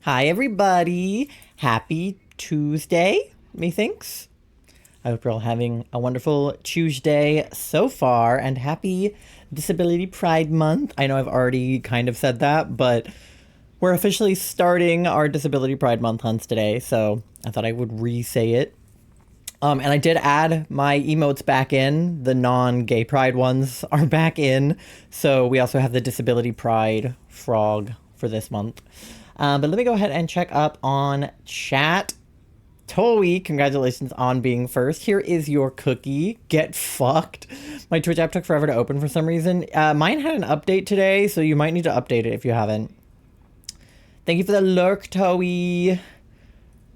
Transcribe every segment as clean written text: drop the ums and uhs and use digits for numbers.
Hi, everybody. Happy Tuesday, methinks. I hope you're all having a wonderful Tuesday so far, and happy Disability Pride Month. I know I've already kind of said that, but we're officially starting our Disability Pride Month hunts today, so I thought I would re-say it. And I did add my emotes back in. The non-gay pride ones are back in. So we also have the Disability Pride frog for this month. But let me go ahead and check up on chat. Toei, congratulations on being first. Here is your cookie. Get fucked. My Twitch app took forever to open for some reason. Mine had an update today, so you might need to update it if you haven't. Thank you for the lurk, Toei.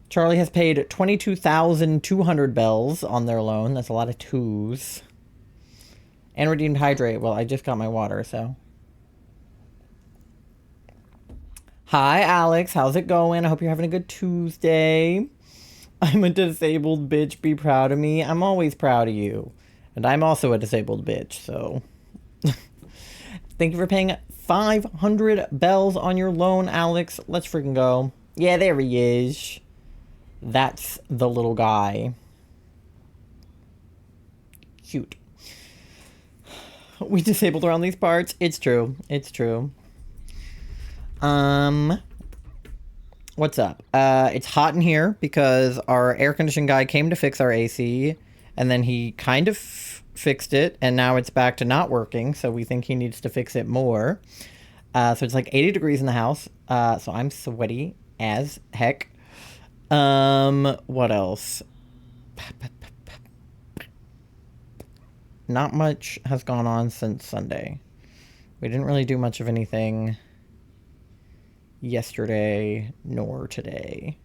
Charlie has paid 22,200 bells on their loan. That's a lot of twos. And redeemed hydrate. Well, I just got my water, so. Hi, Alex. How's it going? I hope you're having a good Tuesday. I'm a disabled bitch. Be proud of me. I'm always proud of you. And I'm also a disabled bitch, so. Thank you for paying 500 bells on your loan, Alex. Let's freaking go. Yeah, there he is. That's the little guy. Cute. We disabled around these parts. It's true. It's true. What's up? It's hot in here because our air conditioning guy came to fix our AC, and then he kind of fixed it, and now it's back to not working, so we think he needs to fix it more. So it's like 80 degrees in the house, so I'm sweaty as heck. What else? Not much has gone on since Sunday. We didn't really do much of anything yesterday nor today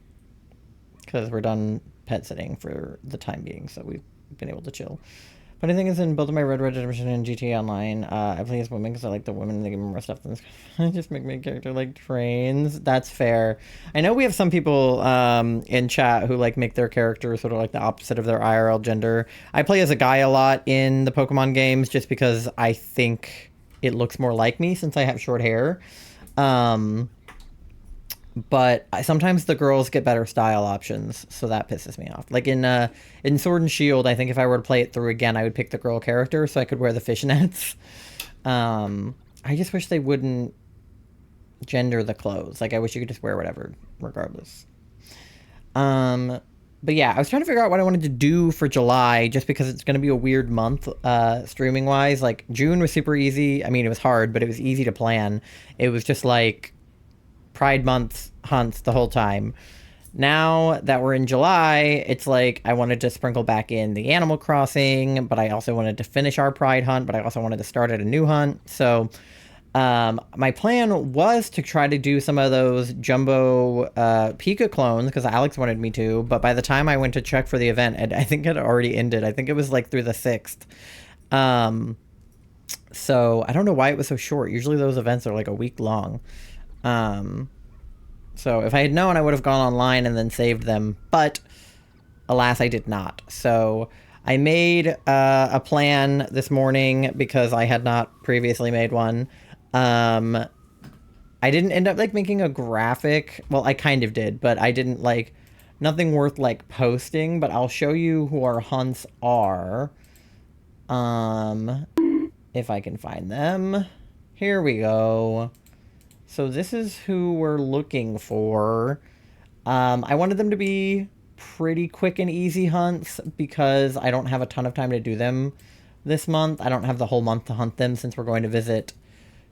because we're done pet sitting for the time being, so we've been able to chill. Funny thing is, in both of my Red Red Redemption and GTA Online, I play as women because I like the women and they give me more stuff than this. I just make my character like trains. That's fair. I know we have some people in chat who like make their character sort of like the opposite of their IRL gender. I play as a guy a lot in the Pokemon games just because I think it looks more like me since I have short hair. But sometimes the girls get better style options, so that pisses me off. Like in Sword and Shield, I think if I were to play it through again, I would pick the girl character so I could wear the fishnets. I just wish they wouldn't gender the clothes. Like, I wish you could just wear whatever, regardless. But yeah, I was trying to figure out what I wanted to do for July, just because it's going to be a weird month, streaming-wise. Like, June was super easy. I mean, it was hard, but it was easy to plan. It was just like Pride Month hunts the whole time. Now that we're in July, it's like I wanted to sprinkle back in the Animal Crossing, but I also wanted to finish our Pride hunt, but I also wanted to start at a new hunt. So my plan was to try to do some of those jumbo Pika clones because Alex wanted me to, but by the time I went to check for the event, I think it already ended. I think it was like through the 6th. So I don't know why it was so short. Usually those events are like a week long. So if I had known, I would have gone online and then saved them, but alas, I did not. So I made a plan this morning because I had not previously made one. I didn't end up like making a graphic. Well, I kind of did, but I didn't like nothing worth like posting, but I'll show you who our hunts are. If I can find them. Here we go. So this is who we're looking for. I wanted them to be pretty quick and easy hunts because I don't have a ton of time to do them this month. I don't have the whole month to hunt them since we're going to visit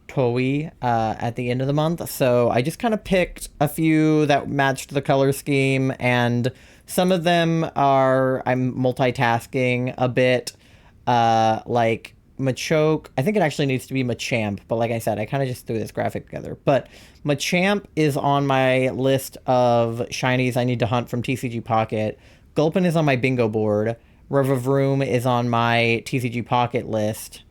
Toei at the end of the month. So I just kind of picked a few that matched the color scheme, and some of them are, I'm multitasking a bit, like Machoke. I think it actually needs to be Machamp, but like I said, I kind of just threw this graphic together. But Machamp is on my list of shinies I need to hunt from TCG Pocket. Gulpin is on my bingo board. Revavroom is on my TCG Pocket list.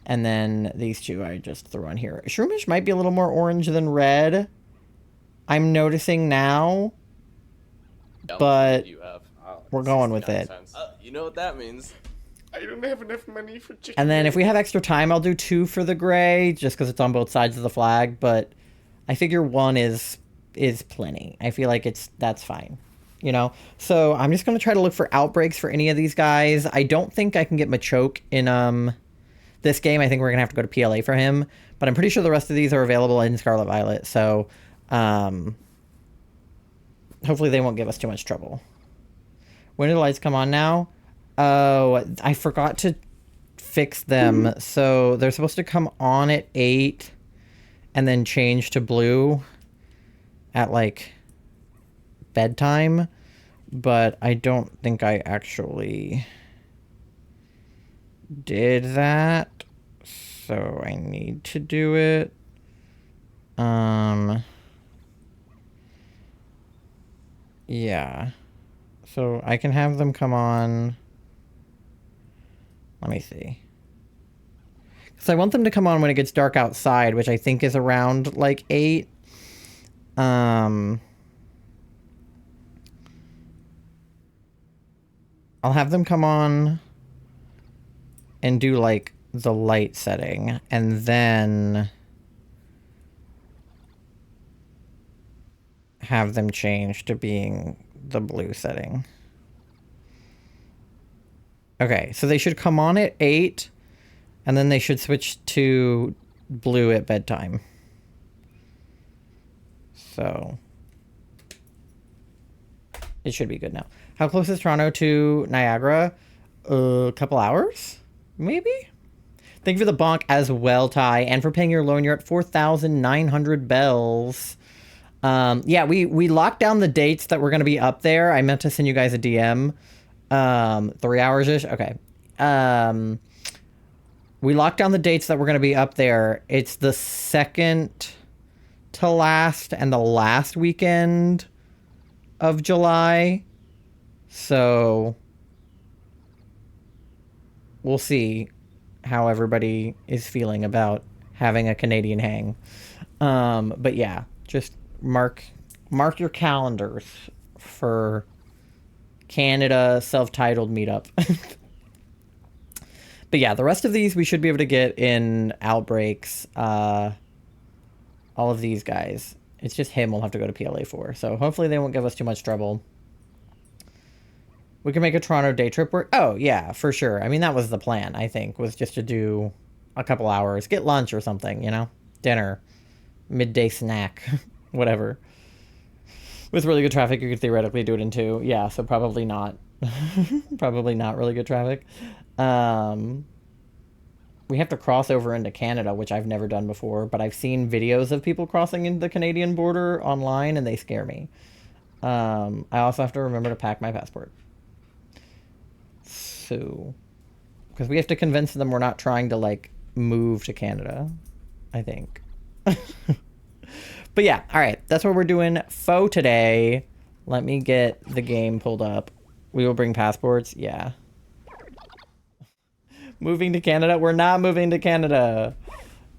And then these two I just threw on here. Shroomish might be a little more orange than red, I'm noticing now. But we're going with it. You know what that means. I don't have enough money for chicken. And then if we have extra time, I'll do 2 for the gray, just because it's on both sides of the flag. But I figure 1 is is plenty. I feel like that's fine. You know? So I'm just gonna try to look for outbreaks for any of these guys. I don't think I can get Machoke in this game. I think we're gonna have to go to PLA for him. But I'm pretty sure the rest of these are available in Scarlet Violet, so hopefully they won't give us too much trouble. When do the lights come on now? Oh, I forgot to fix them. So they're supposed to come on at 8 and then change to blue at like bedtime, but I don't think I actually did that. So I need to do it. Yeah. So I can have them come on. Let me see. Because I want them to come on when it gets dark outside, which I think is around like 8. I'll have them come on and do like the light setting, and then have them change to being the blue setting. Okay, so they should come on at 8, and then they should switch to blue at bedtime. So it should be good now. How close is Toronto to Niagara? A couple hours? Maybe? Thank you for the bonk as well, Ty, and for paying your loan. You're at 4,900 bells. Yeah, we locked down the dates that we're going to be up there. I meant to send you guys a DM. 3 hours-ish? Okay. We locked down the dates that we're going to be up there. It's the second to last and the last weekend of July. So we'll see how everybody is feeling about having a Canadian hang. But yeah, just mark your calendars for Canada self-titled meetup. But yeah, the rest of these we should be able to get in outbreaks. All of these guys. It's just him we'll have to go to PLA for. So hopefully they won't give us too much trouble. We can make a Toronto day trip work. Oh, yeah, for sure. I mean, that was the plan, I think, was just to do a couple hours. Get lunch or something, you know? Dinner. Midday snack. Whatever. With really good traffic, you could theoretically do it in 2. Yeah, so probably not. Probably not really good traffic. We have to cross over into Canada, which I've never done before, but I've seen videos of people crossing into the Canadian border online, and they scare me. I also have to remember to pack my passport. So, because we have to convince them we're not trying to, like, move to Canada, I think. But yeah, all right, that's what we're doing for today. Let me get the game pulled up. We will bring passports, yeah. Moving to Canada? We're not moving to Canada.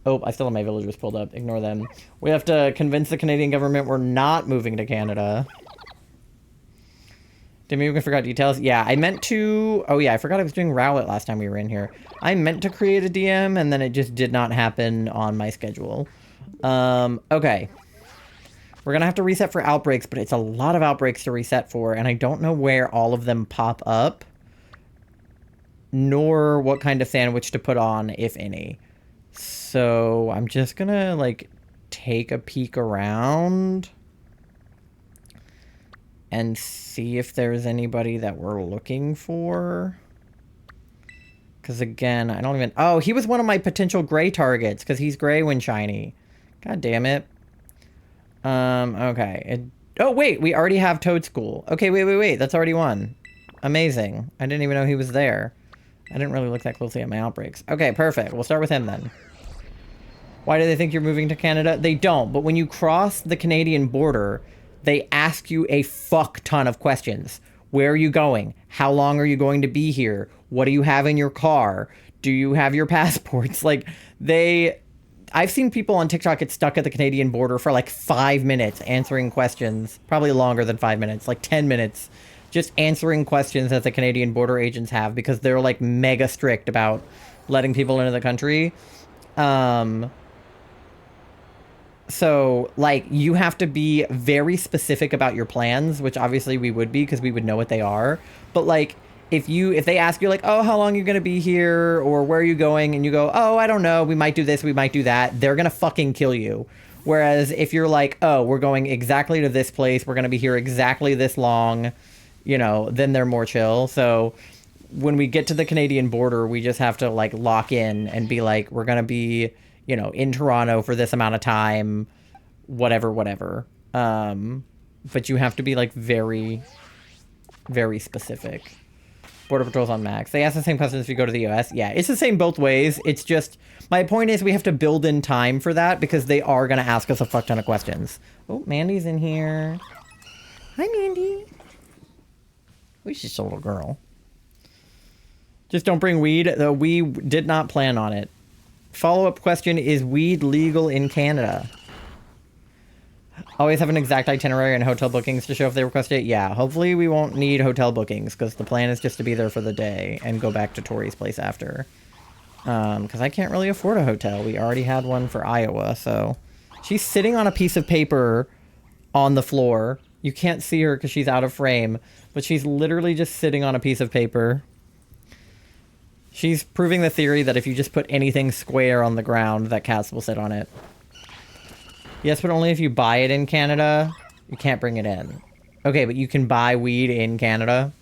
Oh, I still have my villagers pulled up. Ignore them. We have to convince the Canadian government we're not moving to Canada. Did maybe we forgot details? Yeah, I meant to... Oh yeah, I forgot I was doing Rowlet last time we were in here. I meant to create a DM, and then it just did not happen on my schedule. Okay. We're gonna have to reset for outbreaks, but it's a lot of outbreaks to reset for, and I don't know where all of them pop up, nor what kind of sandwich to put on, if any. So I'm just gonna, like, take a peek around and see if there's anybody that we're looking for. Because, again, I don't even... Oh, he was one of my potential gray targets, because he's gray when shiny. God damn it. Okay. Oh, wait, we already have Toad School. Okay, wait. That's already one. Amazing. I didn't even know he was there. I didn't really look that closely at my outbreaks. Okay, perfect. We'll start with him then. Why do they think you're moving to Canada? They don't, but when you cross the Canadian border, they ask you a fuck ton of questions. Where are you going? How long are you going to be here? What do you have in your car? Do you have your passports? Like, I've seen people on TikTok get stuck at the Canadian border for like 5 minutes answering questions. Probably longer than 5 minutes, like 10 minutes. Just answering questions that the Canadian border agents have because they're like mega strict about letting people into the country. So, like, you have to be very specific about your plans, which obviously we would be because we would know what they are. But, like, if they ask you, like, oh, how long are you going to be here? Or where are you going? And you go, oh, I don't know. We might do this. We might do that. They're going to fucking kill you. Whereas if you're like, oh, we're going exactly to this place. We're going to be here exactly this long, you know, then they're more chill. So when we get to the Canadian border, we just have to, like, lock in and be like, we're going to be, you know, in Toronto for this amount of time, whatever. But you have to be, like, very, very specific. Border Patrol's on max. They ask the same questions if you go to the US. Yeah, it's the same both ways. It's just, my point is we have to build in time for that because they are going to ask us a fuck ton of questions. Oh, Mandy's in here. Hi, Mandy. Oh, she's just a little girl. Just don't bring weed. Though we did not plan on it. Follow-up question, is weed legal in Canada? Always have an exact itinerary and hotel bookings to show if they request it? Yeah, hopefully we won't need hotel bookings because the plan is just to be there for the day and go back to Tori's place after. Because I can't really afford a hotel. We already had one for Iowa, so... She's sitting on a piece of paper on the floor. You can't see her because she's out of frame, but she's literally just sitting on a piece of paper. She's proving the theory that if you just put anything square on the ground, that cats will sit on it. Yes, but only if you buy it in Canada. You can't bring it in. Okay, but you can buy weed in Canada.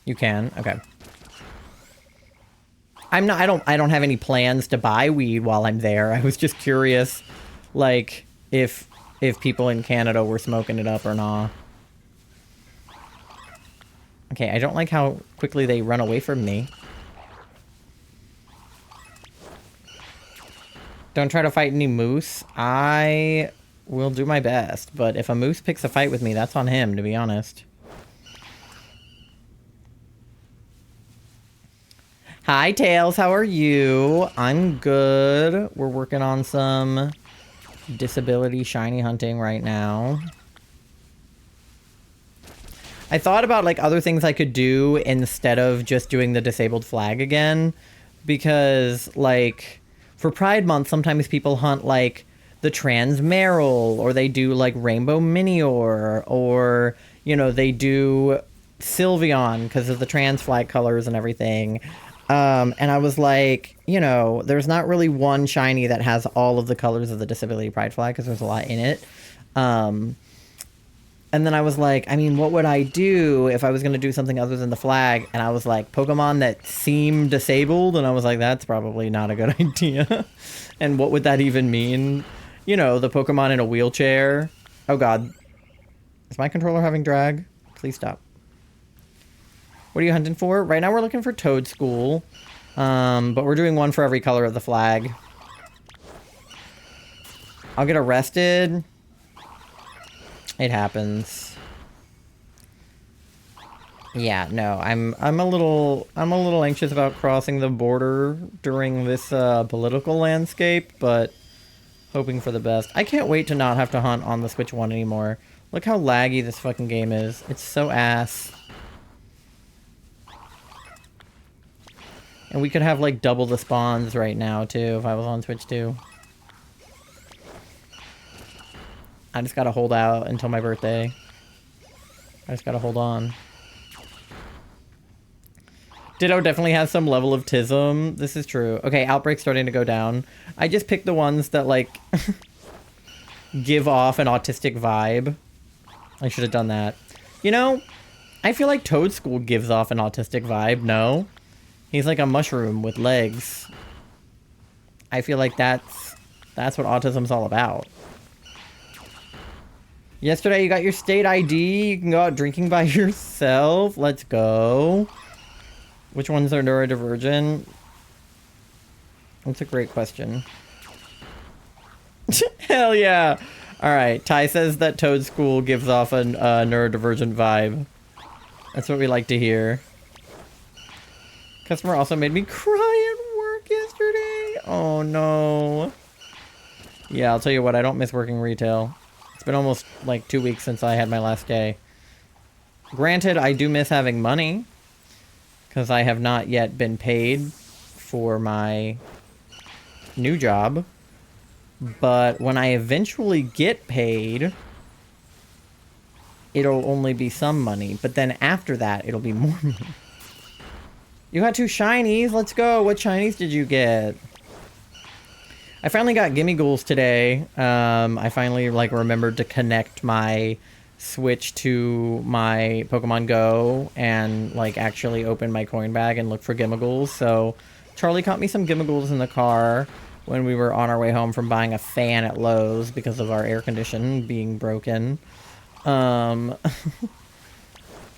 You can. Okay. I don't have any plans to buy weed while I'm there. I was just curious, like, if people in Canada were smoking it up or not. Okay, I don't like how quickly they run away from me. Don't try to fight any moose. I will do my best, but if a moose picks a fight with me, that's on him, to be honest. Hi, Tails. How are you? I'm good. We're working on some disability shiny hunting right now. I thought about, like, other things I could do instead of just doing the disabled flag again. Because, like... For Pride Month, sometimes people hunt, like, the trans Meryl, or they do, like, Rainbow Minior, or, you know, they do Sylveon because of the trans flag colors and everything. And I was like, you know, there's not really one shiny that has all of the colors of the Disability Pride flag because there's a lot in it. And then I was like, I mean, what would I do if I was going to do something other than the flag? And I was like, Pokemon that seem disabled? And I was like, that's probably not a good idea. And what would that even mean? You know, the Pokemon in a wheelchair. Oh, God. Is my controller having drag? Please stop. What are you hunting for? Right now we're looking for Toadschool. But we're doing one for every color of the flag. I'll get arrested. It happens. Yeah, no, I'm a little anxious about crossing the border during this political landscape, but hoping for the best. I can't wait to not have to hunt on the Switch 1 anymore. Look how laggy this fucking game is. It's so ass. And we could have, like, double the spawns right now, too, if I was on Switch 2. I just gotta hold out until my birthday. I just gotta hold on. Ditto definitely has some level of tism. This is true. Okay, Outbreak's starting to go down. I just picked the ones that, like, give off an autistic vibe. I should have done that. You know, I feel like Toadschool gives off an autistic vibe, no? He's like a mushroom with legs. I feel like that's what autism's all about. Yesterday you got your state ID, you can go out drinking by yourself. Let's go. Which ones are neurodivergent? That's a great question. Hell yeah. Alright, Ty says that Toadschool gives off a neurodivergent vibe. That's what we like to hear. Customer also made me cry at work yesterday. Oh no. Yeah, I'll tell you what, I don't miss working retail. It's been almost like 2 weeks since I had my last day. Granted, I do miss having money. Because I have not yet been paid for my new job. But when I eventually get paid, it'll only be some money. But then after that, it'll be more money. You got 2 shinies. Let's go. What shinies did you get? I finally got Gimme Ghouls today. I finally, like, remembered to connect my Switch to my Pokemon Go and, like, actually open my coin bag and look for Gimme Ghouls. So Charlie caught me some Gimme Ghouls in the car when we were on our way home from buying a fan at Lowe's because of our air condition being broken. So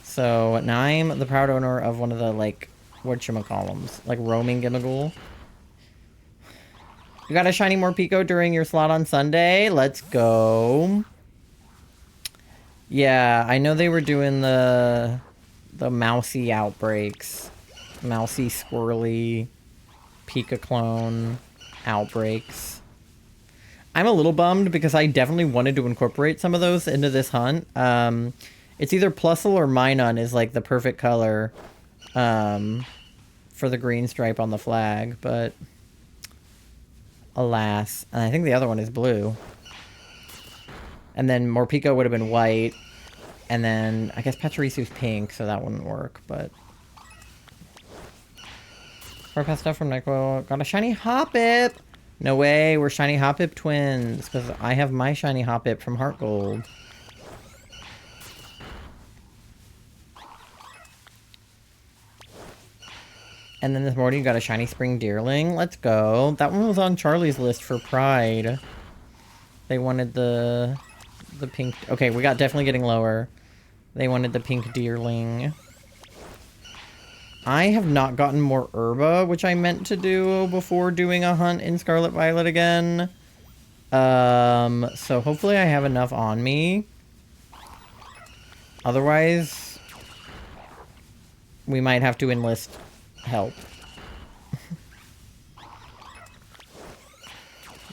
now I'm the proud owner of one of the, like, whatchamacallums, like, roaming Gimmighoul. You got a shiny Morpeko during your slot on Sunday? Let's go. Yeah, I know they were doing the mousy outbreaks. Mousy, squirrely, Pika clone outbreaks. I'm a little bummed because I definitely wanted to incorporate some of those into this hunt. It's either Plusle or Minun is like the perfect color for the green stripe on the flag, but alas. And I think the other one is blue. And then Morpeko would have been white. And then I guess Pachirisu's pink, so that wouldn't work, but... Forecast stuff from Nyquil. Got a shiny Hoppip! No way, we're shiny Hoppip twins, because I have my shiny Hoppip from Heart Gold. And then this morning you got a shiny Spring Deerling. Let's go. That one was on Charlie's list for Pride. They wanted the pink... Okay, we got definitely getting lower. They wanted the pink Deerling. I have not gotten more Herba, which I meant to do before doing a hunt in Scarlet Violet again. So hopefully I have enough on me. Otherwise, we might have to enlist help.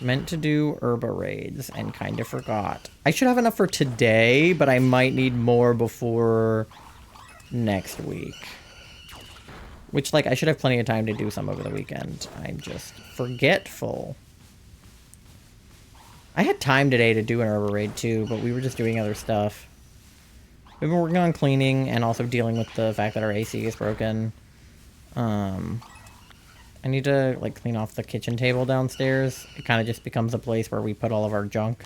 Meant to do Herba raids and kind of forgot. I should have enough for today, but I might need more before next week. Which, like, I should have plenty of time to do some over the weekend. I'm just forgetful. I had time today to do an Herba raid, too, but we were just doing other stuff. We've been working on cleaning and also dealing with the fact that our AC is broken. I need to, like, clean off the kitchen table downstairs. It kind of just becomes a place where we put all of our junk.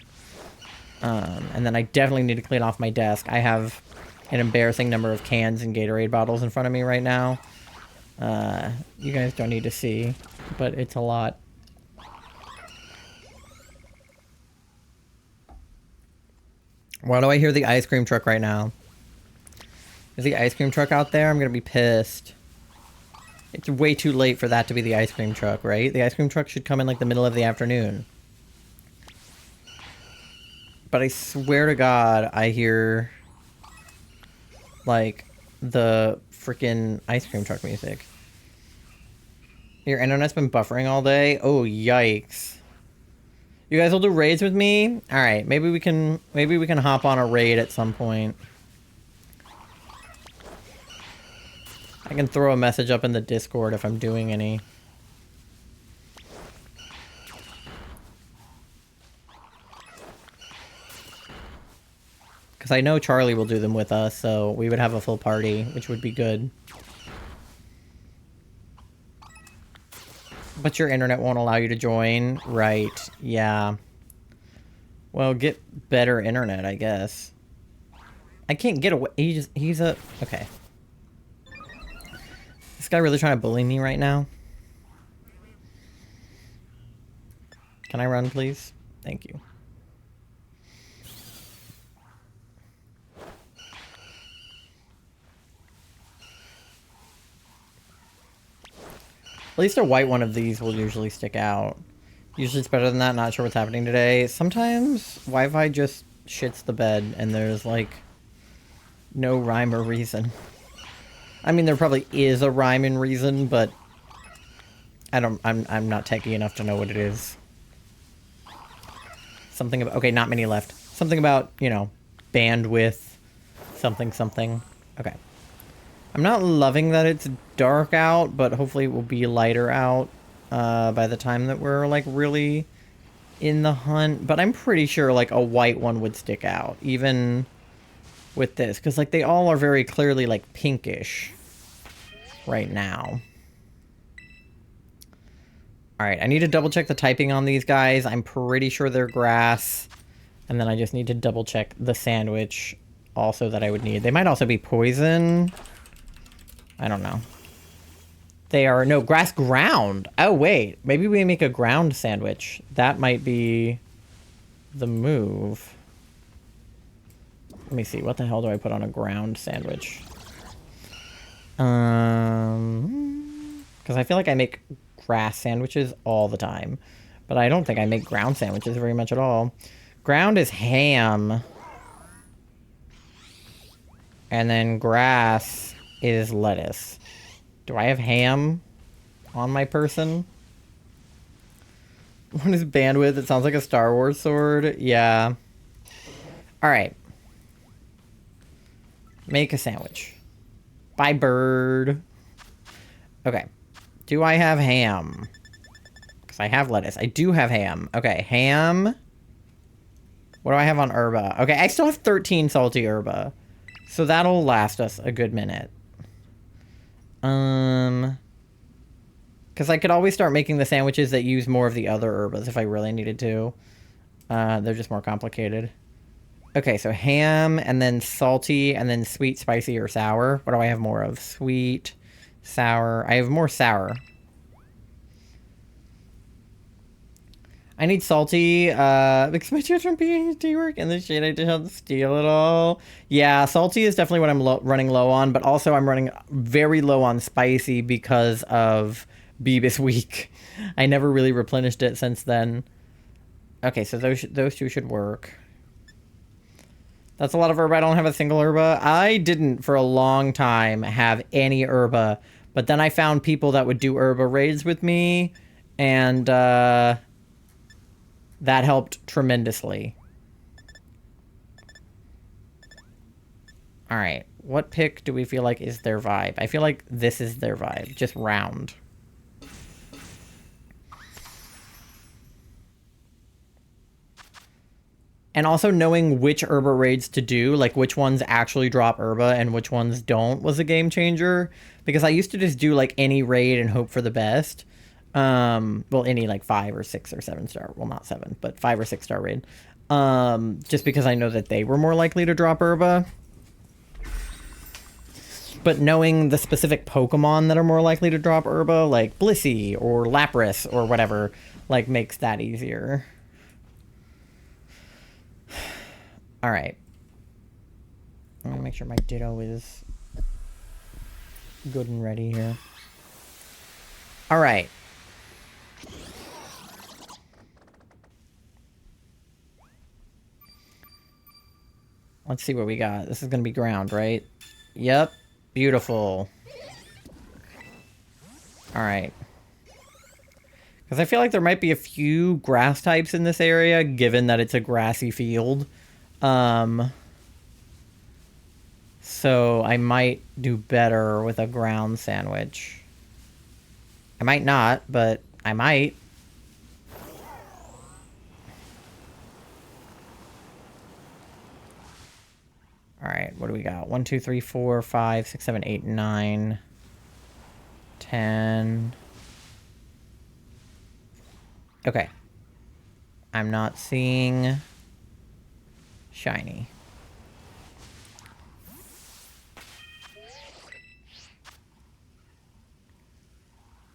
And then I definitely need to clean off my desk. I have an embarrassing number of cans and Gatorade bottles in front of me right now. You guys don't need to see, but it's a lot. Why do I hear the ice cream truck right now? Is the ice cream truck out there? I'm gonna be pissed. It's way too late for that to be the ice cream truck, right? The ice cream truck should come in like the middle of the afternoon. But I swear to God, I hear like the freaking ice cream truck music. Your internet's been buffering all day? Oh, yikes. You guys will do raids with me? Alright, maybe we can hop on a raid at some point. I can throw a message up in the Discord if I'm doing any. Because I know Charlie will do them with us, so we would have a full party, which would be good. But your internet won't allow you to join? Right, yeah. Well, get better internet, I guess. I can't get away. He's a... Okay. This guy really trying to bully me right now? Can I run, please? Thank you. At least a white one of these will usually stick out. Usually it's better than that, not sure what's happening today. Sometimes Wi-Fi just shits the bed and there's like no rhyme or reason. I mean, there probably is a rhyme and reason, but I'm not techie enough to know what it is. Something about, okay, not many left. Something about, you know, bandwidth, something. Okay. I'm not loving that it's dark out, but hopefully it will be lighter out by the time that we're, like, really in the hunt. But I'm pretty sure, like, a white one would stick out, even with this. Because, like, they all are very clearly, like, pinkish right now. Alright, I need to double check the typing on these guys. I'm pretty sure they're grass. And then I just need to double check the sandwich also that I would need. They might also be poison. I don't know. They are... No, grass ground. Oh, wait. Maybe we make a ground sandwich. That might be the move. Let me see. What the hell do I put on a ground sandwich? Because I feel like I make grass sandwiches all the time. But I don't think I make ground sandwiches very much at all. Ground is ham. And then grass is lettuce. Do I have ham on my person? What is bandwidth? It sounds like a Star Wars sword. Yeah. Alright. Make a sandwich. Bye, bird. Okay. Do I have ham? Because I have lettuce. I do have ham. Okay, ham. What do I have on herba? Okay, I still have 13 salty herba. So that'll last us a good minute. Because I could always start making the sandwiches that use more of the other herbas if I really needed to. They're just more complicated. Okay, so ham, and then salty, and then sweet, spicy, or sour. What do I have more of? Sweet, sour. I have more sour. I need salty, because my children PhD work in the shade, I just have to steal it all. Yeah, salty is definitely what I'm running low on, but also I'm running very low on spicy because of Beebus Week. I never really replenished it since then. Okay, so those two should work. That's a lot of herba. I don't have a single herba. I didn't, for a long time, have any herba, but then I found people that would do herba raids with me, and, that helped tremendously. Alright, what pick do we feel like is their vibe? I feel like this is their vibe, just round. And also knowing which herba raids to do, like which ones actually drop herba and which ones don't, was a game changer. Because I used to just do like any raid and hope for the best. Well, any like 5 or 6 or 7 star, well not 7, but 5 or 6 star raid. Just because I know that they were more likely to drop herba. But knowing the specific Pokemon that are more likely to drop herba, like Blissey or Lapras or whatever, like makes that easier. Alright. I'm gonna make sure my Ditto is good and ready here. Alright. Let's see what we got. This is gonna be ground, right? Yep. Beautiful. Alright. Because I feel like there might be a few grass types in this area, given that it's a grassy field. So I might do better with a ground sandwich. I might not, but I might. Alright, what do we got? 1, 2, 3, 4, 5, 6, 7, 8, 9, 10. Okay. I'm not seeing shiny.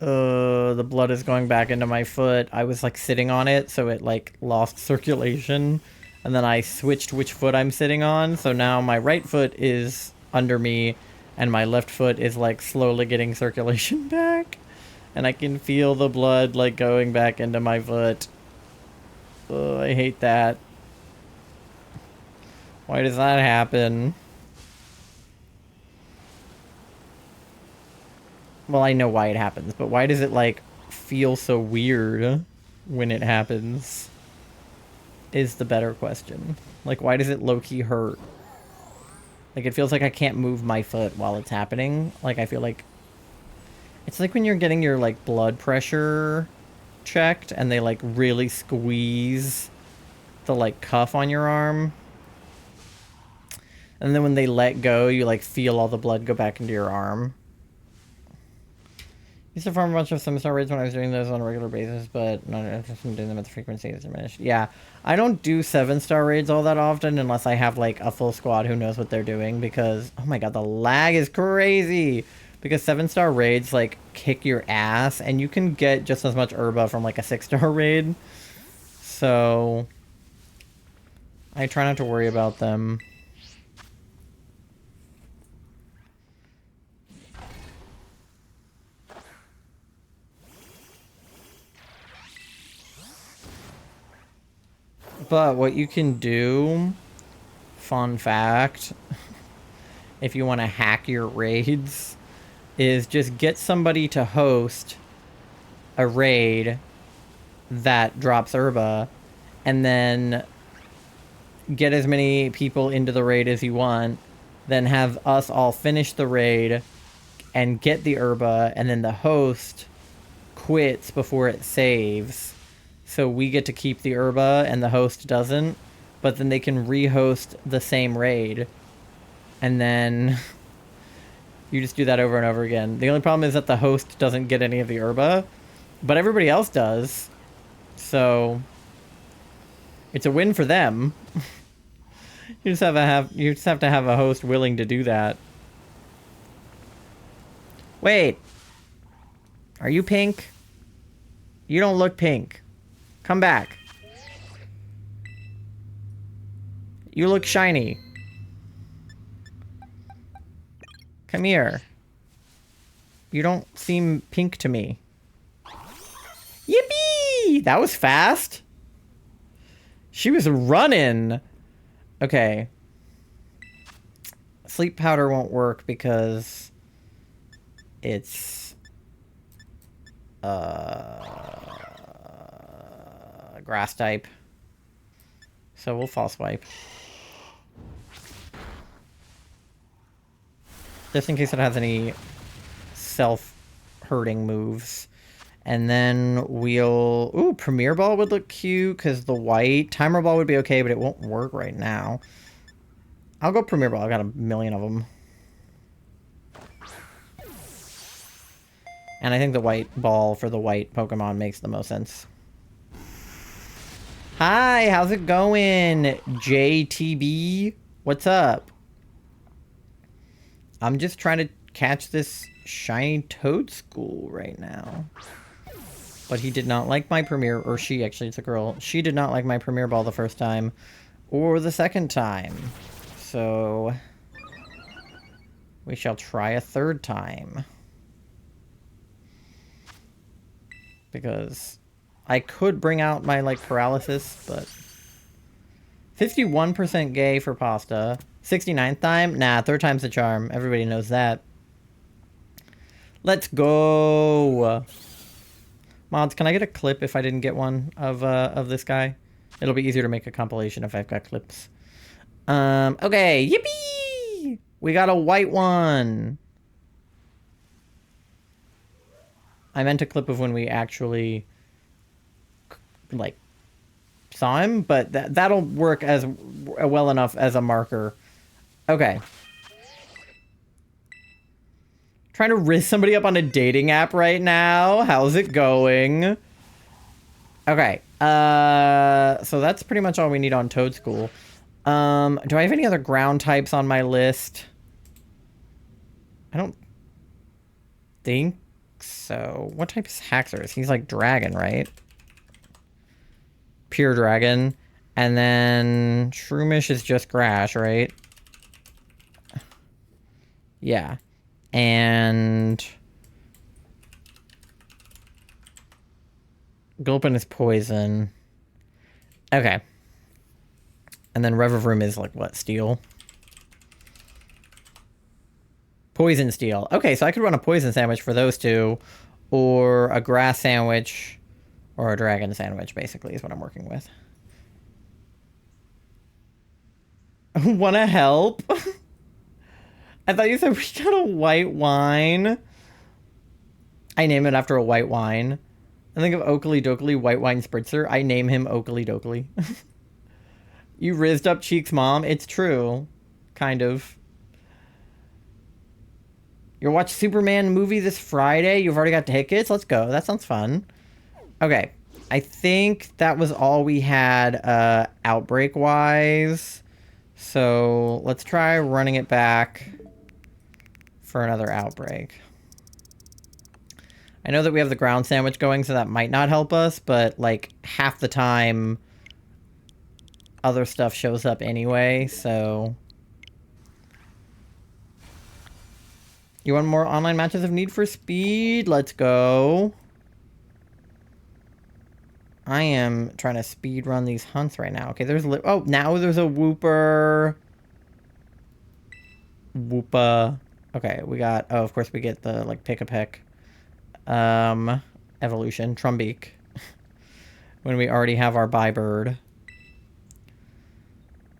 The blood is going back into my foot. I was like sitting on it, so it like lost circulation. And then I switched which foot I'm sitting on, so now my right foot is under me, and my left foot is like slowly getting circulation back. And I can feel the blood like going back into my foot. Ugh, I hate that. Why does that happen? Well, I know why it happens, but why does it like feel so weird when it happens? Is the better question. Like, why does it low-key hurt Like, it feels like I can't move my foot while it's happening. Like, I feel like... It's like when you're getting your, like, blood pressure checked and they, like, really squeeze the, like, cuff on your arm. And then when they let go, you, like, feel all the blood go back into your arm. Used to farm a bunch of 7-star raids when I was doing those on a regular basis, but not interested in doing them at the frequency is diminished. Yeah, I don't do 7-star raids all that often unless I have, like, a full squad who knows what they're doing, because, oh my god, the lag is crazy! Because 7-star raids, like, kick your ass, and you can get just as much herba from, like, a 6-star raid. So, I try not to worry about them. But what you can do, fun fact, if you want to hack your raids, is just get somebody to host a raid that drops herba, and then get as many people into the raid as you want, then have us all finish the raid and get the herba, and then the host quits before it saves. So we get to keep the herba and the host doesn't, but then they can re-host the same raid. And then you just do that over and over again. The only problem is that the host doesn't get any of the herba, but everybody else does. So it's a win for them. You just have to have a host willing to do that. Wait. Are you pink? You don't look pink. Come back. You look shiny. Come here. You don't seem pink to me. Yippee! That was fast. She was running. Okay. Sleep powder won't work because it's grass type. So we'll false wipe. Just in case it has any self-hurting moves. And then we'll... Ooh, Premier Ball would look cute because the white... Timer Ball would be okay, but it won't work right now. I'll go Premier Ball. I got a million of them. And I think the white ball for the white Pokemon makes the most sense. Hi, how's it going, JTB? What's up? I'm just trying to catch this shiny Toedscool right now. But he did not like my Premier, or she, actually, it's a girl. She did not like my Premier Ball the first time, or the second time. So, we shall try a third time. Because I could bring out my, like, paralysis, but... 51% gay for pasta. 69th time? Nah, third time's the charm. Everybody knows that. Let's go! Mods, can I get a clip if I didn't get one of this guy? It'll be easier to make a compilation if I've got clips. Okay, yippee! We got a white one! I meant a clip of when we actually, like, saw him, but that'll work as well enough as a marker. Okay. Trying to risk somebody up on a dating app right now. How's it going? Okay. So that's pretty much all we need on Toedscool. Do I have any other ground types on my list? I don't think so. What type is Haxorus? He's like dragon, right? Pure dragon. And then Shroomish is just grass, right? Yeah. And Gulpin is poison. Okay. And then Revavroom is like what, steel? Poison steel. Okay, so I could run a poison sandwich for those two, or a grass sandwich, or a dragon sandwich, basically, is what I'm working with. Wanna help? I thought you said we got a white wine. I name it after a white wine. I think of Oakley Dokley White Wine Spritzer. I name him Oakley Dokley. You rizzed up Cheeks, Mom. It's true. Kind of. You'll watch Superman movie this Friday? You've already got tickets? Let's go. That sounds fun. Okay. I think that was all we had outbreak-wise. So let's try running it back for another outbreak. I know that we have the ground sandwich going, so that might not help us, but like half the time other stuff shows up anyway, so... You want more online matches of Need for Speed? Let's go. I am trying to speed run these hunts right now. Okay, there's... Oh, now there's a Wooper. Woopa. Okay, we got... Oh, of course we get the, like, Pick-a-Peck. Evolution. Trumbeak. When we already have our Bybird.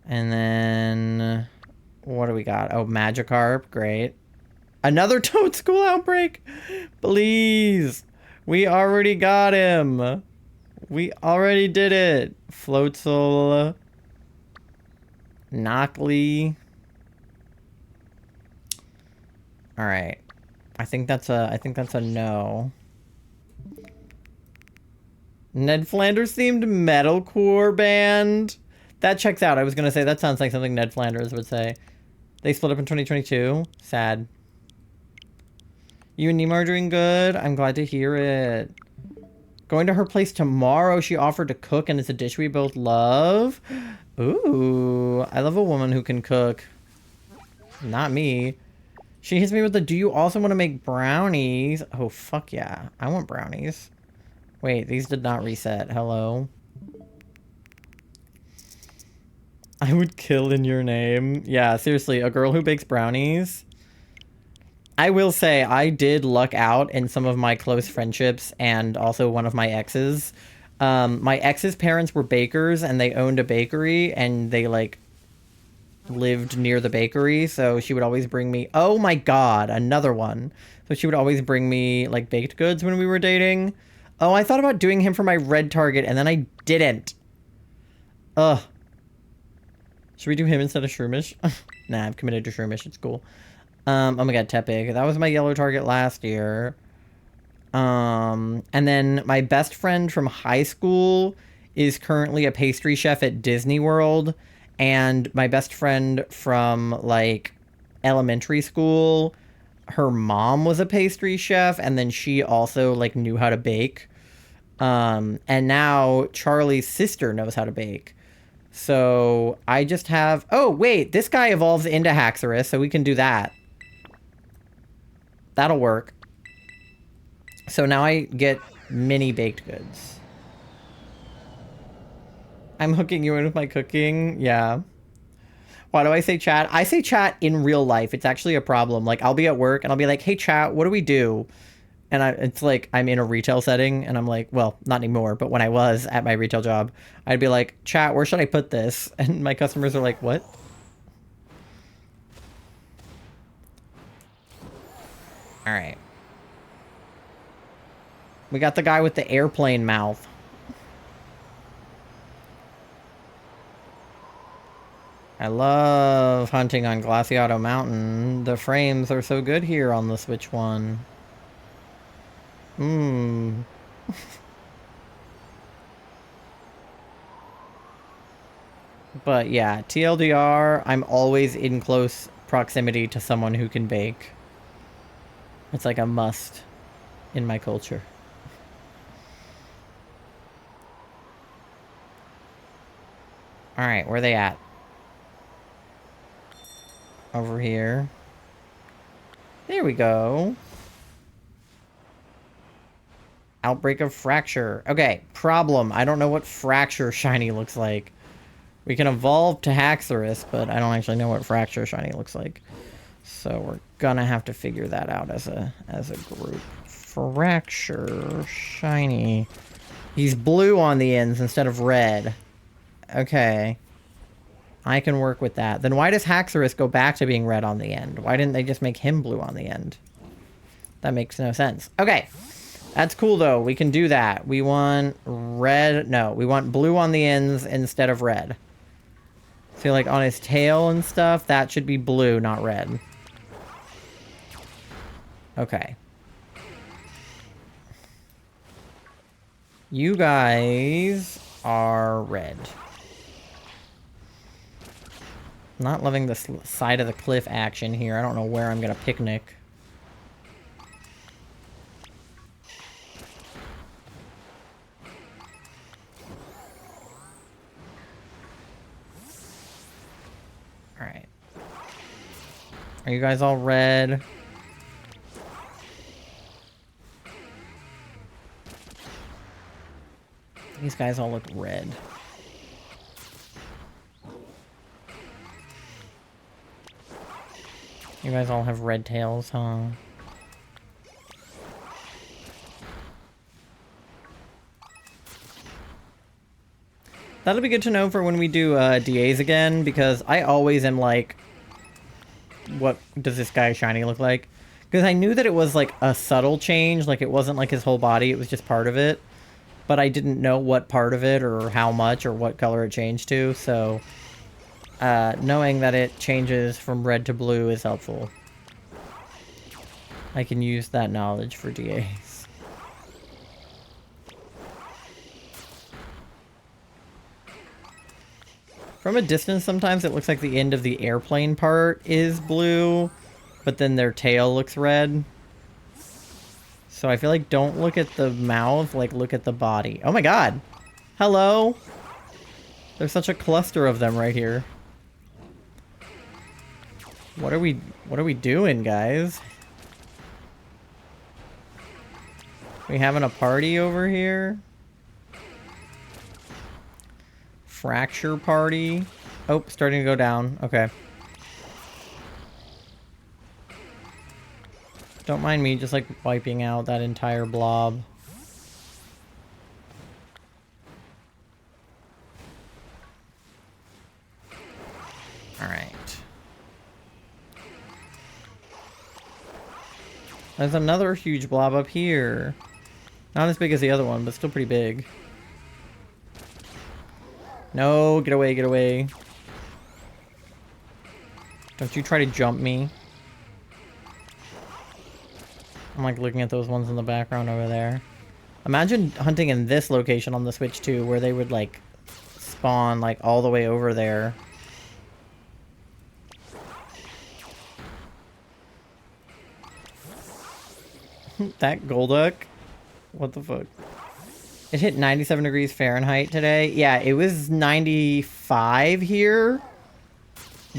And then... What do we got? Oh, Magikarp. Great. Another Toad School outbreak! Please! We already got him! We already did it! Floatzel. Knockley. Alright. I think that's a no. Ned Flanders themed metalcore band. That checks out. I was gonna say that sounds like something Ned Flanders would say. They split up in 2022. Sad. You and Nima are doing good. I'm glad to hear it. Going to her place tomorrow. She offered to cook, and it's a dish we both love. Ooh, I love a woman who can cook. Not me. She hits me with the, do you also want to make brownies? Oh, fuck yeah. I want brownies. Wait, these did not reset. Hello? I would kill in your name. Yeah, seriously, a girl who bakes brownies. I will say, I did luck out in some of my close friendships and also one of my exes. My ex's parents were bakers and they owned a bakery and they, like, lived near the bakery. So she would always bring me... Oh my god, another one. So she would always bring me, like, baked goods when we were dating. Oh, I thought about doing him for my red target and then I didn't. Ugh. Should we do him instead of Shroomish? Nah, I'm committed to Shroomish. It's cool. Oh my god, Tepig. That was my yellow target last year. And then my best friend from high school is currently a pastry chef at Disney World. And my best friend from, like, elementary school, her mom was a pastry chef. And then she also, like, knew how to bake. And now Charlie's sister knows how to bake. So I just have... Oh, wait. This guy evolves into Haxorus, so we can do that. That'll work. So now I get mini baked goods. I'm hooking you in with my cooking. Yeah. Why do I say chat? I say chat in real life. It's actually a problem. Like, I'll be at work and I'll be like, hey, chat, what do we do? And it's like I'm in a retail setting and I'm like, well, not anymore. But when I was at my retail job, I'd be like, chat, where should I put this? And my customers are like, what? All right. We got the guy with the airplane mouth. I love hunting on Glaciato Mountain. The frames are so good here on the Switch 1. Mmm. But yeah, TLDR, I'm always in close proximity to someone who can bake. It's like a must in my culture. Alright, where are they at? Over here. There we go. Outbreak of Fracture. Okay, problem. I don't know what Fracture Shiny looks like. We can evolve to Haxorus, but I don't actually know what Fracture Shiny looks like. So we're gonna have to figure that out as a group. Fracture Shiny. He's blue on the ends instead of red. Okay. I can work with that. Then why does Haxorus go back to being red on the end? Why didn't they just make him blue on the end? That makes no sense. Okay. That's cool, though. We can do that. We want red. No, we want blue on the ends instead of red. So, like, on his tail and stuff, that should be blue, not red. Okay. You guys are red. Not loving the side of the cliff action here. I don't know where I'm gonna picnic. Alright. Are you guys all red? These guys all look red. You guys all have red tails, huh? That'll be good to know for when we do DAs again, because I always am like, what does this guy shiny look like? Because I knew that it was like a subtle change, like it wasn't like his whole body, it was just part of it. But I didn't know what part of it or how much or what color it changed to, so knowing that it changes from red to blue is helpful. I can use that knowledge for DAs. From a distance, sometimes it looks like the end of the airplane part is blue, but then their tail looks red. So I feel like don't look at the mouth, like look at the body. Oh my god! Hello? There's such a cluster of them right here. What are we doing, guys? We having a party over here? Fracture party. Oh, starting to go down. Okay. Don't mind me just like wiping out that entire blob. Alright. There's another huge blob up here. Not as big as the other one, but still pretty big. No, get away, get away. Don't you try to jump me. I'm like looking at those ones in the background over there. Imagine hunting in this location on the Switch too, where they would like spawn like all the way over there. That Golduck? What the fuck? It hit 97 degrees Fahrenheit today. Yeah, it was 95 here.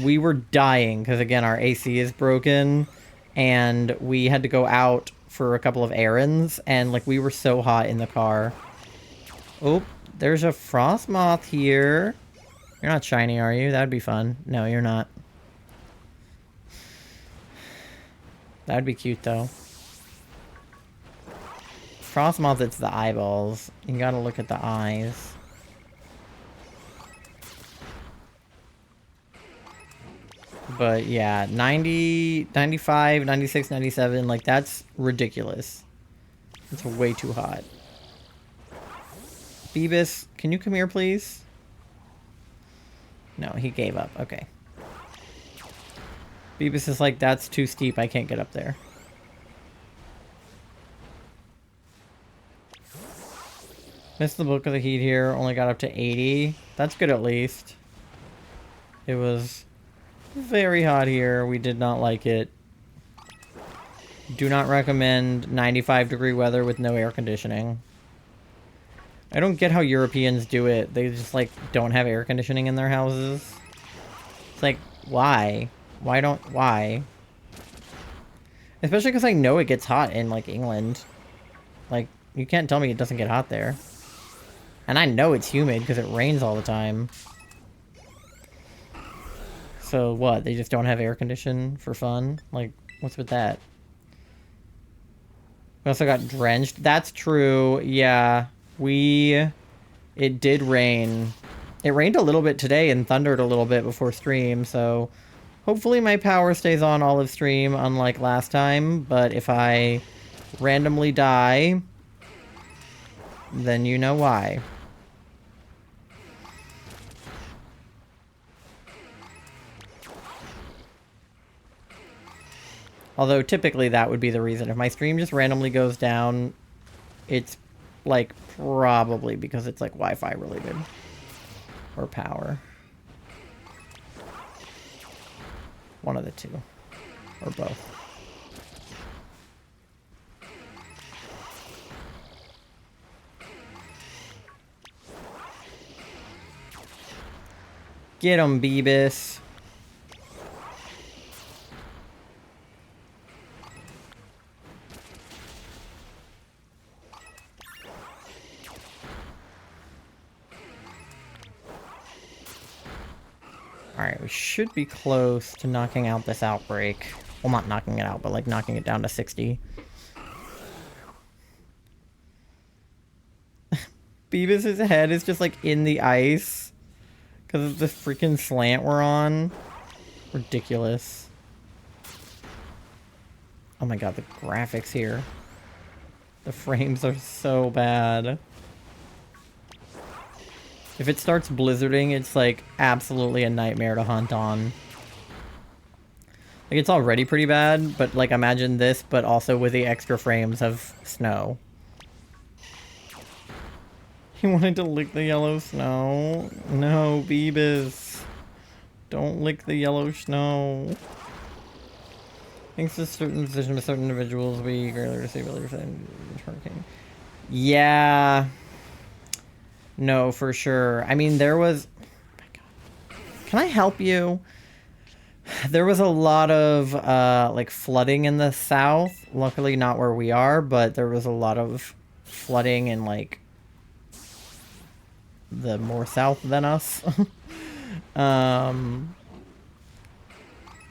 We were dying because, again, our AC is broken. And we had to go out for a couple of errands. And, like, we were so hot in the car. Oh, there's a Frostmoth here. You're not shiny, are you? That'd be fun. No, you're not. That'd be cute, though. Frostmoth, it's the eyeballs. You gotta look at the eyes. But yeah, 90, 95, 96, 97, like that's ridiculous. It's way too hot. Beebus, can you come here, please? No, he gave up. Okay. Beebus is like, that's too steep. I can't get up there. Missed the Book of the Heat here. Only got up to 80. That's good at least. It was very hot here. We did not like it. Do not recommend 95-degree weather with no air conditioning. I don't get how Europeans do it. They just, like, don't have air conditioning in their houses. It's like, why? Why? Especially because I know it gets hot in, like, England. Like, you can't tell me it doesn't get hot there. And I know it's humid because it rains all the time. So what? They just don't have air condition for fun? Like, what's with that? We also got drenched. That's true. Yeah. It did rain It rained a little bit today and thundered a little bit before stream, so hopefully my power stays on all of stream, unlike last time. But if I randomly die, then you know why. Although typically that would be the reason. If my stream just randomly goes down, it's like probably because it's like Wi-Fi related. Or power. One of the two. Or both. Get him, Beebus. Alright, we should be close to knocking out this outbreak. Well, not knocking it out, but like knocking it down to 60. Beavis's head is just like in the ice. Because of the freaking slant we're on. Ridiculous. Oh my god, the graphics here. The frames are so bad. If it starts blizzarding, it's like absolutely a nightmare to hunt on. Like it's already pretty bad, but like imagine this, but also with the extra frames of snow. He wanted to lick the yellow snow. No, Beebus. Don't lick the yellow snow. Thanks to certain position with certain individuals, we greatly receive others and hurricane. Yeah. No, for sure. I mean, there was... Oh my God. Can I help you? There was a lot of, like, flooding in the south. Luckily not where we are, but there was a lot of flooding in, like, the more south than us.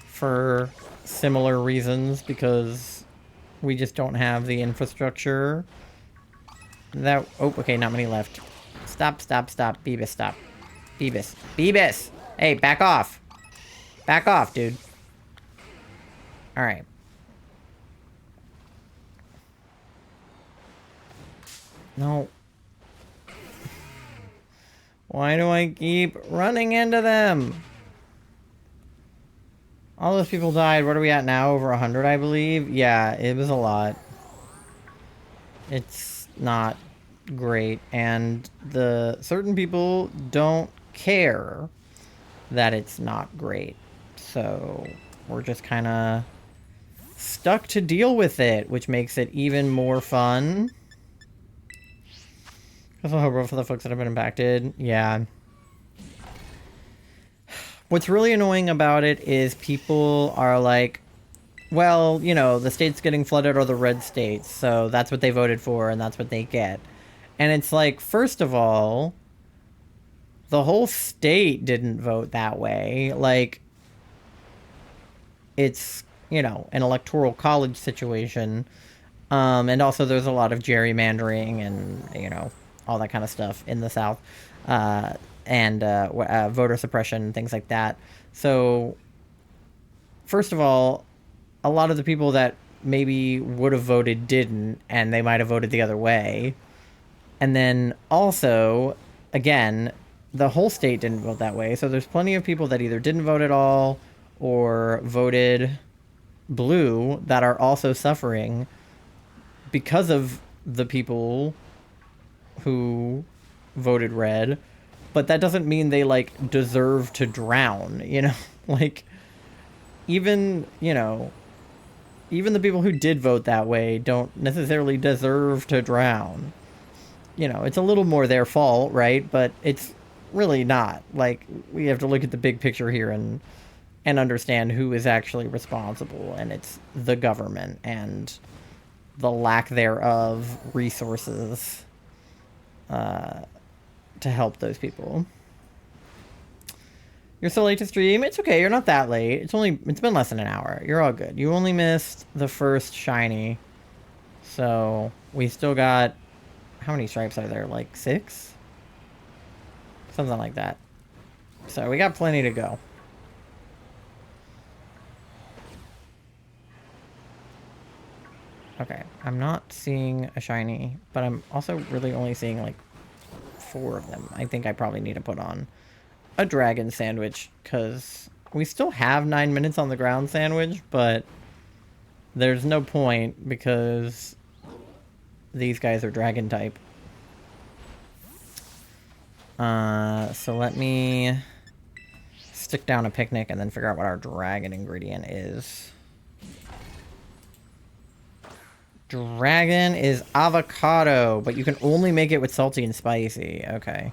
For similar reasons, because we just don't have the infrastructure. That... Oh, okay, not many left. Stop, stop, stop. Beebus, stop. Beebus. Beebus! Hey, back off. Back off, dude. Alright. No. Why do I keep running into them? All those people died. What are we at now? Over 100, I believe? Yeah, it was a lot. It's not great, and the certain people don't care that it's not great, so we're just kind of stuck to deal with it, which makes it even more fun. That's a hope for the folks that have been impacted. Yeah. What's really annoying about it is people are like, well, you know, the states getting flooded are the red states, so that's what they voted for and that's what they get. And it's like, first of all, the whole state didn't vote that way. Like, it's, you know, an electoral college situation. And also there's a lot of gerrymandering and, you know, all that kind of stuff in the South. And voter suppression and things like that. So, first of all, a lot of the people that maybe would have voted didn't, and they might have voted the other way. And then also, again, the whole state didn't vote that way. So there's plenty of people that either didn't vote at all or voted blue that are also suffering because of the people who voted red. But that doesn't mean they, like, deserve to drown, you know? Like, even, you know, even the people who did vote that way don't necessarily deserve to drown. You know, it's a little more their fault, right? But it's really not. Like, we have to look at the big picture here and understand who is actually responsible. And it's the government and the lack thereof resources to help those people. You're so late to stream. It's okay. You're not that late. It's been less than an hour. You're all good. You only missed the first shiny. So we still got, how many stripes are there? Like 6? Something like that. So we got plenty to go. Okay, I'm not seeing a shiny, but I'm also really only seeing like 4 of them. I think I probably need to put on a dragon sandwich, because we still have 9 minutes on the ground sandwich, but there's no point because these guys are dragon type. So let me stick down a picnic and then figure out what our dragon ingredient is. Dragon is avocado, but you can only make it with salty and spicy. Okay.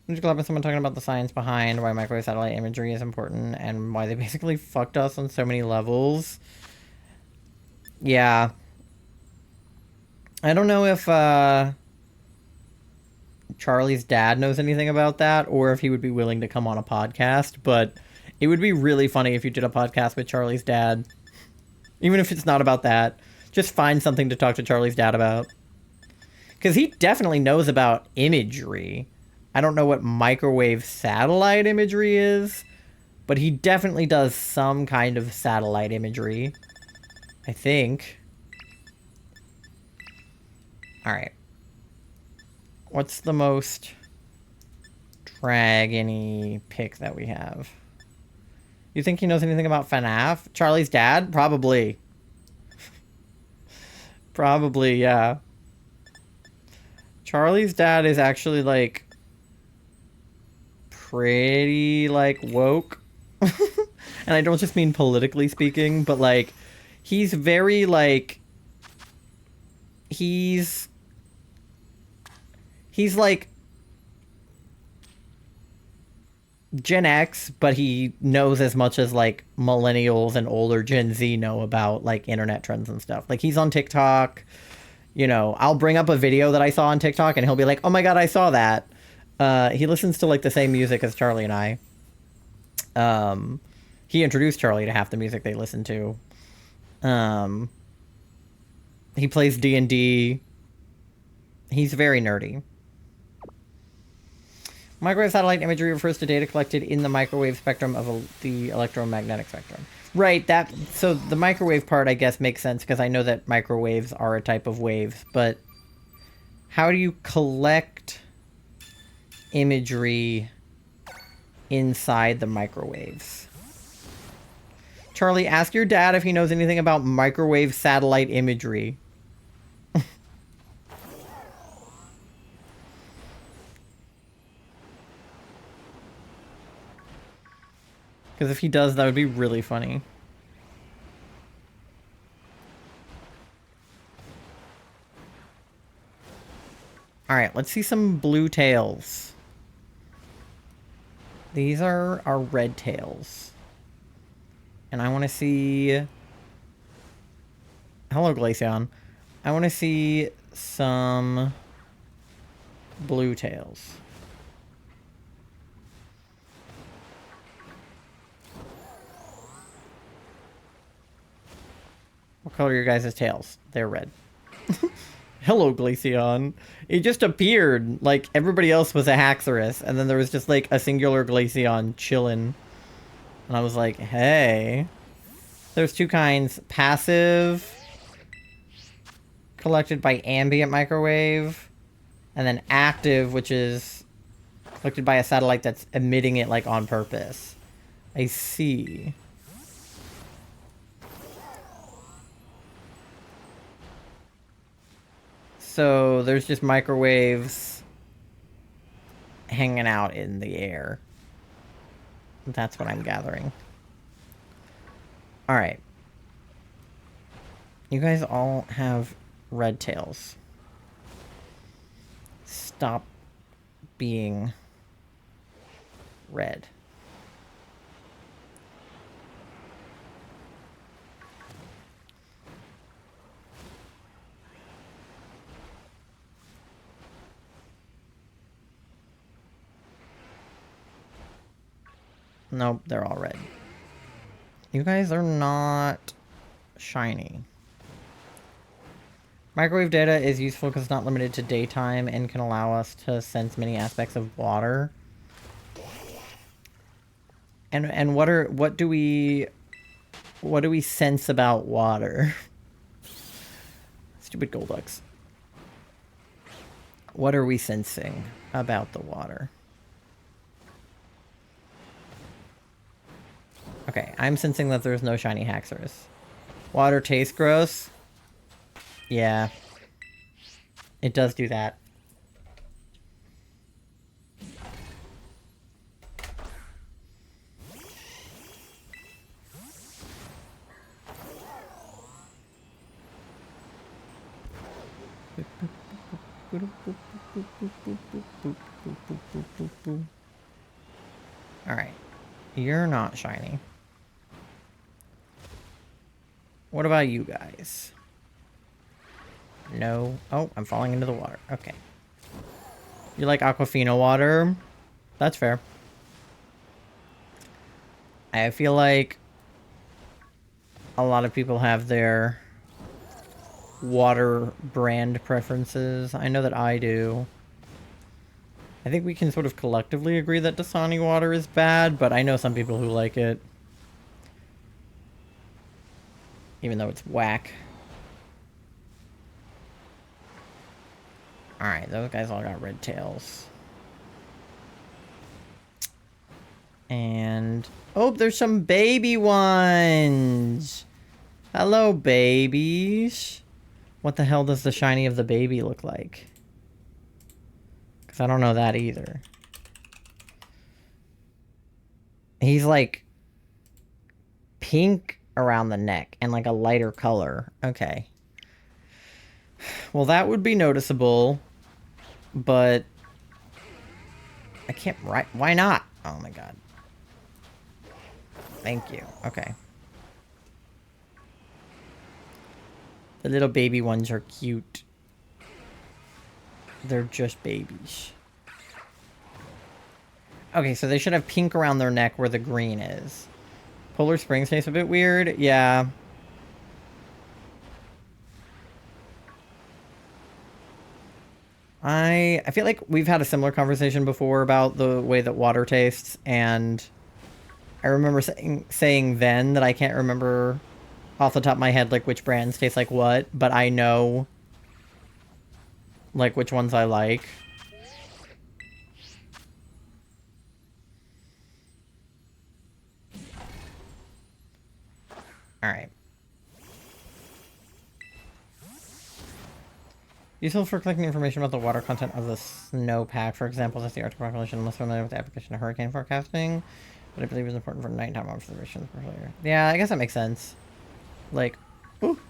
I'm just glad with someone talking about the science behind why microwave satellite imagery is important and why they basically fucked us on so many levels. Yeah. I don't know if Charlie's dad knows anything about that or if he would be willing to come on a podcast, but it would be really funny if you did a podcast with Charlie's dad. Even if it's not about that. Just find something to talk to Charlie's dad about. Because he definitely knows about imagery. I don't know what microwave satellite imagery is, but he definitely does some kind of satellite imagery. I think. Alright. What's the most dragon-y pick that we have? You think he knows anything about FNAF? Charlie's dad? Probably. Probably, yeah. Charlie's dad is actually, like, pretty, like, woke. And I don't just mean politically speaking, but, like, he's very, like... He's, like... Gen X, but he knows as much as, like, millennials and older Gen Z know about, like, internet trends and stuff. Like, he's on TikTok. You know, I'll bring up a video that I saw on TikTok, and he'll be like, oh my god, I saw that. He listens to, like, the same music as Charlie and I. He introduced Charlie to half the music they listen to. He plays D&D. He's very nerdy. Microwave satellite imagery refers to data collected in the microwave spectrum of the electromagnetic spectrum. Right, that... So the microwave part, I guess, makes sense, because I know that microwaves are a type of waves, but... How do you collect imagery inside the microwaves? Charlie, ask your dad if he knows anything about microwave satellite imagery. Because if he does, that would be really funny. Alright, let's see some blue tails. These are our red tails. And I want to see... Hello, Glaceon. I want to see some blue tails. What color are your guys' tails? They're red. Hello, Glaceon. It just appeared like everybody else was a Haxorus, and then there was just like a singular Glaceon chilling. And I was like, hey. There's 2 kinds. Passive, collected by ambient microwave, and then active, which is collected by a satellite that's emitting it like on purpose. I see. So there's just microwaves hanging out in the air. That's what I'm gathering. Alright. You guys all have red tails. Stop being red. Nope, they're all red. You guys are not shiny. Microwave data is useful because it's not limited to daytime and can allow us to sense many aspects of water. And what do we sense about water? Stupid Golducks. What are we sensing about the water? Okay, I'm sensing that there's no shiny Haxorus. Water tastes gross. Yeah. It does do that. Alright. You're not shiny. What about you guys? No. Oh, I'm falling into the water. Okay. You like Aquafina water? That's fair. I feel like a lot of people have their water brand preferences. I know that I do. I think we can sort of collectively agree that Dasani water is bad, but I know some people who like it. Even though it's whack. Alright, those guys all got red tails. And... oh, there's some baby ones! Hello, babies! What the hell does the shiny of the baby look like? Because I don't know that either. He's like... pink around the neck and like a lighter color. Okay. Well, that would be noticeable, but I can't write. Why not? Oh my god. Thank you. Okay. The little baby ones are cute. They're just babies. Okay, so they should have pink around their neck where the green is. Polar Springs tastes a bit weird. Yeah. I feel like we've had a similar conversation before about the way that water tastes, and I remember saying then that I can't remember off the top of my head like which brands taste like what, but I know like which ones I like. Alright. Useful for collecting information about the water content of the snowpack. For example, since the Arctic population less familiar with the application of hurricane forecasting, but I believe it's important for nighttime observations. Yeah, I guess that makes sense. Like, ooh,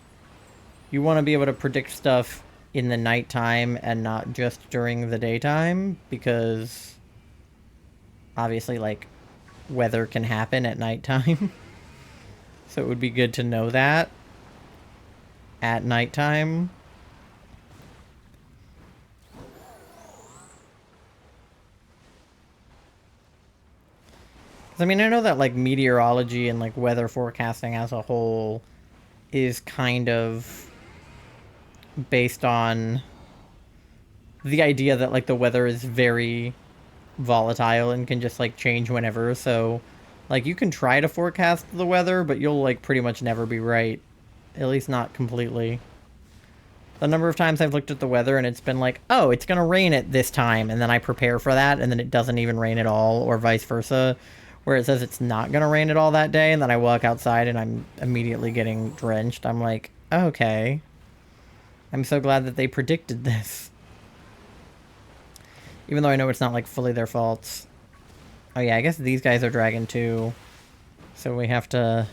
you want to be able to predict stuff in the nighttime and not just during the daytime, because obviously, like, weather can happen at nighttime. So it would be good to know that at nighttime. I mean, I know that, like, meteorology and, like, weather forecasting as a whole is kind of based on the idea that, like, the weather is very volatile and can just, like, change whenever. So, like, you can try to forecast the weather, but you'll, like, pretty much never be right. At least not completely. The number of times I've looked at the weather and it's been like, oh, it's gonna rain at this time, and then I prepare for that, and then it doesn't even rain at all, or vice versa. Where it says it's not gonna rain at all that day, and then I walk outside and I'm immediately getting drenched. I'm like, okay. I'm so glad that they predicted this. Even though I know it's not, like, fully their fault. Oh yeah, I guess these guys are dragon too. So we have to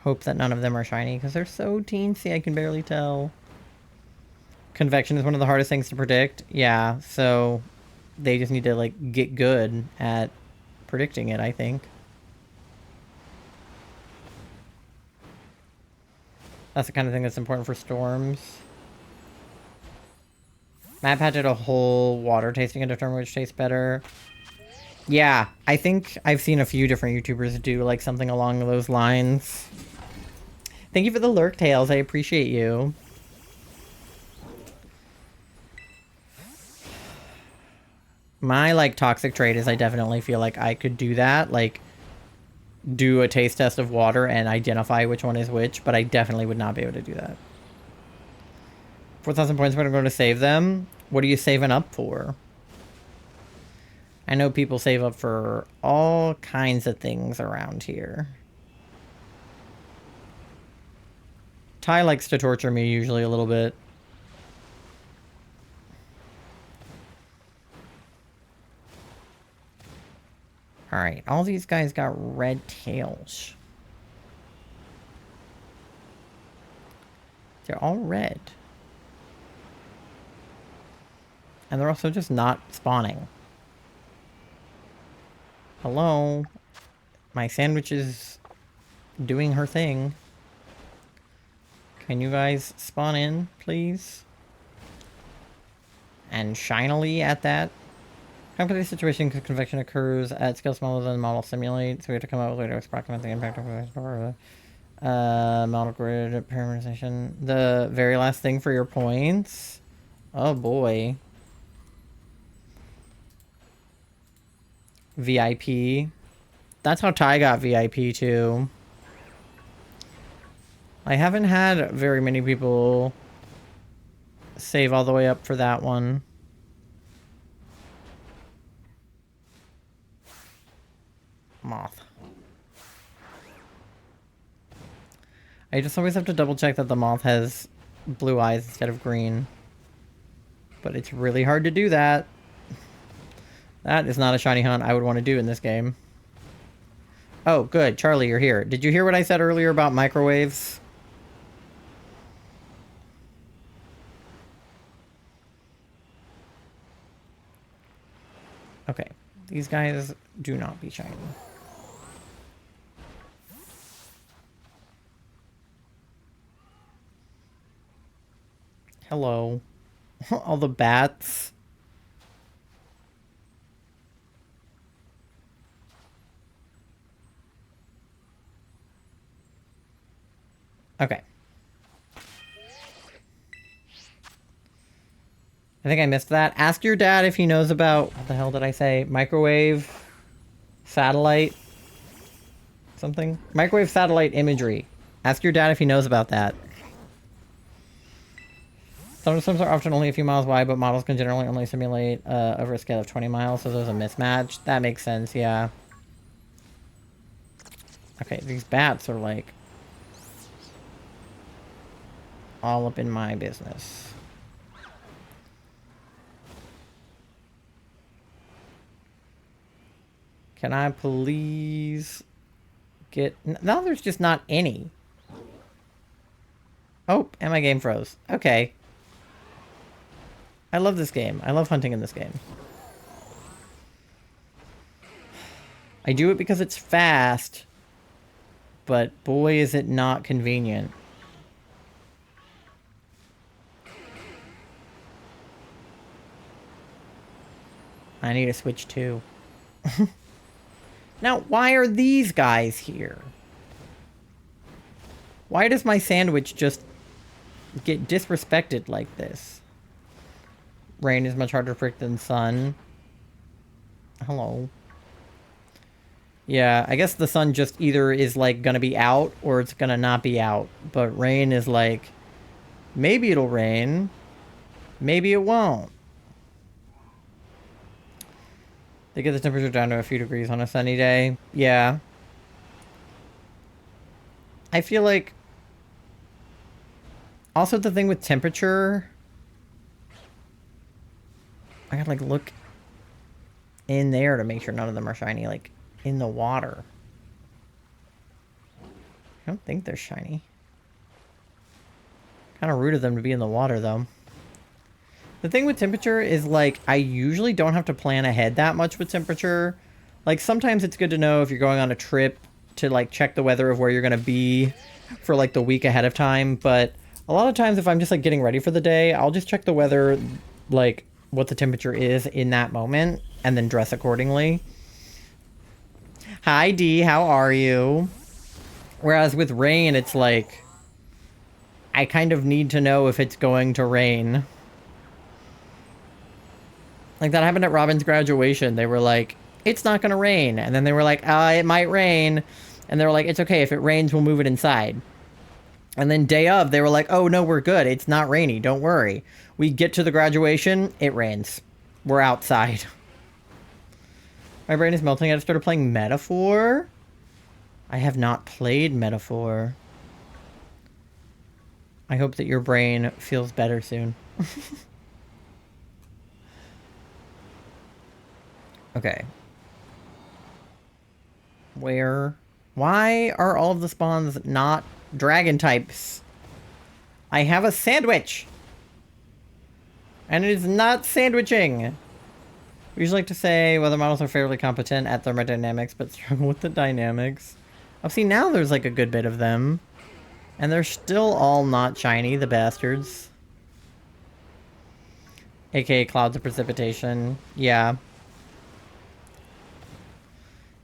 hope that none of them are shiny, because they're so teensy I can barely tell. Convection is one of the hardest things to predict. Yeah, so they just need to, like, get good at predicting it, I think. That's the kind of thing that's important for storms. Map Patch did a whole water tasting and determine which tastes better. Yeah, I think I've seen a few different YouTubers do, like, something along those lines. Thank you for the lurk tails, I appreciate you. My, like, toxic trait is I definitely feel like I could do that. Like, do a taste test of water and identify which one is which, but I definitely would not be able to do that. 4,000 points, but I'm going to save them. What are you saving up for? I know people save up for all kinds of things around here. Ty likes to torture me usually a little bit. Alright, all these guys got red tails. They're all red. And they're also just not spawning. Hello? My sandwich is doing her thing. Can you guys spawn in, please? And shinily at that. Complicated situation because convection occurs at scale smaller than the model simulate, so we have to come up with a way to approximate the impact of the model grid parameterization. The very last thing for your points. Oh boy. VIP. That's how Ty got VIP too. I haven't had very many people save all the way up for that one. Moth. I just always have to double check that the moth has blue eyes instead of green. But it's really hard to do that. That is not a shiny hunt I would want to do in this game. Oh, good. Charlie, you're here. Did you hear what I said earlier about microwaves? Okay. These guys do not be shiny. Hello. All the bats. Okay. I think I missed that. Ask your dad if he knows about... What the hell did I say? Microwave... Satellite... Something? Microwave satellite imagery. Ask your dad if he knows about that. Some systems are often only a few miles wide, but models can generally only simulate over a scale of 20 miles, so there's a mismatch. That makes sense, yeah. Okay, these bats are like... all up in my business. Can I please get... Now there's just not any. Oh, and my game froze. Okay. I love this game. I love hunting in this game. I do it because it's fast, but boy is it not convenient. I need to switch too. Now, why are these guys here? Why does my sandwich just get disrespected like this? Rain is much harder to predict than sun. Hello. Yeah, I guess the sun just either is, like, gonna be out or it's gonna not be out. But rain is like, maybe it'll rain. Maybe it won't. They get the temperature down to a few degrees on a sunny day. Yeah. I feel like... Also, the thing with temperature... I gotta, like, look in there to make sure none of them are shiny, like, in the water. I don't think they're shiny. Kind of rude of them to be in the water, though. The thing with temperature is, like, I usually don't have to plan ahead that much with temperature. Like, sometimes it's good to know if you're going on a trip to, like, check the weather of where you're going to be for, like, the week ahead of time. But a lot of times if I'm just, like, getting ready for the day, I'll just check the weather, like, what the temperature is in that moment and then dress accordingly. Hi, Dee. How are you? Whereas with rain, it's like, I kind of need to know if it's going to rain. Like, that happened at Robin's graduation. They were like, it's not gonna rain. And then they were like, it might rain. And they were like, it's okay. If it rains, we'll move it inside. And then day of, they were like, oh, no, we're good. It's not rainy. Don't worry. We get to the graduation. It rains. We're outside. My brain is melting. I just started playing Metaphor. I have not played Metaphor. I hope that your brain feels better soon. Okay. Why are all of the spawns not dragon types? I have a sandwich! And it is not sandwiching! We usually like to say weather models are fairly competent at thermodynamics, but struggle with the dynamics. Oh, see, now there's like a good bit of them. And they're still all not shiny, the bastards. AKA clouds of precipitation. Yeah.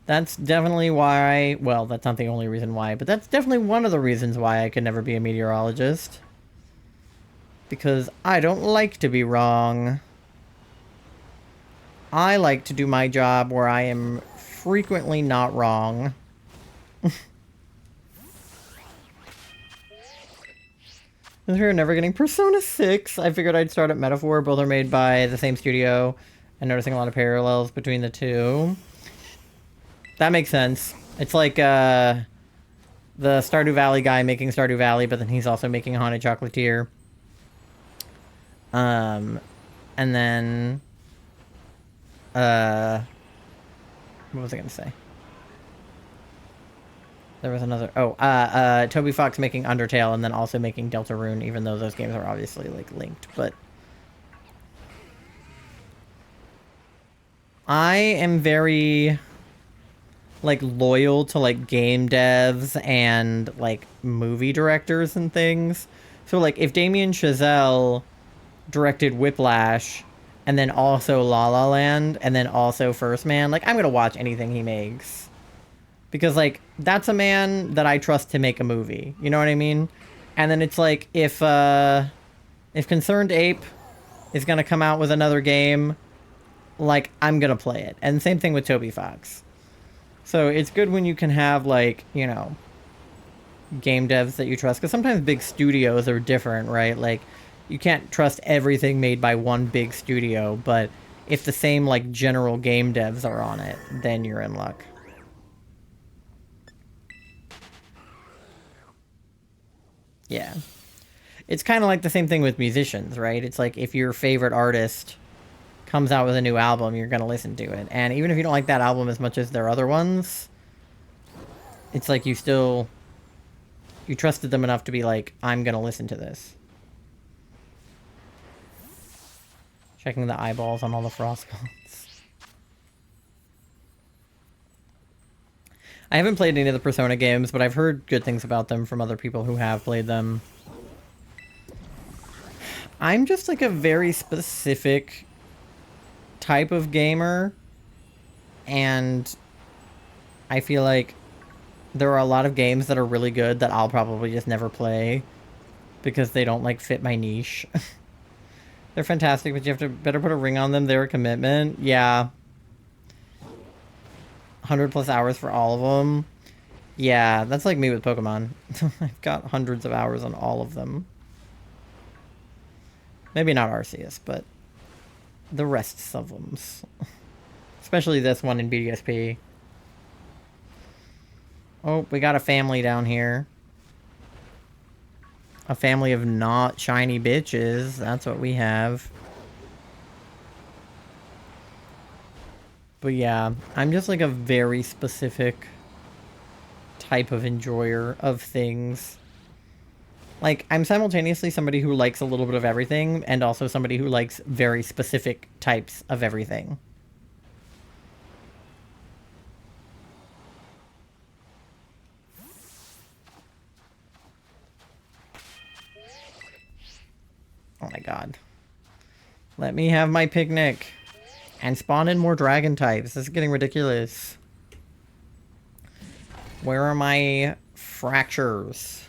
That's definitely why, well, that's not the only reason why, but that's definitely one of the reasons why I could never be a meteorologist. Because I don't like to be wrong. I like to do my job where I am frequently not wrong. We're never getting Persona 6. I figured I'd start at Metaphor. Both are made by the same studio. And noticing a lot of parallels between the two. That makes sense. It's like the Stardew Valley guy making Stardew Valley, but then he's also making Haunted Chocolatier. And then what was I gonna say? There was another. Toby Fox making Undertale, and then also making Deltarune, even though those games are obviously like linked. But I am very like loyal to like game devs and like movie directors and things. So like if Damien Chazelle directed Whiplash and then also La La Land and then also First Man, like I'm gonna watch anything he makes. Because like that's a man that I trust to make a movie. You know what I mean? And then it's like if Concerned Ape is gonna come out with another game, like I'm gonna play it. And same thing with Toby Fox. So it's good when you can have, like, you know, game devs that you trust. Because sometimes big studios are different, right? Like, you can't trust everything made by one big studio. But if the same, like, general game devs are on it, then you're in luck. Yeah. It's kind of like the same thing with musicians, right? It's like if your favorite artist comes out with a new album, you're going to listen to it. And even if you don't like that album as much as their other ones, it's like you trusted them enough to be like, I'm going to listen to this. Checking the eyeballs on all the Frostbones. I haven't played any of the Persona games, but I've heard good things about them from other people who have played them. I'm just like a very specific type of gamer, and I feel like there are a lot of games that are really good that I'll probably just never play because they don't like fit my niche. They're fantastic, but you have to better put a ring on them. They're a commitment. Yeah. 100+ hours for all of them. Yeah, that's like me with Pokemon. I've got hundreds of hours on all of them. Maybe not Arceus, but the rest of them. Especially this one in BDSP. Oh, we got a family down here. A family of not shiny bitches. That's what we have. But yeah, I'm just like a very specific type of enjoyer of things. Like, I'm simultaneously somebody who likes a little bit of everything and also somebody who likes very specific types of everything. Oh my god. Let me have my picnic. And spawn in more dragon types. This is getting ridiculous. Where are my fractures?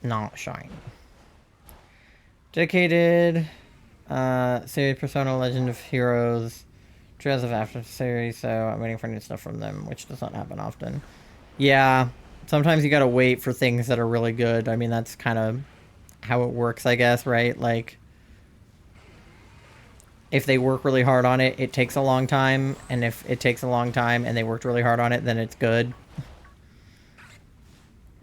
not shiny. Dedicated, series Persona Legend of Heroes, Trails of After series, so I'm waiting for new stuff from them, which does not happen often. Yeah, sometimes you gotta wait for things that are really good. I mean, that's kind of how it works, I guess, right? Like, if they work really hard on it, it takes a long time, and if it takes a long time and they worked really hard on it, then it's good.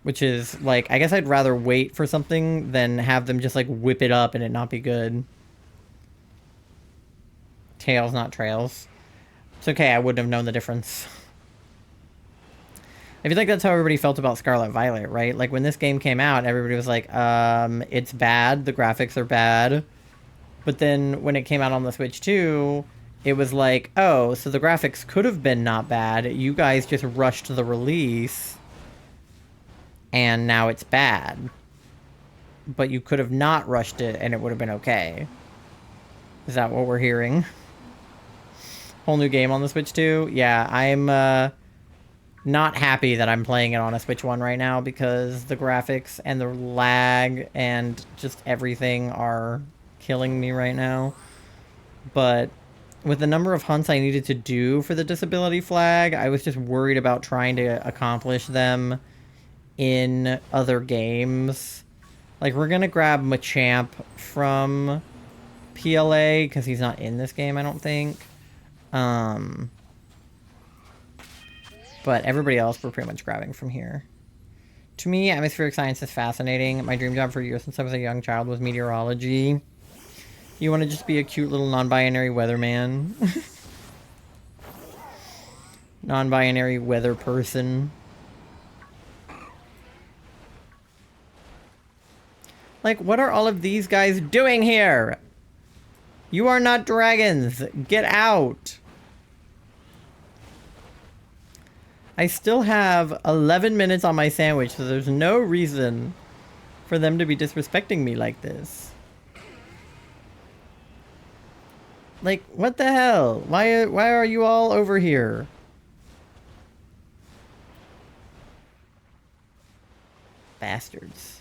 Which is, like, I guess I'd rather wait for something than have them just, like, whip it up and it not be good. Tails, not trails. It's okay, I wouldn't have known the difference. I feel like that's how everybody felt about Scarlet Violet, right? Like, when this game came out, everybody was like, it's bad, the graphics are bad. But then, when it came out on the Switch 2, it was like, oh, so the graphics could have been not bad, you guys just rushed the release, and now it's bad. But you could have not rushed it, and it would have been okay. Is that what we're hearing? Whole new game on the Switch 2? Yeah, I'm, not happy that I'm playing it on a Switch 1 right now because the graphics and the lag and just everything are killing me right now. But with the number of hunts I needed to do for the disability flag, I was just worried about trying to accomplish them in other games. Like, we're gonna grab Machamp from PLA because he's not in this game, I don't think. But everybody else we're pretty much grabbing from here. To me, atmospheric science is fascinating. My dream job for years since I was a young child was meteorology. You want to just be a cute little non-binary weatherman. Non-binary weather person. Like, what are all of these guys doing here? You are not dragons. Get out. I still have 11 minutes on my sandwich, so there's no reason for them to be disrespecting me like this. Like, what the hell? Why are you all over here? Bastards.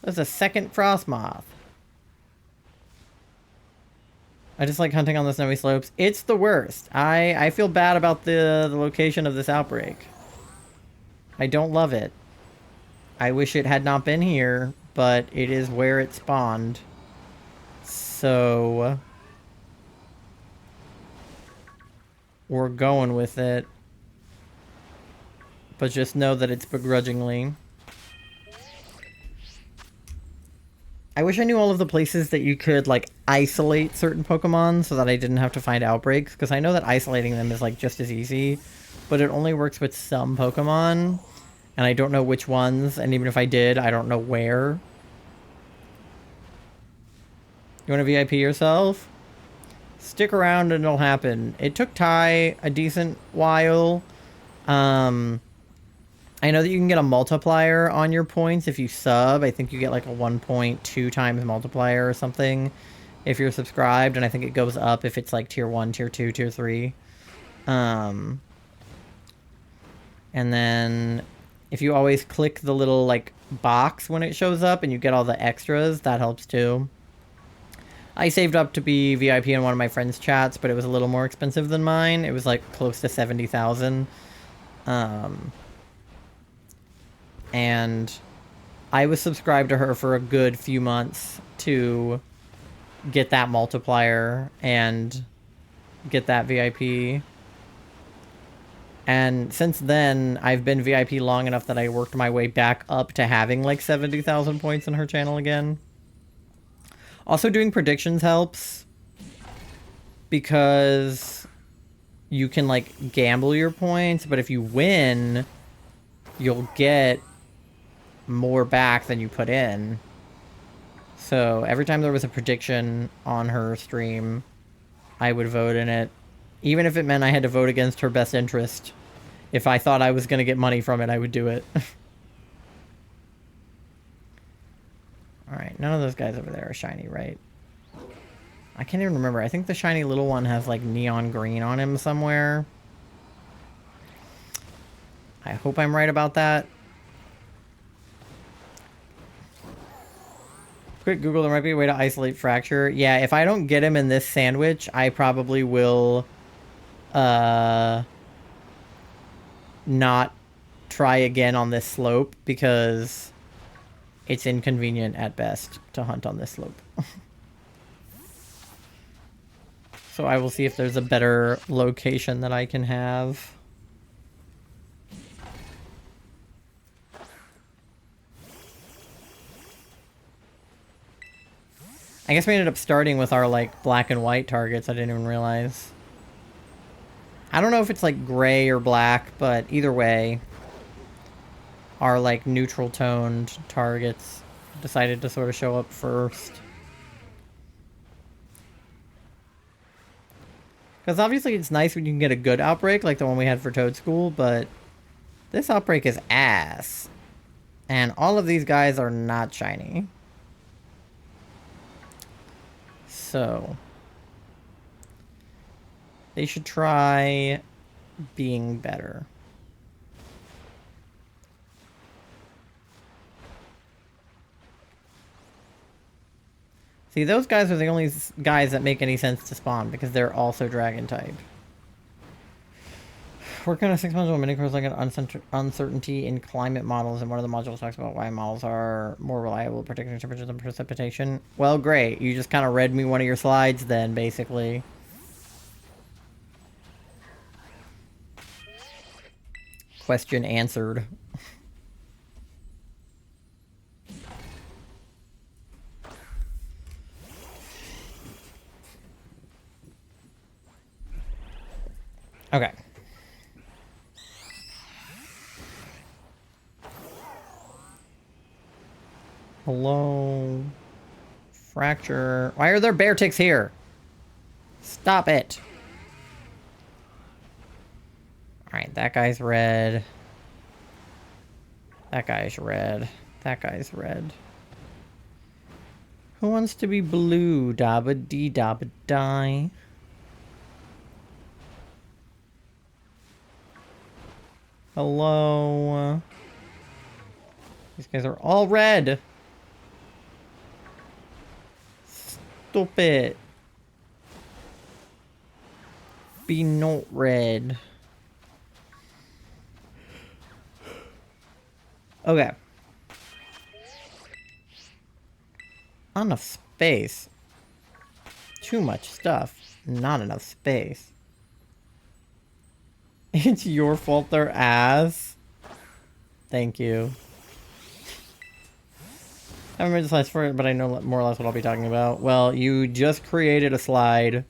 There's a second Frostmoth. I just like hunting on the snowy slopes. It's the worst. I feel bad about the location of this outbreak. I don't love it. I wish it had not been here, but it is where it spawned. So we're going with it. But just know that it's begrudgingly. I wish I knew all of the places that you could, like, isolate certain Pokemon so that I didn't have to find outbreaks, because I know that isolating them is, like, just as easy, but it only works with some Pokemon, and I don't know which ones, and even if I did, I don't know where. You want to VIP yourself? Stick around and it'll happen. It took Ty a decent while. I know that you can get a multiplier on your points if you sub. I think you get like a 1.2 times multiplier or something if you're subscribed, and I think it goes up if it's like tier 1, tier 2, tier 3. And then if you always click the little like box when it shows up and you get all the extras, that helps too. I saved up to be VIP in one of my friends' chats, but it was a little more expensive than mine. It was like close to 70,000. And I was subscribed to her for a good few months to get that multiplier and get that VIP. And since then, I've been VIP long enough that I worked my way back up to having like 70,000 points in her channel again. Also, doing predictions helps because you can like gamble your points, but if you win, you'll get more back than you put in. So every time there was a prediction on her stream, I would vote in it. Even if it meant I had to vote against her best interest. If I thought I was going to get money from it, I would do it. Alright, none of those guys over there are shiny, right? I can't even remember. I think the shiny little one has like neon green on him somewhere. I hope I'm right about that. Quick Google, there might be a way to isolate Fracture. Yeah, if I don't get him in this sandwich, I probably will not try again on this slope because it's inconvenient at best to hunt on this slope. So I will see if there's a better location that I can have. I guess we ended up starting with our, like, black and white targets. I didn't even realize. I don't know if it's, like, gray or black, but either way, our, like, neutral-toned targets decided to sort of show up first. Because obviously it's nice when you can get a good outbreak, like the one we had for Toad School, but this outbreak is ass. And all of these guys are not shiny. So they should try being better. See, those guys are the only guys that make any sense to spawn because they're also dragon type. Working on a 6 module mini course like an uncertainty in climate models, and one of the modules talks about why models are more reliable at predicting temperatures and precipitation. Well, great. You just kind of read me one of your slides then, basically. Question answered. Okay. Hello. Fracture. Why are there bear ticks here? Stop it. Alright, that guy's red. That guy's red. That guy's red. Who wants to be blue? Dabba dee dabba die. Hello. These guys are all red. Stop it. Be not red. Okay. Not enough space. Too much stuff. Not enough space. It's your fault they're ass. Thank you. I haven't made the slides for it, but I know more or less what I'll be talking about. Well, you just created a slide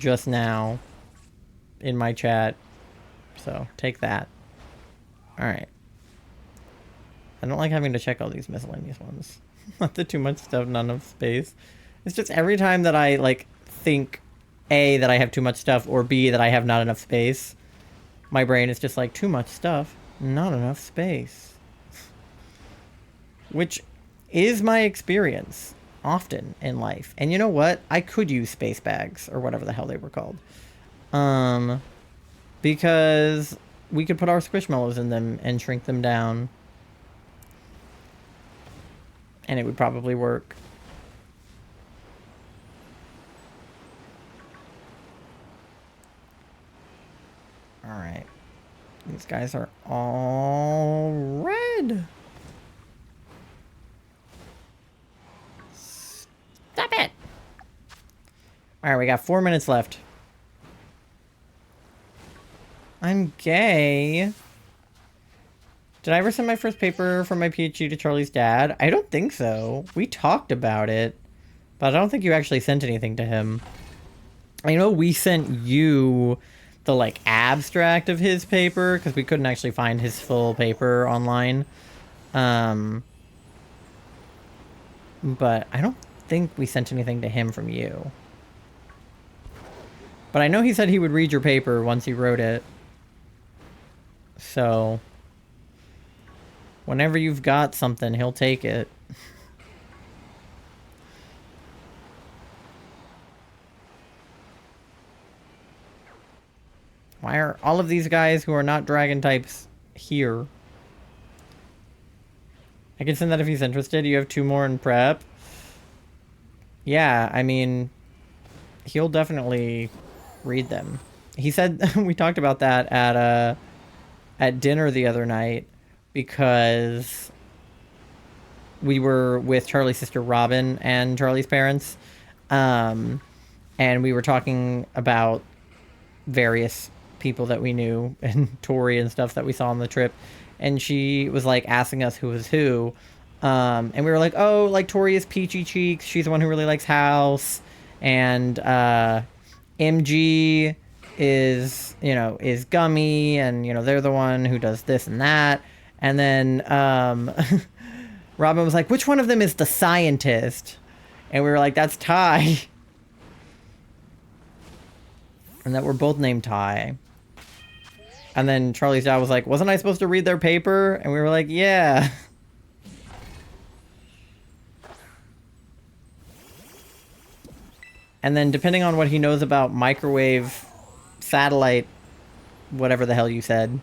just now in my chat. So, take that. Alright. I don't like having to check all these miscellaneous ones. Not the too much stuff, not enough space. It's just every time that I, like, think A, that I have too much stuff, or B, that I have not enough space, my brain is just like, too much stuff, not enough space. Which is my experience often in life. And you know what? I could use space bags, or whatever the hell they were called. Because we could put our squishmallows in them and shrink them down. And it would probably work. Alright. These guys are all red. Stop it! Alright, we got 4 minutes left. I'm gay. Did I ever send my first paper for my PhD to Charlie's dad? I don't think so. We talked about it, but I don't think you actually sent anything to him. I know we sent you the, like, abstract of his paper, because we couldn't actually find his full paper online. But I don't think we sent anything to him from you. But I know he said he would read your paper once he wrote it. So whenever you've got something, he'll take it. Why are all of these guys who are not dragon types here? I can send that if he's interested. You have 2 more in prep. Yeah, I mean, he'll definitely read them. He said we talked about that at dinner the other night because we were with Charlie's sister Robin and Charlie's parents, um, and we were talking about various people that we knew and Tori and stuff that we saw on the trip, and she was like asking us who was who, and we were like, oh, like Tori is Peachy Cheeks. She's the one who really likes House, and MG is Gummy, and they're the one who does this and that, and then Robin was like, which one of them is the scientist? And we were like, that's Ty. And that we're both named Ty. And then Charlie's dad was like, wasn't I supposed to read their paper? And we were like, yeah. And then depending on what he knows about microwave, satellite, whatever the hell you said,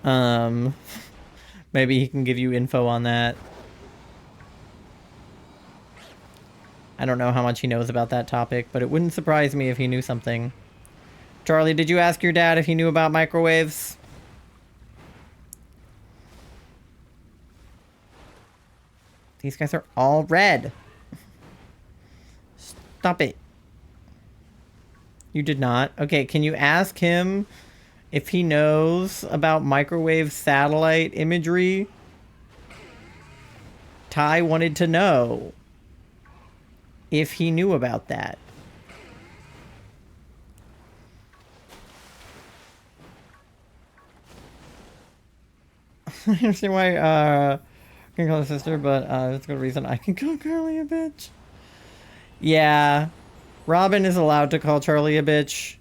maybe he can give you info on that. I don't know how much he knows about that topic, but it wouldn't surprise me if he knew something. Charlie, did you ask your dad if he knew about microwaves? These guys are all red. Stop it. You did not? Okay, can you ask him if he knows about microwave satellite imagery? Ty wanted to know if he knew about that. I understand why I can call her sister, but that's a good reason I can call Carly a bitch. Yeah, Robin is allowed to call Charlie a bitch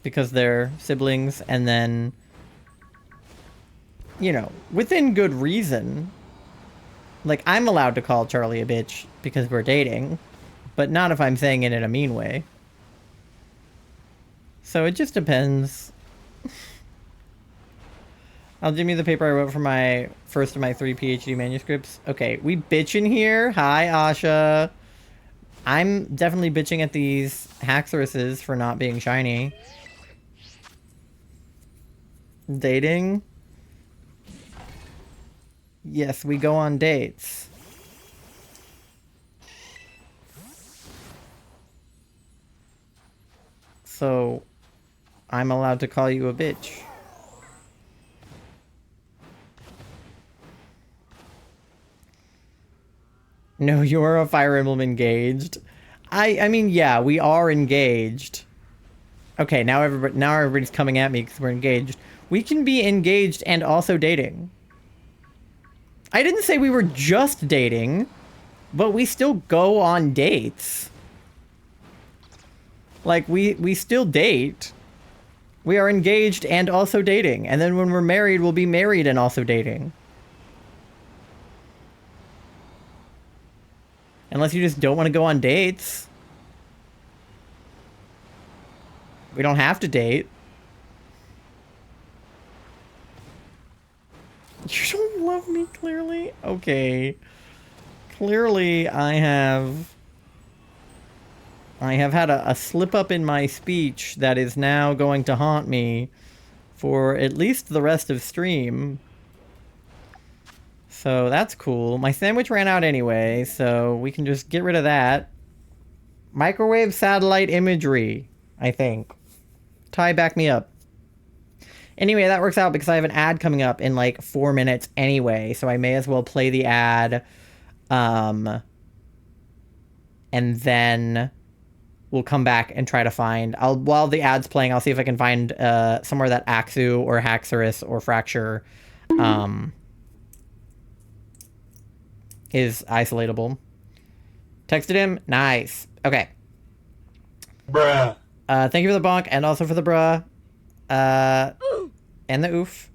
because they're siblings, and then, within good reason. Like, I'm allowed to call Charlie a bitch because we're dating, but not if I'm saying it in a mean way. So it just depends. I'll give you the paper I wrote for my first of my 3 PhD manuscripts. Okay, we bitch in here. Hi, Asha. I'm definitely bitching at these Haxoruses for not being shiny. Dating? Yes, we go on dates. So, I'm allowed to call you a bitch. No, you're a Fire Emblem engaged. I mean, yeah, we are engaged. Okay, now everybody's coming at me because we're engaged. We can be engaged and also dating. I didn't say we were just dating, but we still go on dates. Like, we still date. We are engaged and also dating. And then when we're married, we'll be married and also dating. Unless you just don't want to go on dates. We don't have to date. You don't love me, clearly? Okay. Clearly, I have had a slip up in my speech that is now going to haunt me for at least the rest of stream. So that's cool. My sandwich ran out anyway, so we can just get rid of that. Microwave satellite imagery, I think. Ty, back me up. Anyway, that works out because I have an ad coming up in like 4 minutes anyway, so I may as well play the ad. And then we'll come back and try to find... while the ad's playing, I'll see if I can find somewhere that Axu or Haxorus or Fracture is isolatable. Texted him? Nice. Okay. Bruh. Thank you for the bonk and also for the bruh. And the oof.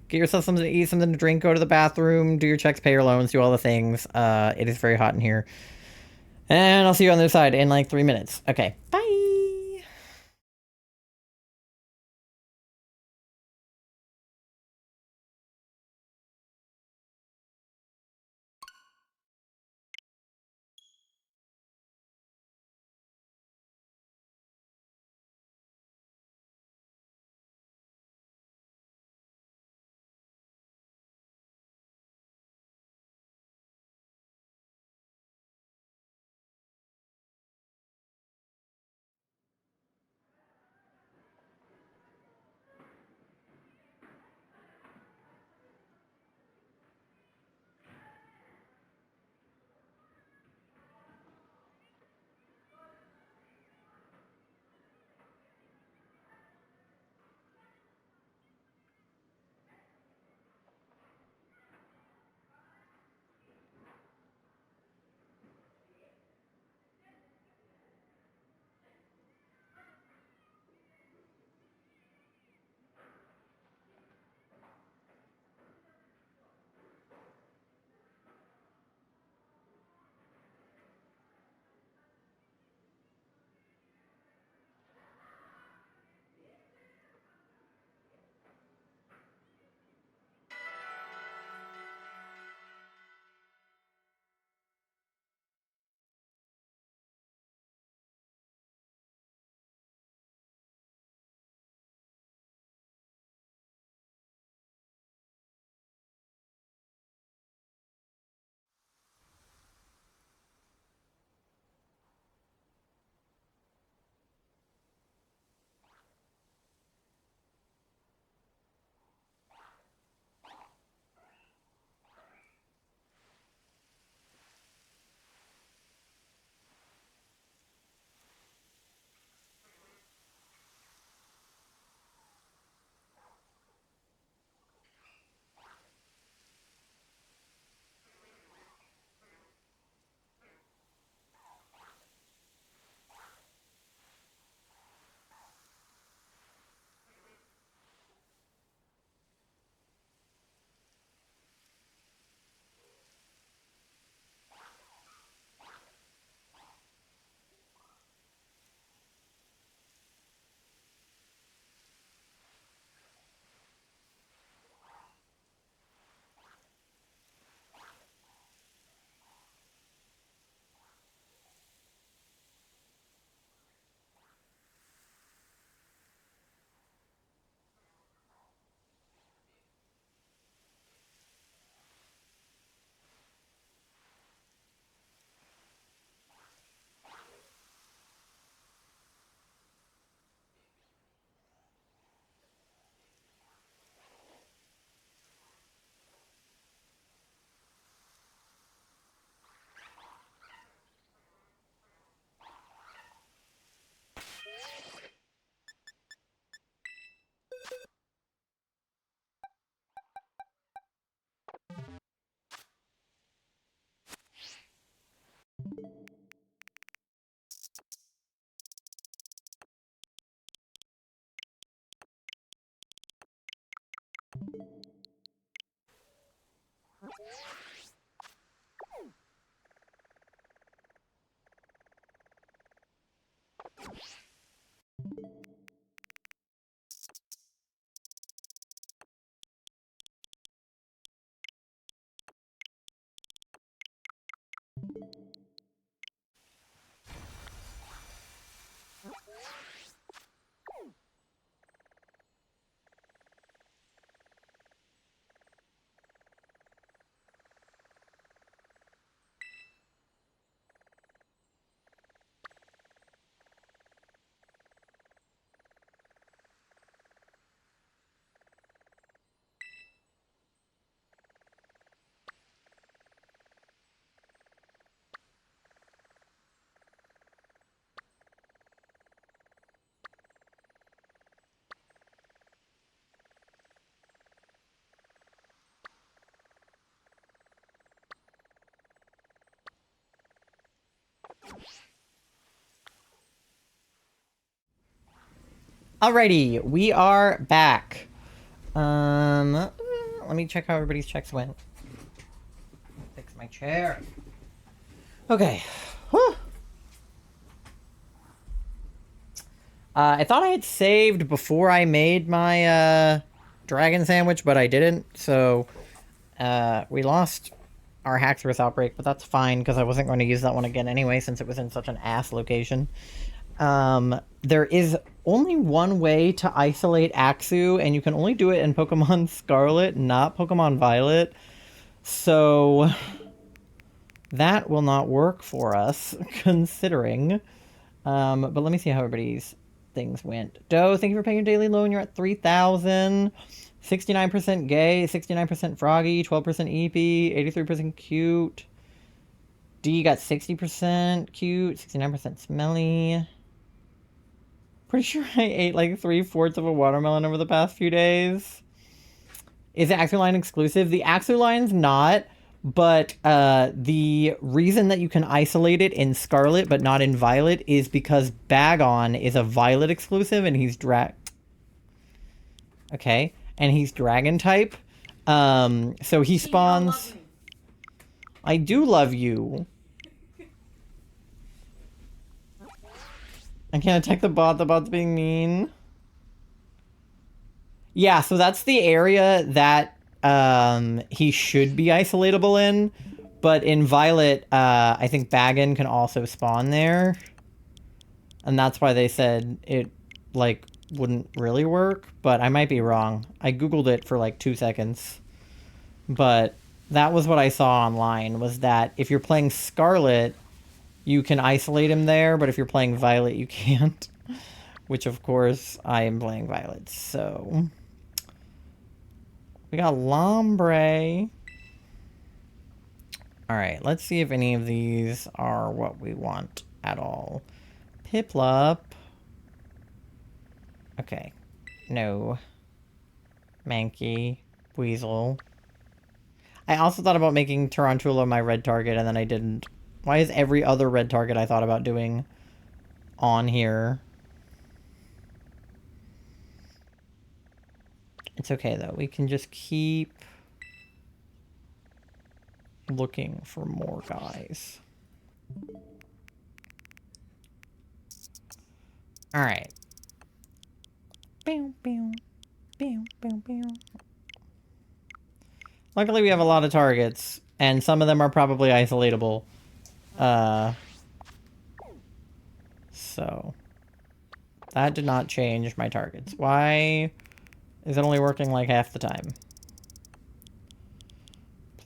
Get yourself something to eat, something to drink, go to the bathroom, do your checks, pay your loans, do all the things. It is very hot in here. And I'll see you on the other side in like 3 minutes. Okay, bye! Alrighty, we are back. Let me check how everybody's checks went. Fix my chair. Okay. Whew. I thought I had saved before I made my dragon sandwich, but I didn't. So we lost our Haxorus outbreak, but that's fine because I wasn't going to use that one again anyway, since it was in such an ass location. There is only one way to isolate Axew, and you can only do it in Pokemon Scarlet, not Pokemon Violet. So that will not work for us, considering. But let me see how everybody's things went. Doe, thank you for paying your daily loan. You're at 3,000. 69% gay, 69% froggy, 12% eepy, 83% cute. D got 60% cute, 69% smelly. Pretty sure I ate like 3/4 of a watermelon over the past few days. Is it Axeline exclusive? The Axeline's not, but the reason that you can isolate it in Scarlet but not in Violet is because Bagon is a Violet exclusive and he's Okay, and he's Dragon type. So he spawns... I do love you. I can't attack the bot. The bot's being mean. Yeah, so that's the area that he should be isolatable in. But in Violet, I think Bagon can also spawn there. And that's why they said it, like, wouldn't really work. But I might be wrong. I googled it for, like, 2 seconds. But that was what I saw online, was that if you're playing Scarlet, you can isolate him there, but if you're playing Violet, you can't. Which, of course, I am playing Violet, so... We got Lombre. Alright, let's see if any of these are what we want at all. Piplup. Okay. No. Mankey. Weasel. I also thought about making Tarantula my red target, and then I didn't. Why is every other red target I thought about doing on here? It's okay, though. We can just keep looking for more guys. Alright. Luckily, we have a lot of targets, and some of them are probably isolatable. So that did not change my targets. Why is it only working like half the time?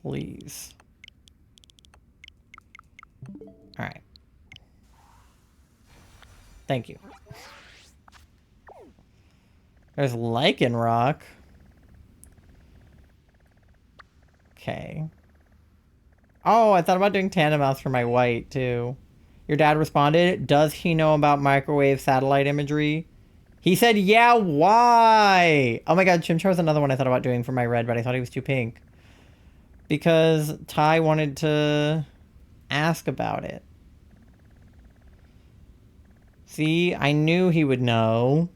Please. Alright. Thank you. There's Lycanroc. Okay. Oh, I thought about doing Tandemaus for my white, too. Your dad responded, does he know about microwave satellite imagery? He said, yeah, why? Oh my god, Chimchar was another one I thought about doing for my red, but I thought he was too pink. Because Ty wanted to ask about it. See, I knew he would know.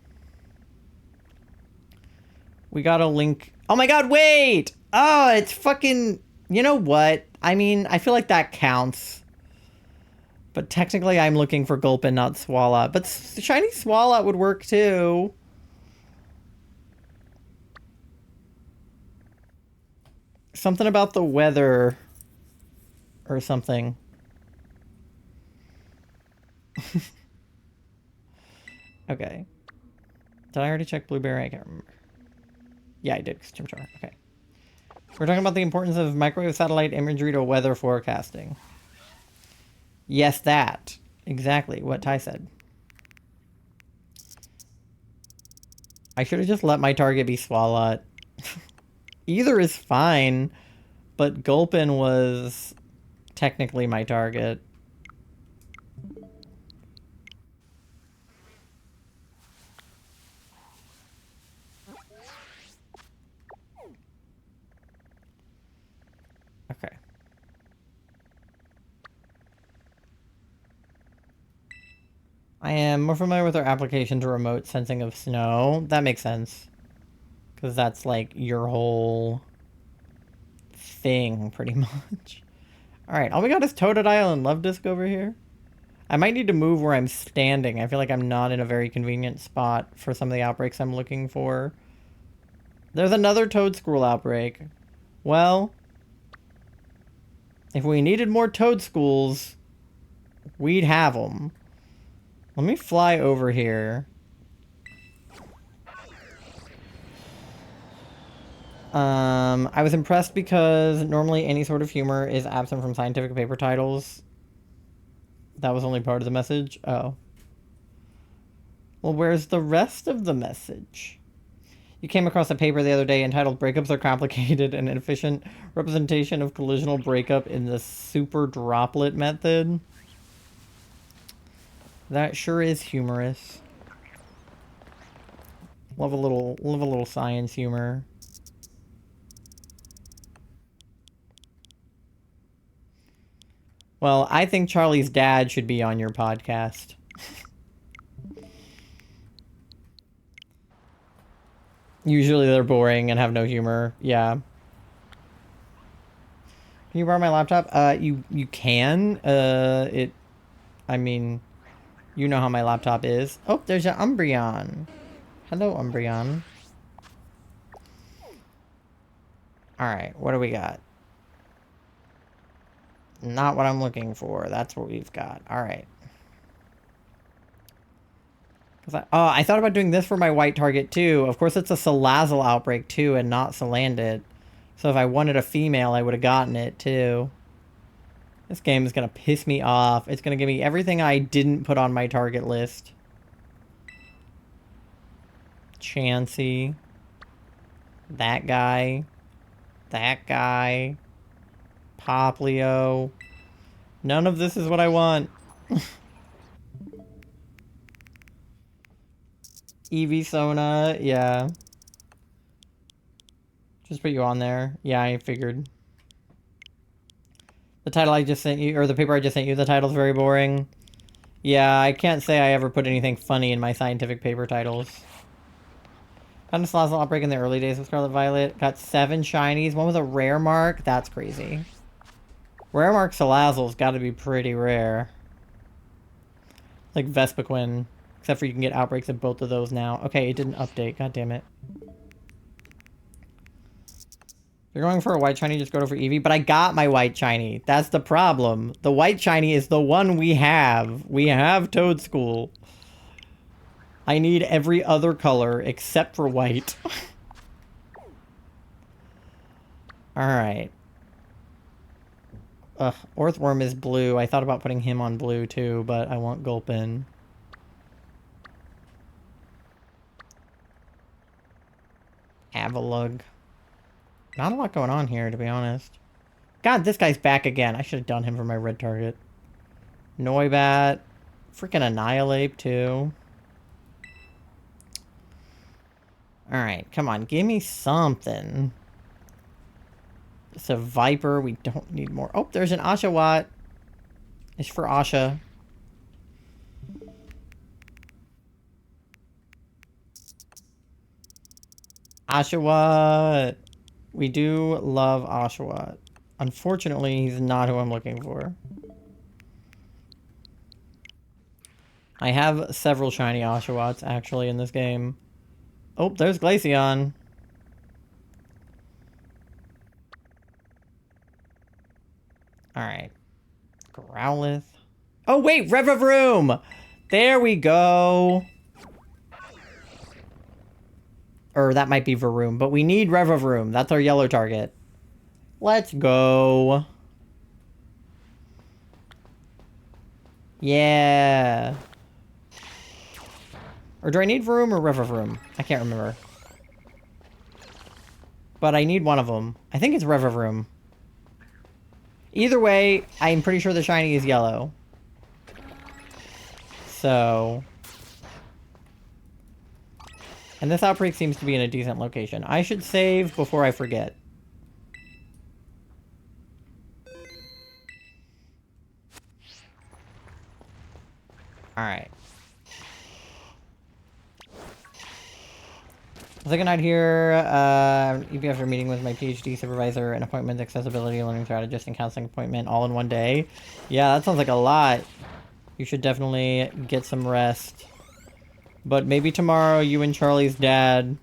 We got a link. Oh my god, wait! Oh, it's fucking... You know what? I mean, I feel like that counts. But technically, I'm looking for Gulpin, not Swalot. But Shiny Swalot would work, too. Something about the weather. Or something. Okay. Did I already check Blueberry? I can't remember. Yeah, I did. Chimchar. Okay. We're talking about the importance of microwave satellite imagery to weather forecasting. Yes, that. Exactly what Ty said. I should have just let my target be Swalot. Either is fine, but Gulpin was technically my target. Okay. I am more familiar with our application to remote sensing of snow. That makes sense. Because that's like your whole thing, pretty much. Alright, all we got is Totodile and Love Disc over here. I might need to move where I'm standing. I feel like I'm not in a very convenient spot for some of the outbreaks I'm looking for. There's another Toedscool outbreak. Well, if we needed more Toadschools, we'd have them. Let me fly over here. I was impressed because normally any sort of humor is absent from scientific paper titles. That was only part of the message? Oh. Well, where's the rest of the message? You came across a paper the other day entitled Breakups Are Complicated, an efficient representation of collisional breakup in the super droplet method. That sure is humorous. Love a little science humor. Well, I think Charlie's dad should be on your podcast. Usually they're boring and have no humor. Yeah. Can you borrow my laptop? You can. I mean, you know how my laptop is. Oh, there's an Umbreon. Hello, Umbreon. Alright, what do we got? Not what I'm looking for. That's what we've got. Alright. I thought about doing this for my white target too. Of course, it's a Salazzle outbreak too and not Salandit. So if I wanted a female, I would have gotten it too. This game is going to piss me off. It's going to give me everything I didn't put on my target list. Chansey. That guy. That guy. Poplio. None of this is what I want. Eevee Sona, yeah. Just put you on there. Yeah, I figured. The title I just sent you, or the paper I just sent you, the title's very boring. Yeah, I can't say I ever put anything funny in my scientific paper titles. Found a Salazzle outbreak in the early days of Scarlet Violet. Got 7 shinies. One with a rare mark. That's crazy. Rare mark Salazzle's got to be pretty rare. Like Vespiquen. Except for you can get outbreaks of both of those now. Okay, it didn't update. God damn it. If you're going for a white shiny, just go for Eevee. But I got my white shiny. That's the problem. The white shiny is the one we have. We have Toedscool. I need every other color except for white. Alright. Ugh, Orthworm is blue. I thought about putting him on blue too, but I want Gulpin. Avalugg. Not a lot going on here, to be honest. God, this guy's back again. I should have done him for my red target. Noibat. Freaking Annihilate, too. Alright, come on. Give me something. It's a Viper. We don't need more. Oh, there's an Oshawott. It's for Asha. Oshawott. We do love Oshawott. Unfortunately, he's not who I'm looking for. I have several shiny Oshawotts, actually, in this game. Oh, there's Glaceon. Alright. Growlithe. Oh, wait! Revavroom! There we go! Or that might be Varoom, but we need Revavroom. That's our yellow target. Let's go. Yeah. Or do I need Varoom or Revavroom? I can't remember. But I need one of them. I think it's Revavroom. Either way, I'm pretty sure the shiny is yellow. So... And this outbreak seems to be in a decent location. I should save before I forget. Alright. Second night here, even after meeting with my PhD supervisor, an appointment, accessibility, learning strategist, and counseling appointment all in one day. Yeah, that sounds like a lot. You should definitely get some rest. But maybe tomorrow you and Charlie's dad,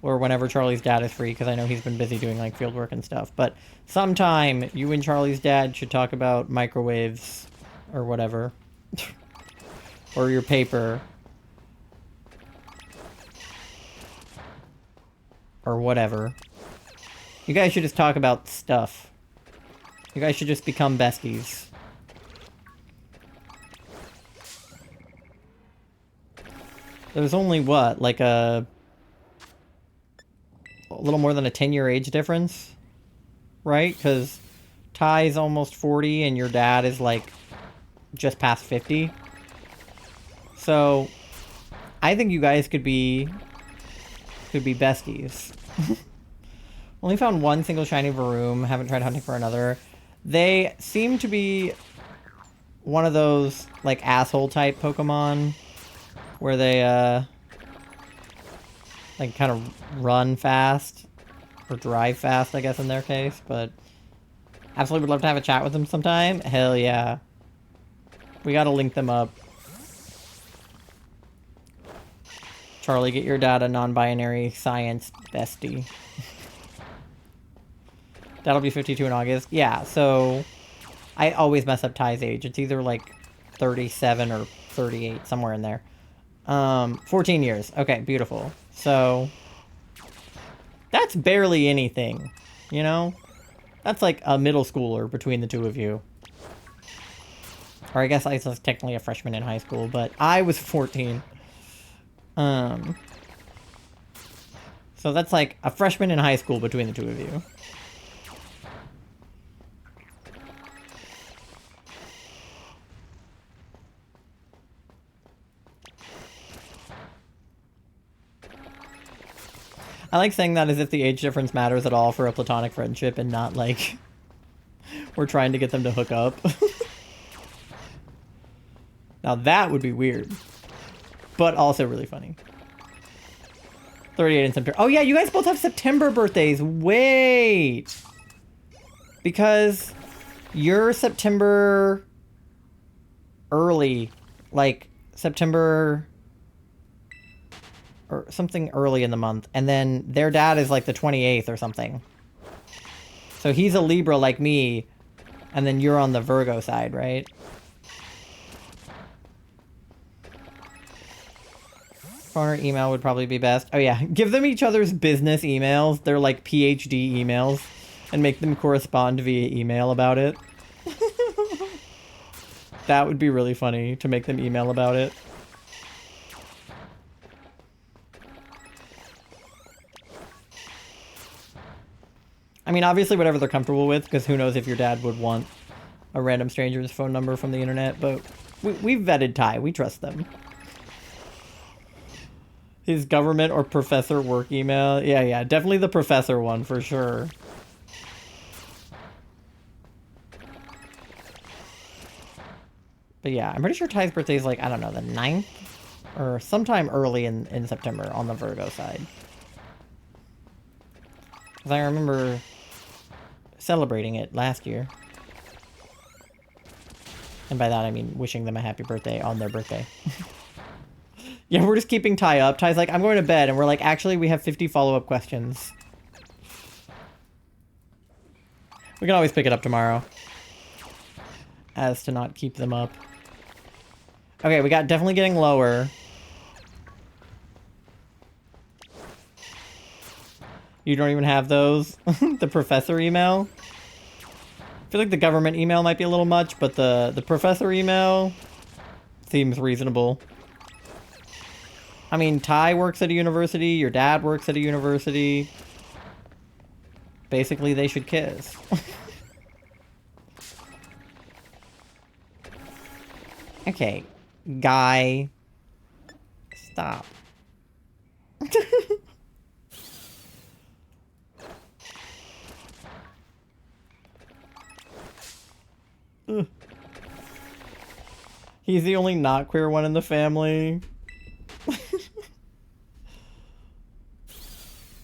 or whenever Charlie's dad is free, because I know he's been busy doing like field work and stuff, but sometime you and Charlie's dad should talk about microwaves or whatever. Or your paper. Or whatever. You guys should just talk about stuff. You guys should just become besties. There's only, what, like a little more than a 10-year age difference? Right? Because Ty's almost 40 and your dad is, like, just past 50. So, I think you guys could be besties. Only found one single shiny Varoom. Haven't tried hunting for another. They seem to be one of those, like, asshole type Pokemon where they, like, kind of run fast. Or drive fast, I guess, in their case. But absolutely would love to have a chat with them sometime. Hell yeah. We gotta link them up. Charlie, get your dad a non-binary science bestie. That'll be 52 in August. Yeah, so I always mess up Ty's age. It's either like 37 or 38, somewhere in there. 14 years. Okay, beautiful. So that's barely anything, you know? That's like a middle schooler between the two of you. Or I guess I was technically a freshman in high school, but I was 14. So that's like a freshman in high school between the two of you. I like saying that as if the age difference matters at all for a platonic friendship and not like we're trying to get them to hook up. Now that would be weird. But also really funny. 38 in September. Oh yeah, you guys both have September birthdays. Wait. Because you're September early. Like September or something early in the month. And then their dad is like the 28th or something. So he's a Libra like me. And then you're on the Virgo side, right? Phone or email would probably be best. Oh yeah, give them each other's business emails. They're like PhD emails. And make them correspond via email about it. That would be really funny to make them email about it. I mean, obviously whatever they're comfortable with, because who knows if your dad would want a random stranger's phone number from the internet, but we've vetted Ty. We trust them. His government or professor work email. Yeah, definitely the professor one for sure. But yeah, I'm pretty sure Ty's birthday is like, I don't know, the 9th? Or sometime early in September on the Virgo side. Because I remember celebrating it last year. And by that I mean wishing them a happy birthday on their birthday. Yeah, we're just keeping Ty up. Ty's like, I'm going to bed. And we're like, actually, we have 50 follow-up questions. We can always pick it up tomorrow. As to not keep them up. Okay, we got definitely getting lower. You don't even have those? The professor email? I feel like the government email might be a little much, but the professor email seems reasonable. I mean, Ty works at a university, your dad works at a university. Basically, they should kiss. Okay, guy. Stop. He's the only not queer one in the family.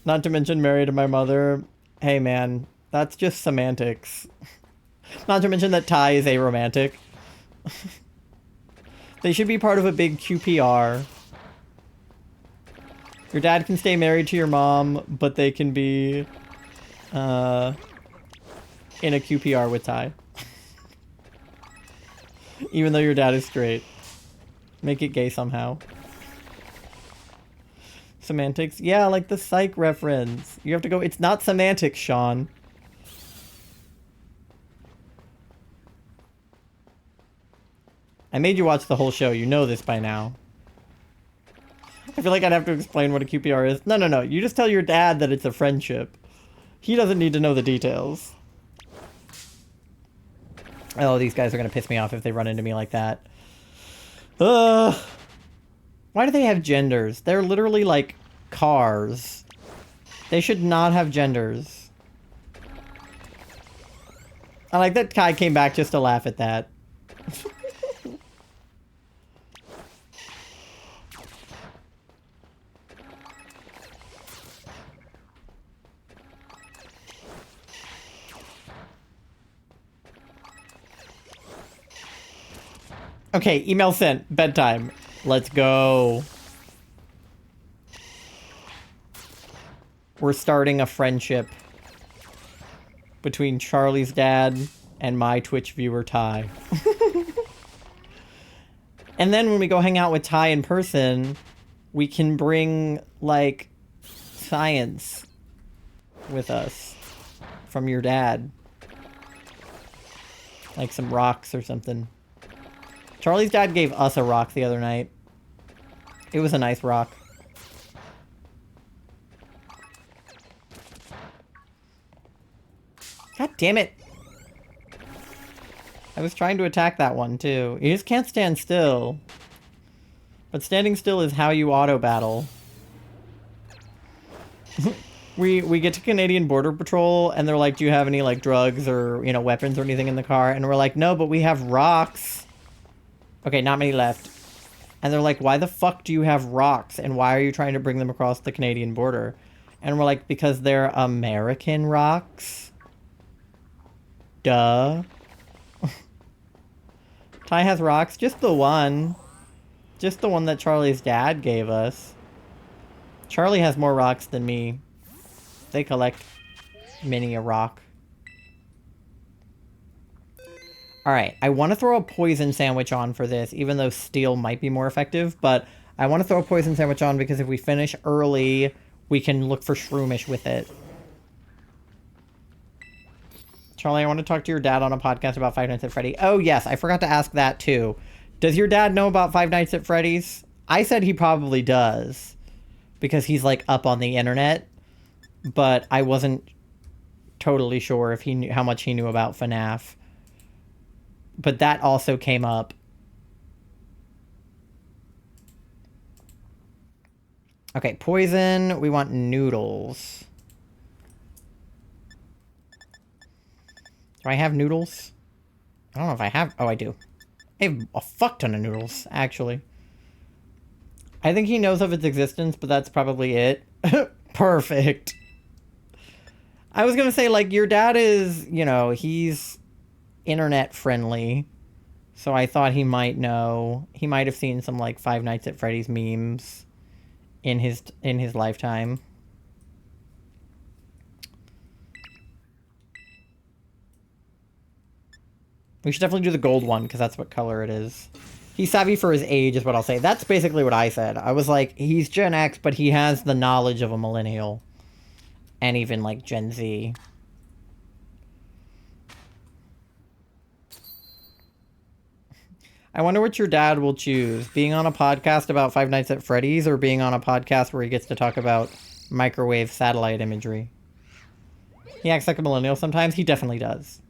Not to mention married to my mother. Hey man, that's just semantics. Not to mention that Ty is aromantic. They should be part of a big QPR. Your dad can stay married to your mom, but they can be in a QPR with Ty. Even though your dad is straight. Make it gay somehow. Semantics? Yeah, like the Psych reference. You have to go, it's not semantics, Sean. I made you watch the whole show. You know this by now. I feel like I'd have to explain what a QPR is. No. You just tell your dad that it's a friendship. He doesn't need to know the details. Oh, these guys are going to piss me off if they run into me like that. Why do they have genders? They're literally like cars. They should not have genders. I like that Kai came back just to laugh at that. Okay, email sent. Bedtime. Let's go. We're starting a friendship between Charlie's dad and my Twitch viewer, Ty. And then when we go hang out with Ty in person, we can bring, like, science with us from your dad. Like some rocks or something. Charlie's dad gave us a rock the other night. It was a nice rock. God damn it. I was trying to attack that one too. You just can't stand still. But standing still is how you auto battle. We get to Canadian Border Patrol and they're like, do you have any like drugs or, you know, weapons or anything in the car? And we're like, no, but we have rocks. Okay, not many left. And they're like, why the fuck do you have rocks? And why are you trying to bring them across the Canadian border? And we're like, because they're American rocks. Duh. Ty has rocks. Just the one. Just the one that Charlie's dad gave us. Charlie has more rocks than me. They collect many a rock. Alright, I want to throw a poison sandwich on for this, even though steel might be more effective, but I want to throw a poison sandwich on because if we finish early, we can look for Shroomish with it. Charlie, I want to talk to your dad on a podcast about Five Nights at Freddy. Oh, yes, I forgot to ask that, too. Does your dad know about Five Nights at Freddy's? I said he probably does, because he's, like, up on the internet, but I wasn't totally sure if he knew how much he knew about FNAF. But that also came up. Okay, poison. We want noodles. Do I have noodles? I don't know if I have... Oh, I do. I have a fuck ton of noodles, actually. I think he knows of its existence, but that's probably it. Perfect. I was gonna say, like, your dad is, you know, he's internet friendly. So I thought he might know. He might have seen some, like, Five Nights at Freddy's memes in his lifetime. We should definitely do the gold one, because that's what color it is. He's savvy for his age, is what I'll say. That's basically what I said. I was like, he's Gen X, but he has the knowledge of a millennial. And even, like, Gen Z. I wonder what your dad will choose. Being on a podcast about Five Nights at Freddy's, or being on a podcast where he gets to talk about microwave satellite imagery. He acts like a millennial sometimes. He definitely does.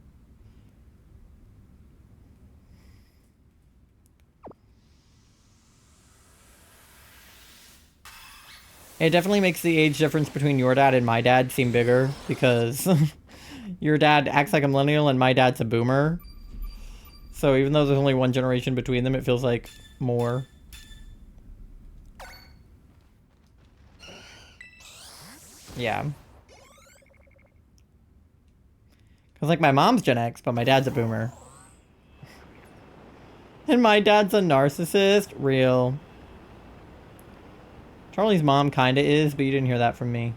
It definitely makes the age difference between your dad and my dad seem bigger, because your dad acts like a millennial and my dad's a boomer. So even though there's only one generation between them, it feels like more. Yeah. Because, like, my mom's Gen X, but my dad's a boomer. And my dad's a narcissist? Real. Charlie's mom kinda is, but you didn't hear that from me.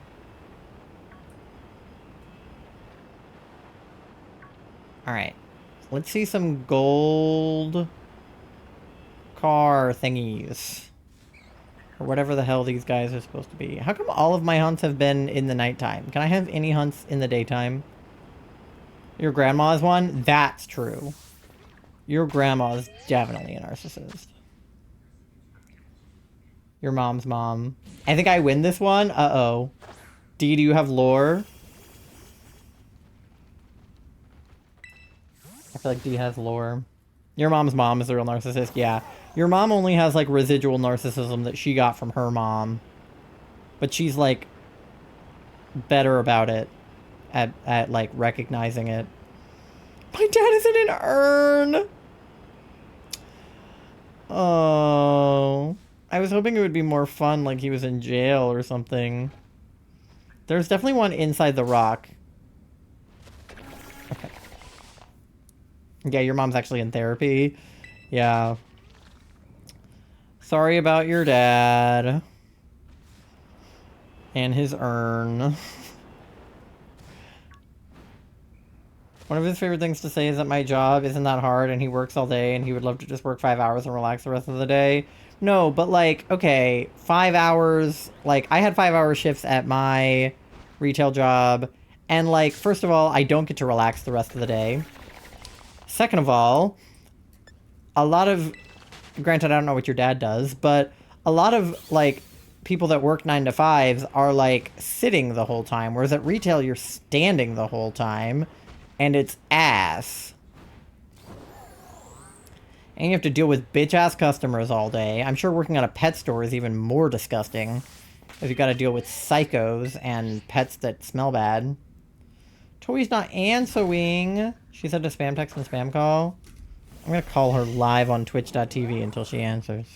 Alright. Let's see some gold car thingies. Or whatever the hell these guys are supposed to be. How come all of my hunts have been in the nighttime? Can I have any hunts in the daytime? Your grandma's one? That's true. Your grandma's definitely a narcissist. Your mom's mom. I think I win this one. Uh-oh. D, do you have lore? I feel like D has lore. Your mom's mom is the real narcissist. Yeah. Your mom only has, like, residual narcissism that she got from her mom. But she's, like, better about it. At like, recognizing it. My dad is in an urn! Oh... I was hoping it would be more fun, like he was in jail or something. There's definitely one inside the rock. Okay. Yeah, your mom's actually in therapy. Yeah. Sorry about your dad. And his urn. One of his favorite things to say is that my job isn't that hard and he works all day and he would love to just work 5 hours and relax the rest of the day. No, but, like, okay, 5 hours, like, I had 5-hour shifts at my retail job, and, like, first of all, I don't get to relax the rest of the day. Second of all, a lot of, granted, I don't know what your dad does, but a lot of, like, people that work 9 to 5s are, like, sitting the whole time, whereas at retail, you're standing the whole time, and it's ass. And you have to deal with bitch-ass customers all day. I'm sure working at a pet store is even more disgusting. Because you gotta deal with psychos and pets that smell bad. Toy's not answering. She said to spam text and spam call. I'm gonna call her live on twitch.tv until she answers.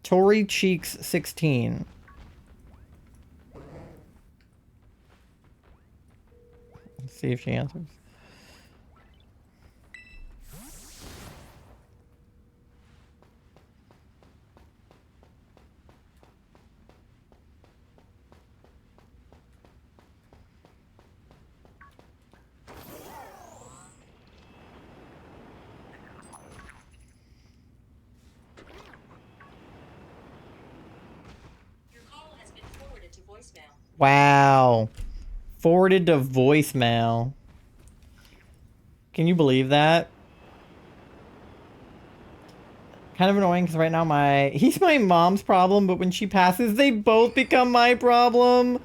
Tori Cheeks 16. See if she answers. Your call has been forwarded to voicemail. Wow. Forwarded to voicemail. Can you believe that? Kind of annoying because right now he's my mom's problem, but when she passes, they both become my problem.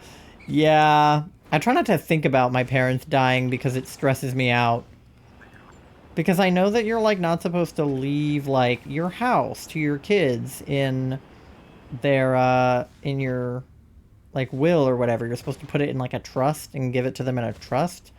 Yeah. I try not to think about my parents dying because it stresses me out. Because I know that you're, like, not supposed to leave, like, your house to your kids in their, in your, like, will or whatever. You're supposed to put it in, like, a trust and give it to them in a trust.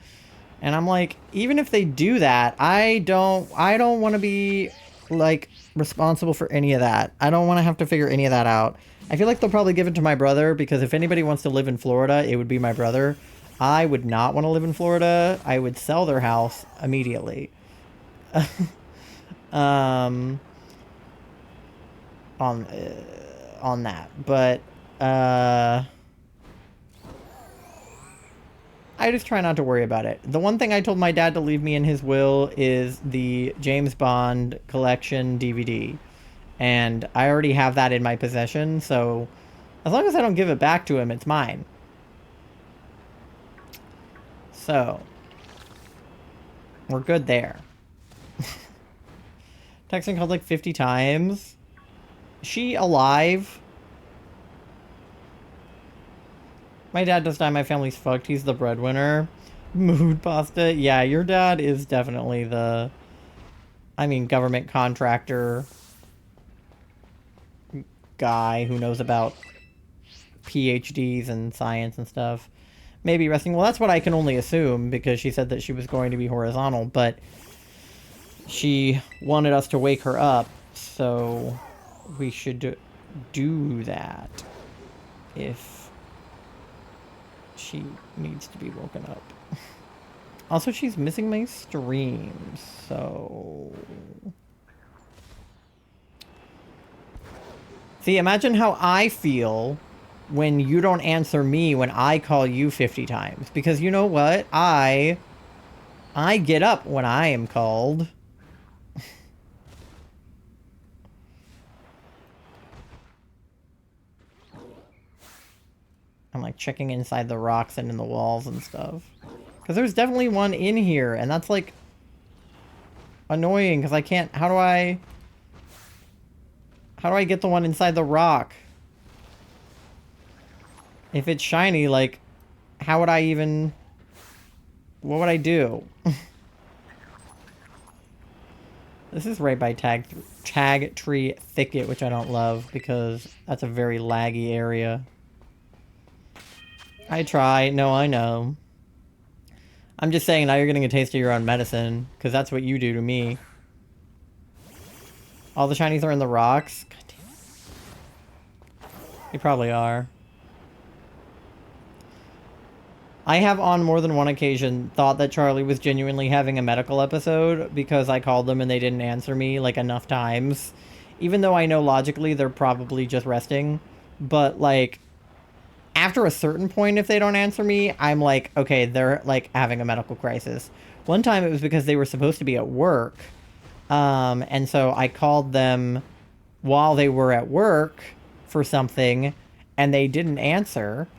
And I'm like, even if they do that, I don't want to be like, responsible for any of that. I don't want to have to figure any of that out. I feel like they'll probably give it to my brother, because if anybody wants to live in Florida, it would be my brother. I would not want to live in Florida. I would sell their house immediately. On that. But, I just try not to worry about it. The one thing I told my dad to leave me in his will is the James Bond collection DVD. And I already have that in my possession, so as long as I don't give it back to him, it's mine. So, we're good there. Texting called like 50 times. Is she alive? My dad does die, my family's fucked. He's the breadwinner. Mood pasta. Yeah, your dad is definitely the... I mean, government contractor guy who knows about PhDs and science and stuff. Maybe resting. Well, that's what I can only assume, because she said that she was going to be horizontal, but she wanted us to wake her up, so we should do that if she needs to be woken up. Also, she's missing my streams, so... See, imagine how I feel when you don't answer me when I call you 50 times. Because you know what? I get up when I am called. I'm like checking inside the rocks and in the walls and stuff. Because there's definitely one in here, and that's like annoying because I can't... How do I get the one inside the rock? If it's shiny, like, how would I even... What would I do? This is right by Tag Tree Thicket, which I don't love because that's a very laggy area. I try. No, I know. I'm just saying now you're getting a taste of your own medicine, because that's what you do to me. All the shinies are in the rocks? God damn it. You probably are. I have on more than one occasion thought that Charlie was genuinely having a medical episode because I called them and they didn't answer me like enough times. Even though I know logically they're probably just resting. But like, after a certain point if they don't answer me, I'm like, okay, they're like having a medical crisis. One time it was because they were supposed to be at work. And so I called them while they were at work for something and they didn't answer.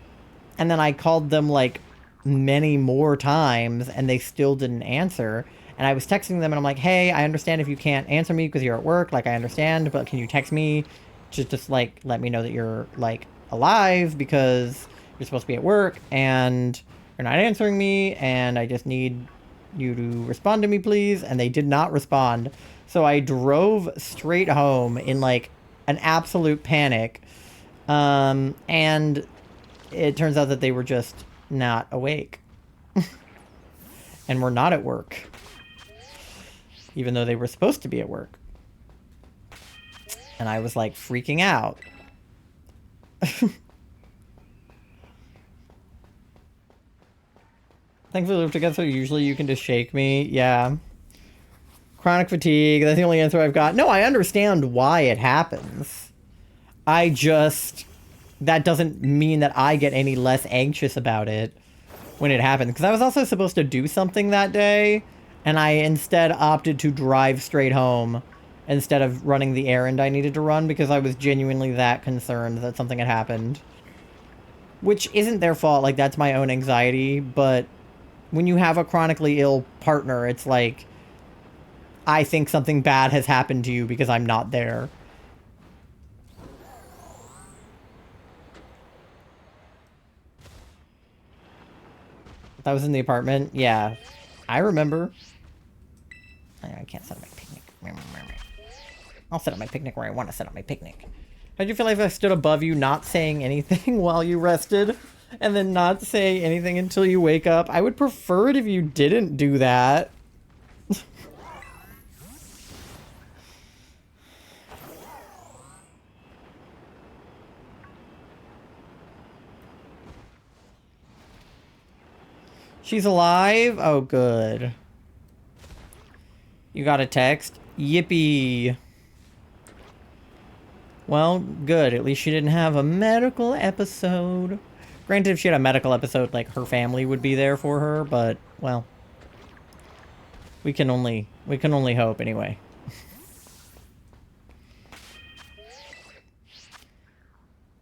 And then I called them like many more times and they still didn't answer. And I was texting them and I'm like, hey, I understand if you can't answer me because you're at work. Like, I understand, but can you text me to just like let me know that you're like alive because you're supposed to be at work and you're not answering me and I just need you to respond to me, please. And they did not respond. So I drove straight home in like an absolute panic. And it turns out that they were just not awake. And were not at work. Even though they were supposed to be at work. And I was like freaking out. Thankfully we live together, so usually you can just shake me. Yeah. Chronic fatigue, that's the only answer I've got. No, I understand why it happens. I just... That doesn't mean that I get any less anxious about it when it happens. Because I was also supposed to do something that day, and I instead opted to drive straight home instead of running the errand I needed to run because I was genuinely that concerned that something had happened. Which isn't their fault, like, that's my own anxiety, but when you have a chronically ill partner, it's like, I think something bad has happened to you because I'm not there. That was in the apartment? Yeah. I remember. I can't set up my picnic. I'll set up my picnic where I want to set up my picnic. How'd you feel like if I stood above you not saying anything while you rested? And then not say anything until you wake up? I would prefer it if you didn't do that. She's alive? Oh, good. You got a text? Yippee. Well, good. At least she didn't have a medical episode. Granted, if she had a medical episode, like, her family would be there for her, but, well. We can only hope, anyway.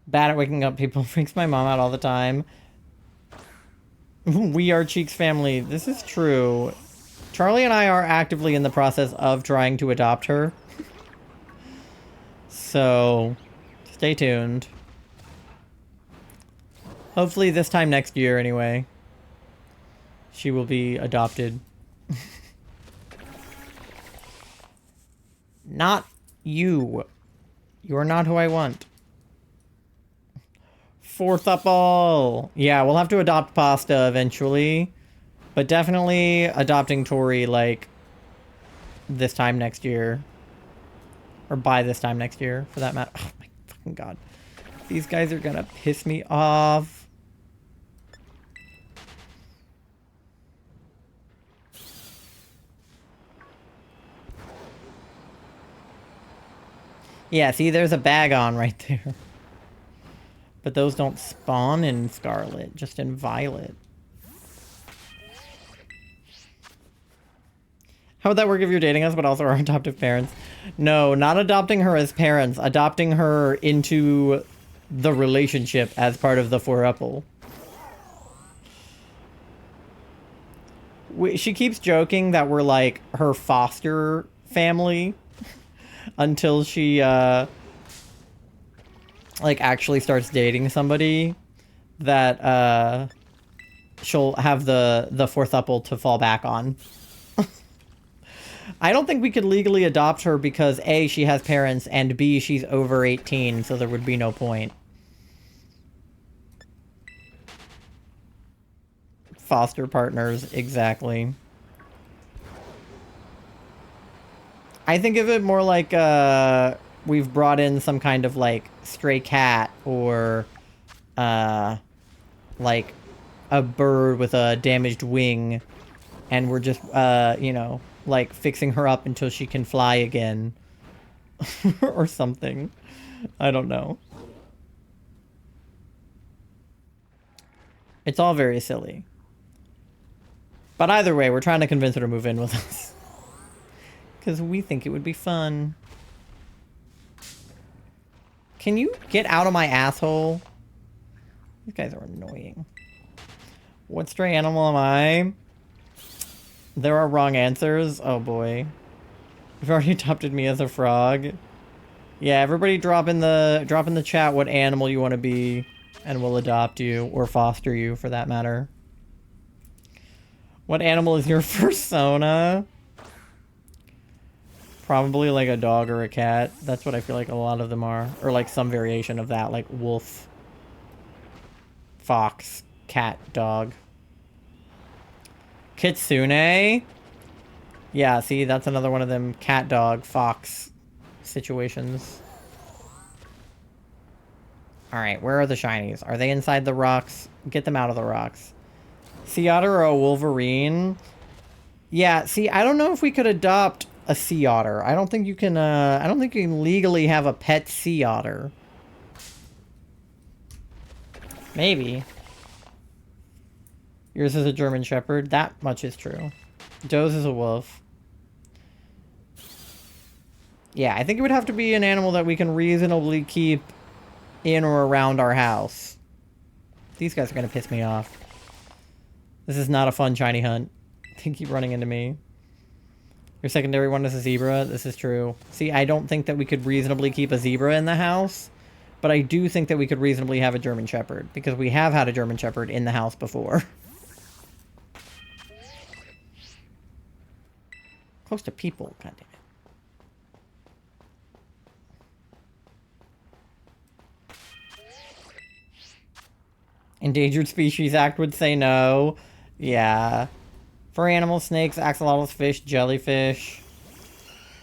Bad at waking up people. Freaks my mom out all the time. We are Cheeks family. This is true. Charlie and I are actively in the process of trying to adopt her. So, stay tuned. Hopefully this time next year, anyway. She will be adopted. Not you. You're not who I want. Fourth up all. Yeah, we'll have to adopt Pasta eventually. But definitely adopting Tori, like, this time next year. Or by this time next year, for that matter. Oh my fucking god. These guys are gonna piss me off. Yeah, see, there's a bag on right there. But those don't spawn in Scarlet, just in Violet. How would that work if you're dating us, but also our adoptive parents? No, not adopting her as parents. Adopting her into the relationship as part of the four-upple. She keeps joking that we're, like, her foster family. Until she, like, actually starts dating somebody that, she'll have the fourthuple to fall back on. I don't think we could legally adopt her because A, she has parents, and B, she's over 18, so there would be no point. Foster partners, exactly. I think of it more like, we've brought in some kind of, like, stray cat or, like, a bird with a damaged wing, and we're just, you know, like, fixing her up until she can fly again. Or something. I don't know. It's all very silly. But either way, we're trying to convince her to move in with us. Because we think it would be fun. Can you get out of my asshole? These guys are annoying. What stray animal am I? There are wrong answers. Oh boy. You've already adopted me as a frog. Yeah, everybody drop in the chat what animal you want to be, and we'll adopt you, or foster you for that matter. What animal is your persona? Probably like a dog or a cat. That's what I feel like a lot of them are. Or like some variation of that, like wolf, fox, cat, dog. Kitsune? Yeah, see, that's another one of them cat, dog, fox situations. Alright, where are the shinies? Are they inside the rocks? Get them out of the rocks. Sea otter or a wolverine? Yeah, see, I don't know if we could adopt a sea otter. I don't think you can, I don't think you can legally have a pet sea otter. Maybe. Yours is a German Shepherd. That much is true. Joe's is a wolf. Yeah, I think it would have to be an animal that we can reasonably keep in or around our house. These guys are going to piss me off. This is not a fun shiny hunt. They keep running into me. Your secondary one is a zebra. This is true. See, I don't think that we could reasonably keep a zebra in the house. But I do think that we could reasonably have a German Shepherd. Because we have had a German Shepherd in the house before. Close to people, goddammit. Endangered Species Act would say no. Yeah. Furry animals, snakes, axolotls, fish, jellyfish.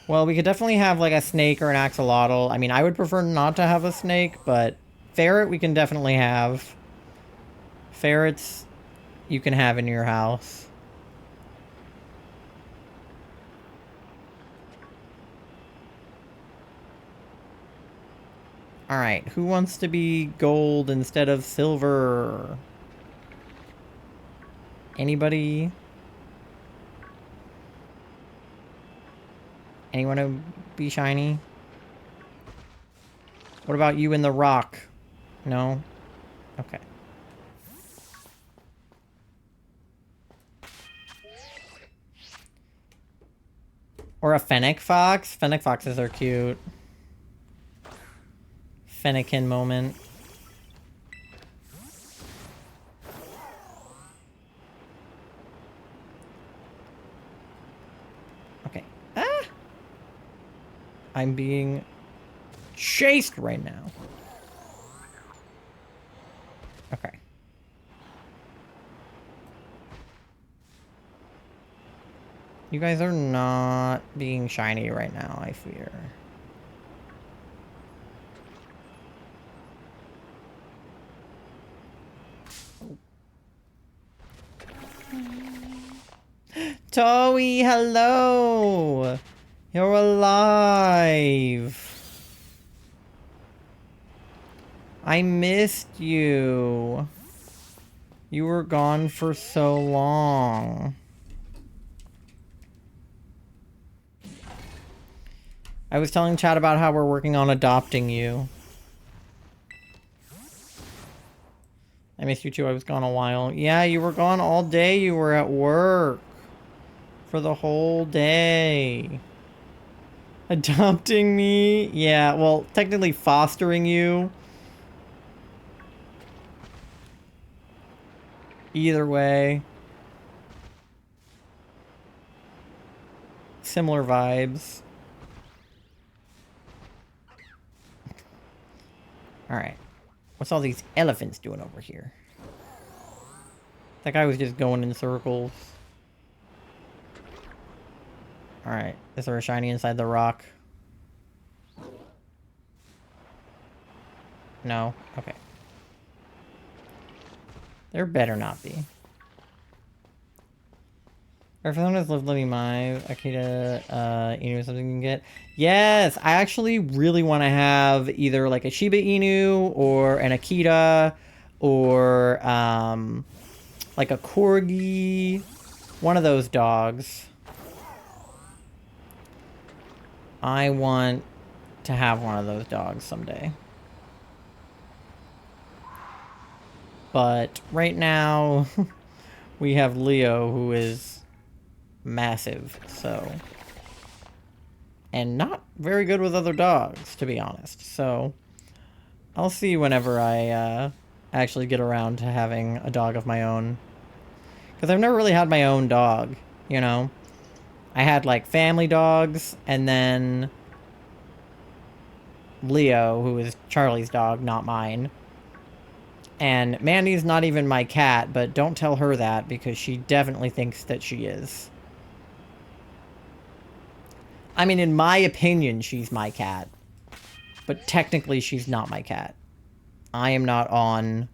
Well, we could definitely have like a snake or an axolotl. I mean, I would prefer not to have a snake, but ferret we can definitely have. Ferrets you can have in your house. Alright, who wants to be gold instead of silver? Anybody? Anyone to be shiny? What about you in the rock? No? Okay. Or a fennec fox? Fennec foxes are cute. Fennekin moment. Okay. Ah! I'm being chased right now. Okay. You guys are not being shiny right now, I fear. Toei, hello! You're alive! I missed you. You were gone for so long. I was telling Chad about how we're working on adopting you. I missed you too, I was gone a while. Yeah, you were gone all day, you were at work. For the whole day. Adopting me? Yeah, well, technically fostering you. Either way. Similar vibes. Alright. What's all these elephants doing over here? That guy was just going in circles. Alright. Is there a shiny inside the rock? No? Okay. There better not be. Or if someone has lived living my Akita Inu something you can get. Yes! I actually really want to have either like a Shiba Inu or an Akita or like a Corgi. One of those dogs. I want to have one of those dogs someday. But right now, we have Leo, who is massive, so... And not very good with other dogs, to be honest. So, I'll see whenever I actually get around to having a dog of my own. Because I've never really had my own dog, you know? I had, like, family dogs, and then Leo, who is Charlie's dog, not mine. And Mandy's not even my cat, but don't tell her that because she definitely thinks that she is. I mean, in my opinion, she's my cat. But technically, she's not my cat. I am not on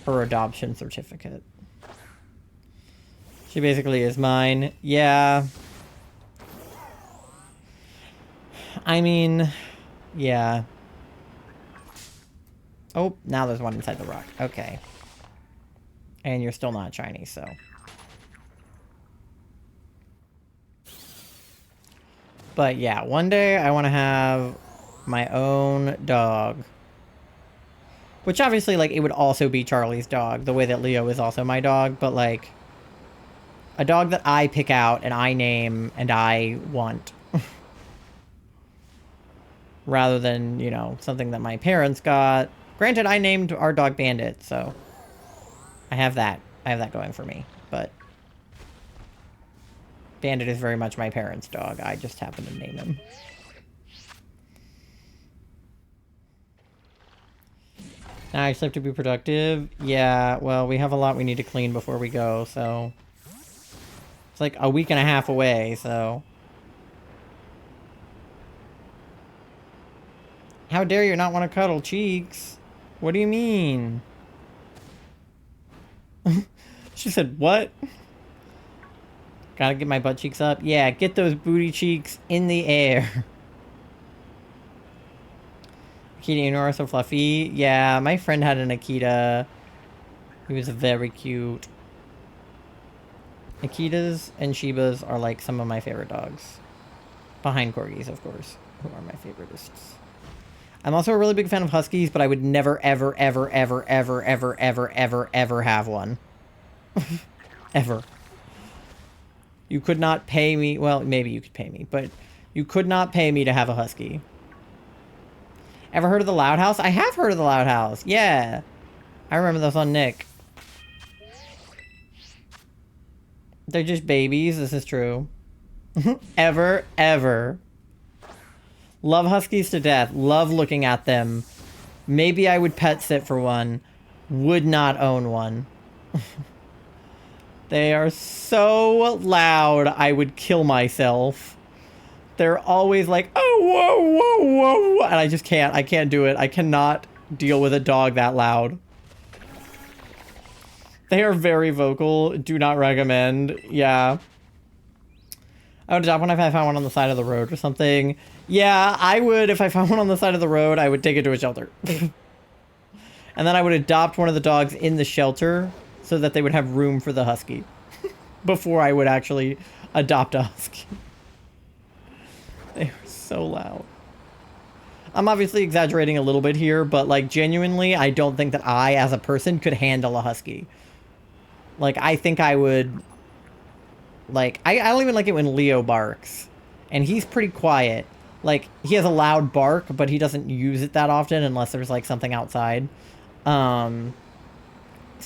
her adoption certificate. She basically is mine. Yeah. I mean, yeah. Oh, now there's one inside the rock. Okay. And you're still not shiny, so. But yeah, one day I want to have my own dog. Which obviously, like, it would also be Charlie's dog, the way that Leo is also my dog, but like, a dog that I pick out and I name and I want. Rather than, you know, something that my parents got. Granted, I named our dog Bandit, so I have that. I have that going for me, but Bandit is very much my parents' dog. I just happen to name him. Now I still have to be productive. Yeah, well, we have a lot we need to clean before we go, so it's like a week and a half away, so. How dare you not want to cuddle cheeks? What do you mean? She said, what? Gotta get my butt cheeks up. Yeah, get those booty cheeks in the air. Akita Inu are so fluffy. Yeah, my friend had an Akita. He was very cute. Akitas and Shibas are like some of my favorite dogs. Behind Corgis, of course, who are my favoritists. I'm also a really big fan of Huskies, but I would never, ever, ever, ever, ever, ever, ever, ever, ever have one. Ever. You could not pay me. Well, maybe you could pay me, but you could not pay me to have a Husky. Ever heard of the Loud House? I have heard of the Loud House. Yeah. I remember those on Nick. They're just babies. This is true. Ever, ever. Love Huskies to death. Love looking at them. Maybe I would pet sit for one. Would not own one. They are so loud, I would kill myself. They're always like, oh, whoa, whoa, whoa. And I just can't. I can't do it. I cannot deal with a dog that loud. They are very vocal. Do not recommend. Yeah. I would adopt one if I found one on the side of the road or something. Yeah, I would. If I found one on the side of the road, I would take it to a shelter. And then I would adopt one of the dogs in the shelter so that they would have room for the husky. Before I would actually adopt a husky. They are so loud. I'm obviously exaggerating a little bit here, but like genuinely, I don't think that I, as a person, could handle a husky. Like, I think I would... Like, I don't even like it when Leo barks. And he's pretty quiet. Like, he has a loud bark, but he doesn't use it that often unless there's, like, something outside. So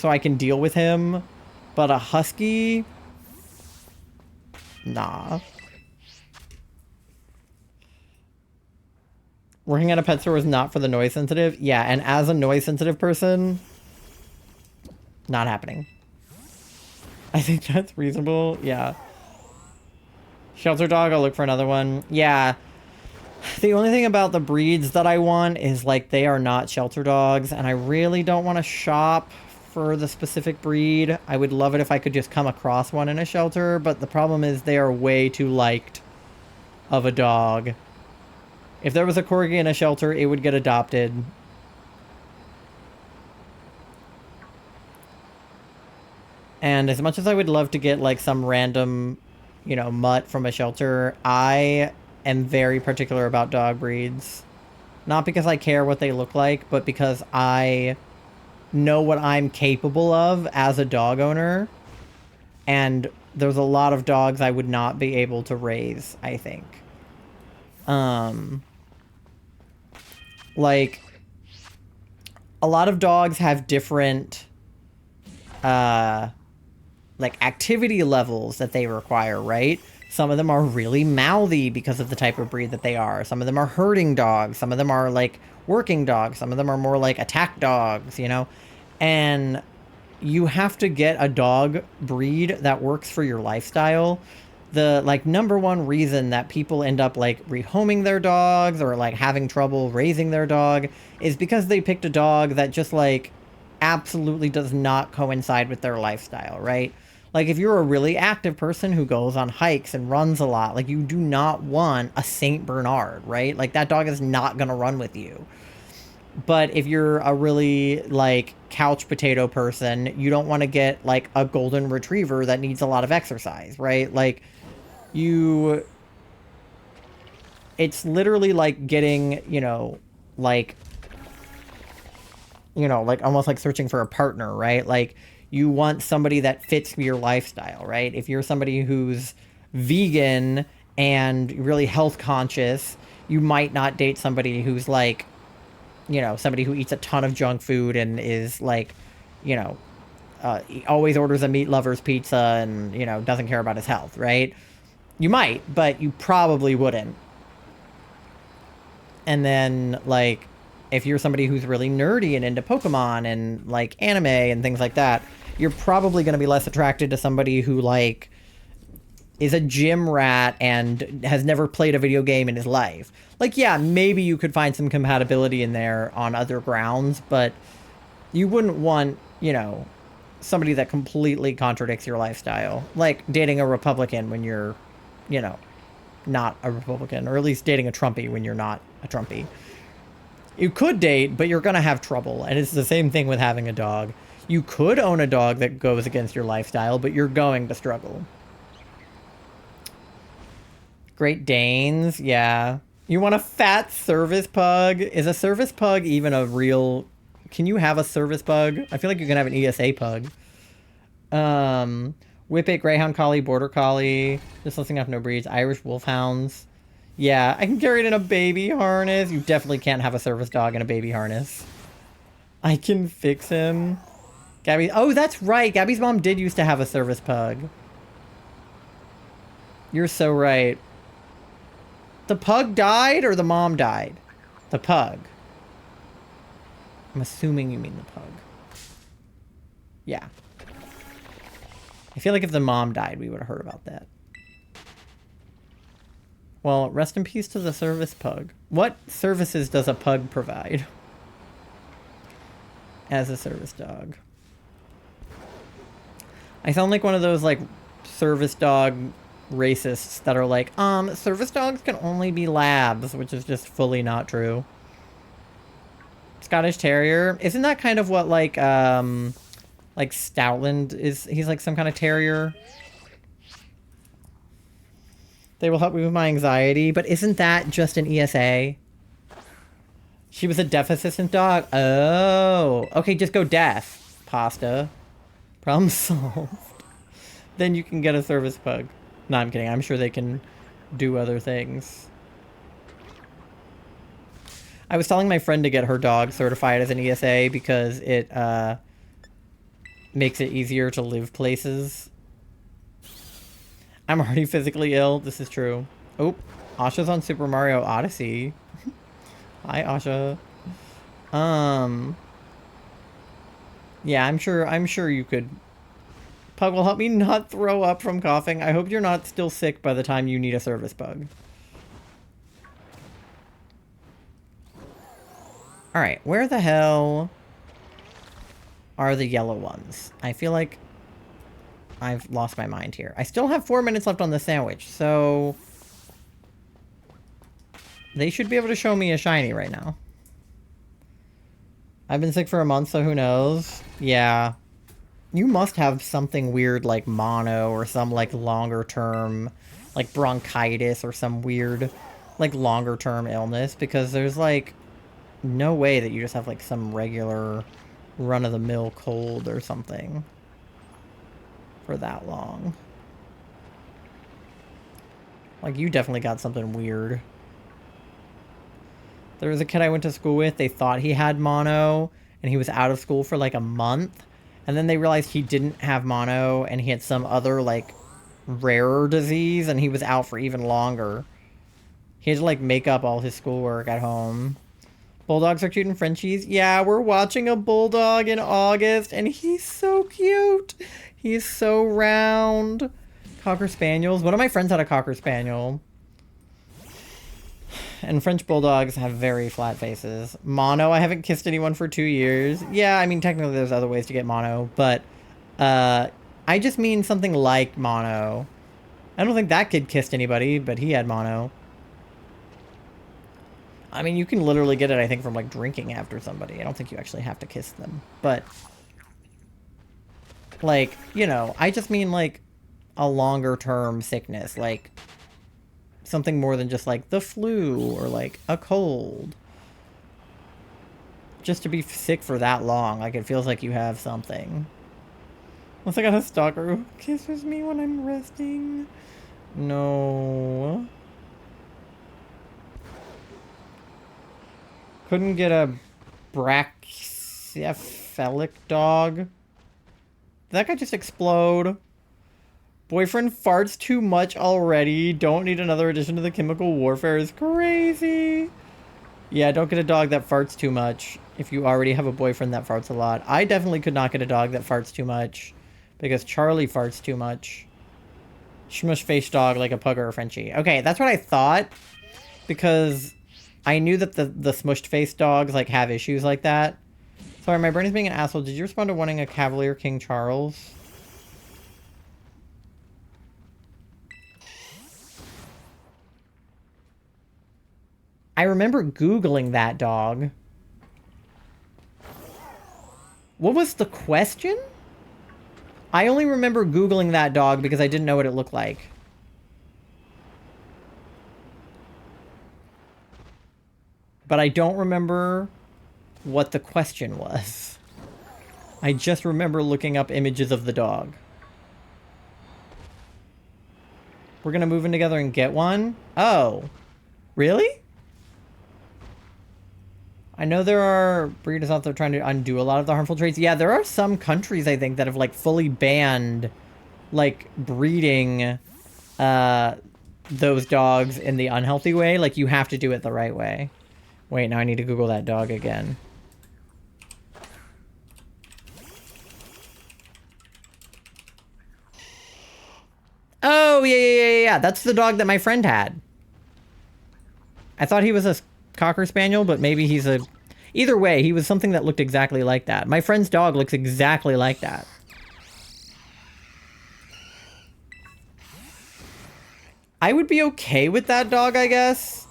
I can deal with him. But a husky... Nah. Working at a pet store is not for the noise sensitive. Yeah, and as a noise sensitive person... Not happening. I think that's reasonable. Yeah. Shelter dog, I'll look for another one. Yeah. The only thing about the breeds that I want is, like, they are not shelter dogs, and I really don't want to shop for the specific breed. I would love it if I could just come across one in a shelter, but the problem is they are way too liked of a dog. If there was a Corgi in a shelter, it would get adopted. And as much as I would love to get, like, some random, you know, mutt from a shelter, I am very particular about dog breeds. Not because I care what they look like, but because I know what I'm capable of as a dog owner. And there's a lot of dogs I would not be able to raise, I think. Like, a lot of dogs have different, like, activity levels that they require, right? Some of them are really mouthy because of the type of breed that they are. Some of them are herding dogs. Some of them are, like, working dogs. Some of them are more like attack dogs, you know? And you have to get a dog breed that works for your lifestyle. The, like, number one reason that people end up, like, rehoming their dogs or, like, having trouble raising their dog is because they picked a dog that just, like, absolutely does not coincide with their lifestyle, right? Like, if you're a really active person who goes on hikes and runs a lot, like, you do not want a Saint Bernard, right? Like, that dog is not gonna run with you. But if you're a really, like, couch potato person, you don't want to get, like, a golden retriever that needs a lot of exercise, right? Like, it's literally like getting, you know, like almost like searching for a partner, right? Like, you want somebody that fits your lifestyle, right? If you're somebody who's vegan and really health conscious, you might not date somebody who's, like, you know, somebody who eats a ton of junk food and is, like, you know, always orders a meat lover's pizza and, you know, doesn't care about his health, right? You might, but you probably wouldn't. And then, like, if you're somebody who's really nerdy and into Pokemon and, like, anime and things like that, you're probably going to be less attracted to somebody who, like, is a gym rat and has never played a video game in his life. Like, yeah, maybe you could find some compatibility in there on other grounds, but you wouldn't want, you know, somebody that completely contradicts your lifestyle. Like dating a Republican when you're, you know, not a Republican, or at least dating a Trumpy when you're not a Trumpy. You could date, but you're going to have trouble. And it's the same thing with having a dog. You could own a dog that goes against your lifestyle, but you're going to struggle. Great Danes, yeah. You want a fat service pug? Is a service pug even a real... Can you have a service pug? I feel like you can have an ESA pug. Whippet, Greyhound Collie, Border Collie. Just listing off no breeds. Irish Wolfhounds. Yeah, I can carry it in a baby harness. You definitely can't have a service dog in a baby harness. I can fix him. Gabby... Oh, that's right. Gabby's mom did used to have a service pug. You're so right. The pug died or the mom died? The pug. I'm assuming you mean the pug. Yeah. I feel like if the mom died, we would have heard about that. Well, rest in peace to the service pug. What services does a pug provide as a service dog? I sound like one of those, like, service dog racists that are like, service dogs can only be labs, which is just fully not true. Scottish Terrier. Isn't that kind of what, like Stoutland is? He's like some kind of terrier. They will help me with my anxiety, but isn't that just an ESA? She was a deaf assistant dog? Oh. Okay, just go deaf. Pasta. Problem solved. Then you can get a service pug. No, I'm kidding. I'm sure they can do other things. I was telling my friend to get her dog certified as an ESA because it makes it easier to live places. I'm already physically ill. This is true. Oh, Asha's on Super Mario Odyssey. Hi, Asha. Yeah, I'm sure you could. Pug will help me not throw up from coughing. I hope you're not still sick by the time you need a service pug. Alright, where the hell are the yellow ones? I feel like I've lost my mind here. I still have 4 minutes left on the sandwich, so they should be able to show me a shiny right now. I've been sick for a month, so who knows? Yeah. You must have something weird like mono or some like longer term like bronchitis or some weird like longer term illness, because there's like no way that you just have like some regular run-of-the-mill cold or something for that long. Like, you definitely got something weird. There was a kid I went to school with, they thought he had mono, and he was out of school for like a month. And then they realized he didn't have mono, and he had some other, like, rarer disease, and he was out for even longer. He had to, like, make up all his schoolwork at home. Bulldogs are cute and Frenchies. Yeah, we're watching a bulldog in August, and he's so cute. He's so round. Cocker Spaniels. One of my friends had a Cocker Spaniel. And French Bulldogs have very flat faces. Mono, I haven't kissed anyone for 2 years. Yeah, I mean, technically there's other ways to get mono, but I just mean something like mono. I don't think that kid kissed anybody, but he had mono. I mean, you can literally get it, I think, from, like, drinking after somebody. I don't think you actually have to kiss them. But, like, you know, I just mean, like, a longer-term sickness. Like, something more than just, like, the flu or, like, a cold. Just to be sick for that long, like, it feels like you have something. Unless I got a stalker who kisses me when I'm resting. No. Couldn't get a brachycephalic dog. Did that guy just explode? Boyfriend farts too much already. Don't need another addition to the chemical warfare is crazy. Yeah, don't get a dog that farts too much if you already have a boyfriend that farts a lot. I definitely could not get a dog that farts too much because Charlie farts too much. Smush face dog like a pug or a Frenchie. Okay, that's what I thought, because I knew that the smushed face dogs like have issues like that. Sorry, my brain is being an asshole. Did you respond to wanting a Cavalier King Charles? I remember Googling that dog. What was the question? I only remember Googling that dog because I didn't know what it looked like. But I don't remember what the question was. I just remember looking up images of the dog. We're gonna move in together and get one? Oh. Really? I know there are breeders out there trying to undo a lot of the harmful traits. Yeah, there are some countries, I think, that have, like, fully banned, like, breeding those dogs in the unhealthy way. Like, you have to do it the right way. Wait, now I need to Google that dog again. Oh, yeah. That's the dog that my friend had. I thought he was a Cocker Spaniel, but maybe he's a... Either way, he was something that looked exactly like that. My friend's dog looks exactly like that. I would be okay with that dog, I guess.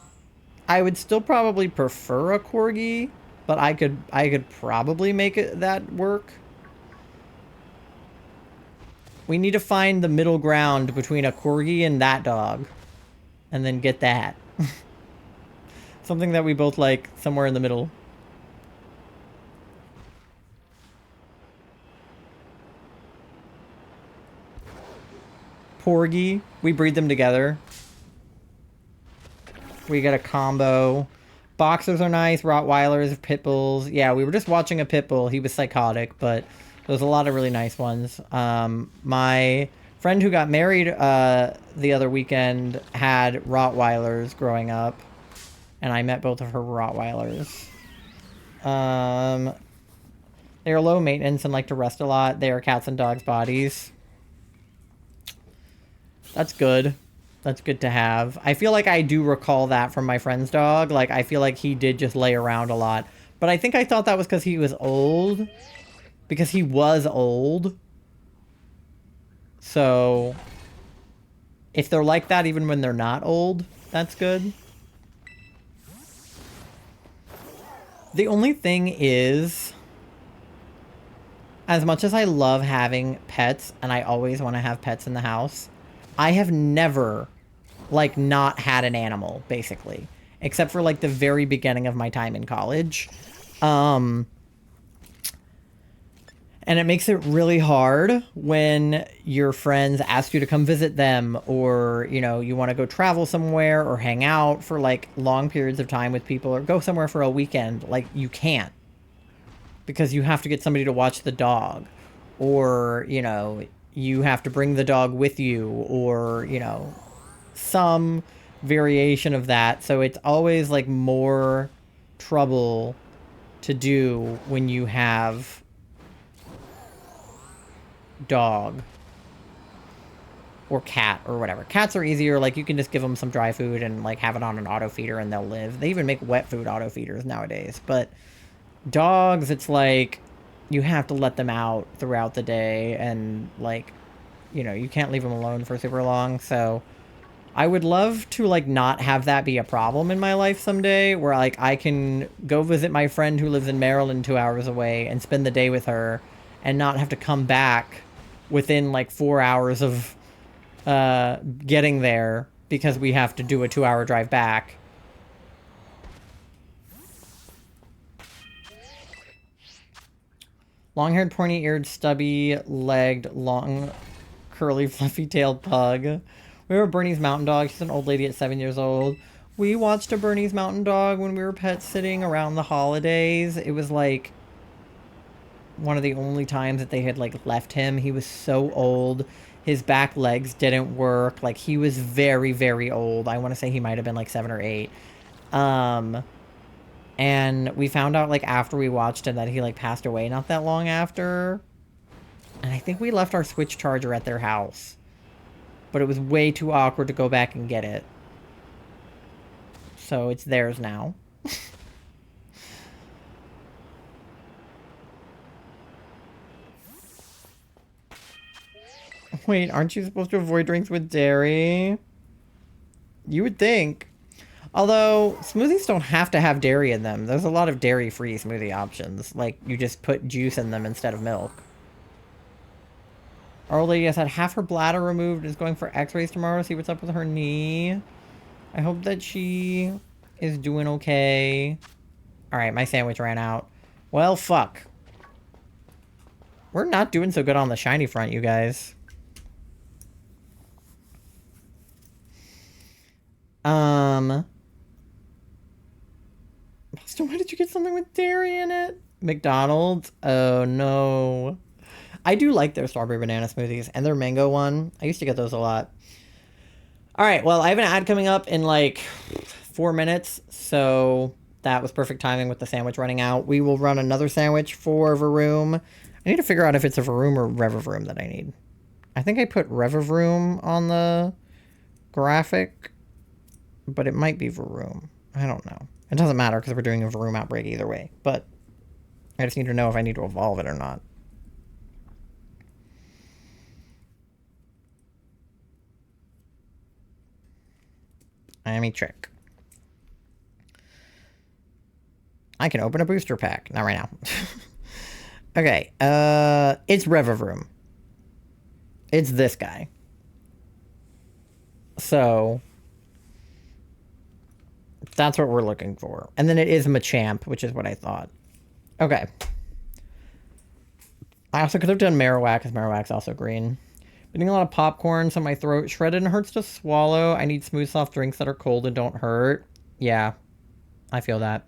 I would still probably prefer a Corgi, but I could probably make that work. We need to find the middle ground between a Corgi and that dog. And then get that. Something that we both like, somewhere in the middle. Porgy. We breed them together. We get a combo. Boxers are nice. Rottweilers, pit bulls. Yeah, we were just watching a pit bull. He was psychotic, but there's a lot of really nice ones. My friend who got married the other weekend had Rottweilers growing up. And I met both of her Rottweilers. They are low maintenance and like to rest a lot. They are cats and dogs' bodies. That's good. That's good to have. I feel like I do recall that from my friend's dog. Like, I feel like he did just lay around a lot. But I think I thought that was because he was old. Because he was old. So, if they're like that even when they're not old, that's good. The only thing is, as much as I love having pets, and I always want to have pets in the house, I have never, like, not had an animal, basically. Except for, like, the very beginning of my time in college. And it makes it really hard when your friends ask you to come visit them, or, you know, you want to go travel somewhere or hang out for, like, long periods of time with people, or go somewhere for a weekend. Like, you can't. Because you have to get somebody to watch the dog. Or, you know, you have to bring the dog with you, or, you know, some variation of that. So it's always, like, more trouble to do when you have dog or cat or whatever. Cats are easier. Like, you can just give them some dry food and, like, have it on an auto feeder and they'll live. They even make wet food auto feeders nowadays. But dogs, it's like you have to let them out throughout the day, and, like, you know, you can't leave them alone for super long. So I would love to, like, not have that be a problem in my life someday, where, like, I can go visit my friend who lives in Maryland 2 hours away and spend the day with her and not have to come back within, like, 4 hours of getting there because we have to do a 2-hour drive back. Long-haired, pointy-eared, stubby-legged, long, curly, fluffy-tailed pug. We were Bernese Mountain Dog. She's an old lady at 7 years old. We watched a Bernese Mountain Dog when we were pet sitting around the holidays. It was, like, one of the only times that they had, like, left him. He was so old. His back legs didn't work. Like, he was very, very old. I want to say he might have been, like, 7 or 8. And we found out, like, after we watched him that he, like, passed away not that long after. And I think we left our Switch charger at their house. But it was way too awkward to go back and get it. So it's theirs now. Wait, aren't you supposed to avoid drinks with dairy? You would think. Although, smoothies don't have to have dairy in them. There's a lot of dairy-free smoothie options. Like, you just put juice in them instead of milk. Our old lady has had half her bladder removed and is going for x-rays tomorrow to see what's up with her knee. I hope that she is doing okay. Alright, my sandwich ran out. Well, fuck. We're not doing so good on the shiny front, you guys. Boston, why did you get something with dairy in it? McDonald's? Oh, no. I do like their strawberry banana smoothies and their mango one. I used to get those a lot. All right, well, I have an ad coming up in like 4 minutes, so that was perfect timing with the sandwich running out. We will run another sandwich for Varoom. I need to figure out if it's a Varoom or Revavroom that I need. I think I put Revavroom on the graphic, but it might be Varoom. I don't know. It doesn't matter because we're doing a Varoom outbreak either way, but I just need to know if I need to evolve it or not. Let me check. I can open a booster pack. Not right now. Okay, it's Revavroom. It's this guy. So, that's what we're looking for. And then it is Machamp, which is what I thought. Okay. I also could have done Marowak, because Marowak's also green. Been eating a lot of popcorn, so my throat shredded and hurts to swallow. I need smooth, soft drinks that are cold and don't hurt. Yeah, I feel that.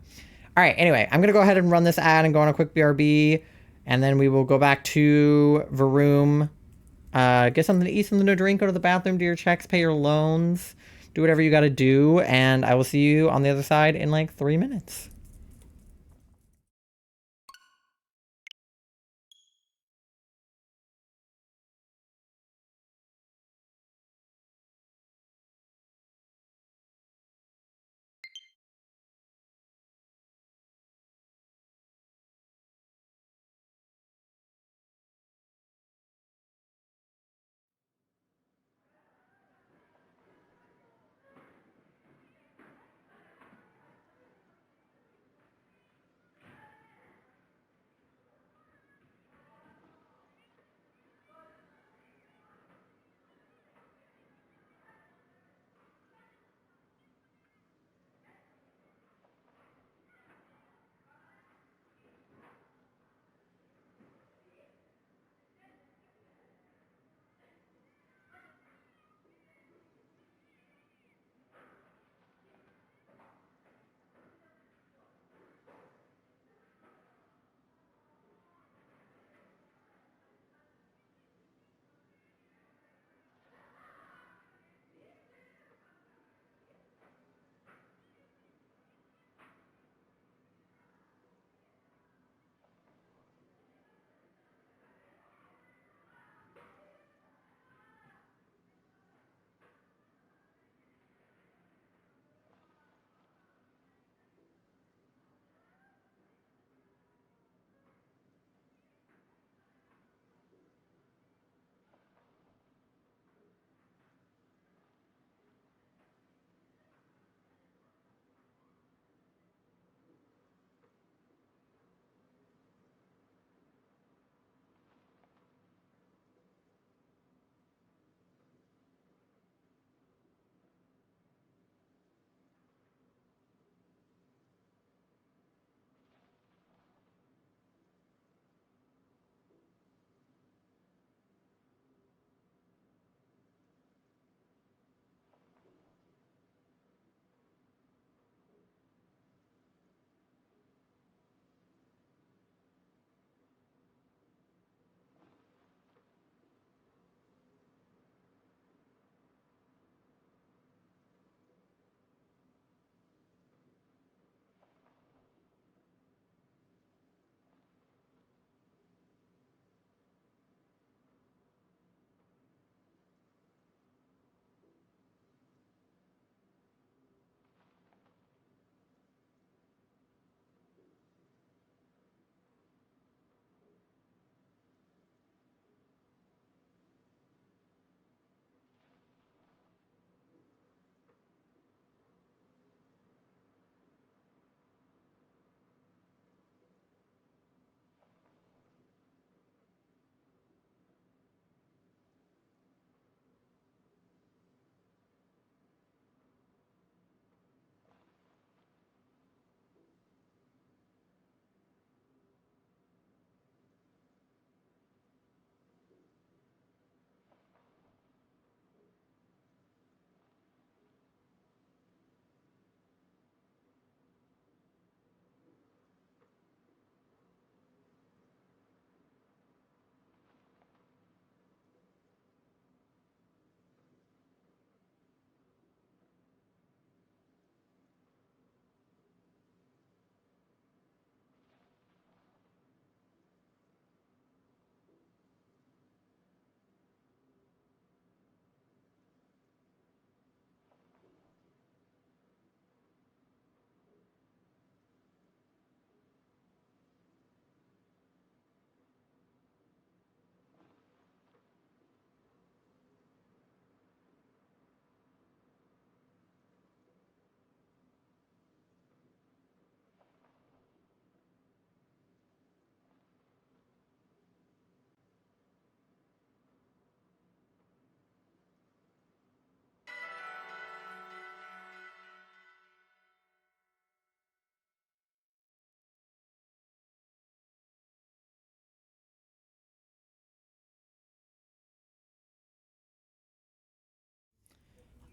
All right, anyway, I'm going to go ahead and run this ad and go on a quick BRB, and then we will go back to Varoom, get something to eat, something to drink, go to the bathroom, do your checks, pay your loans, do whatever you got to do, and I will see you on the other side in like 3 minutes.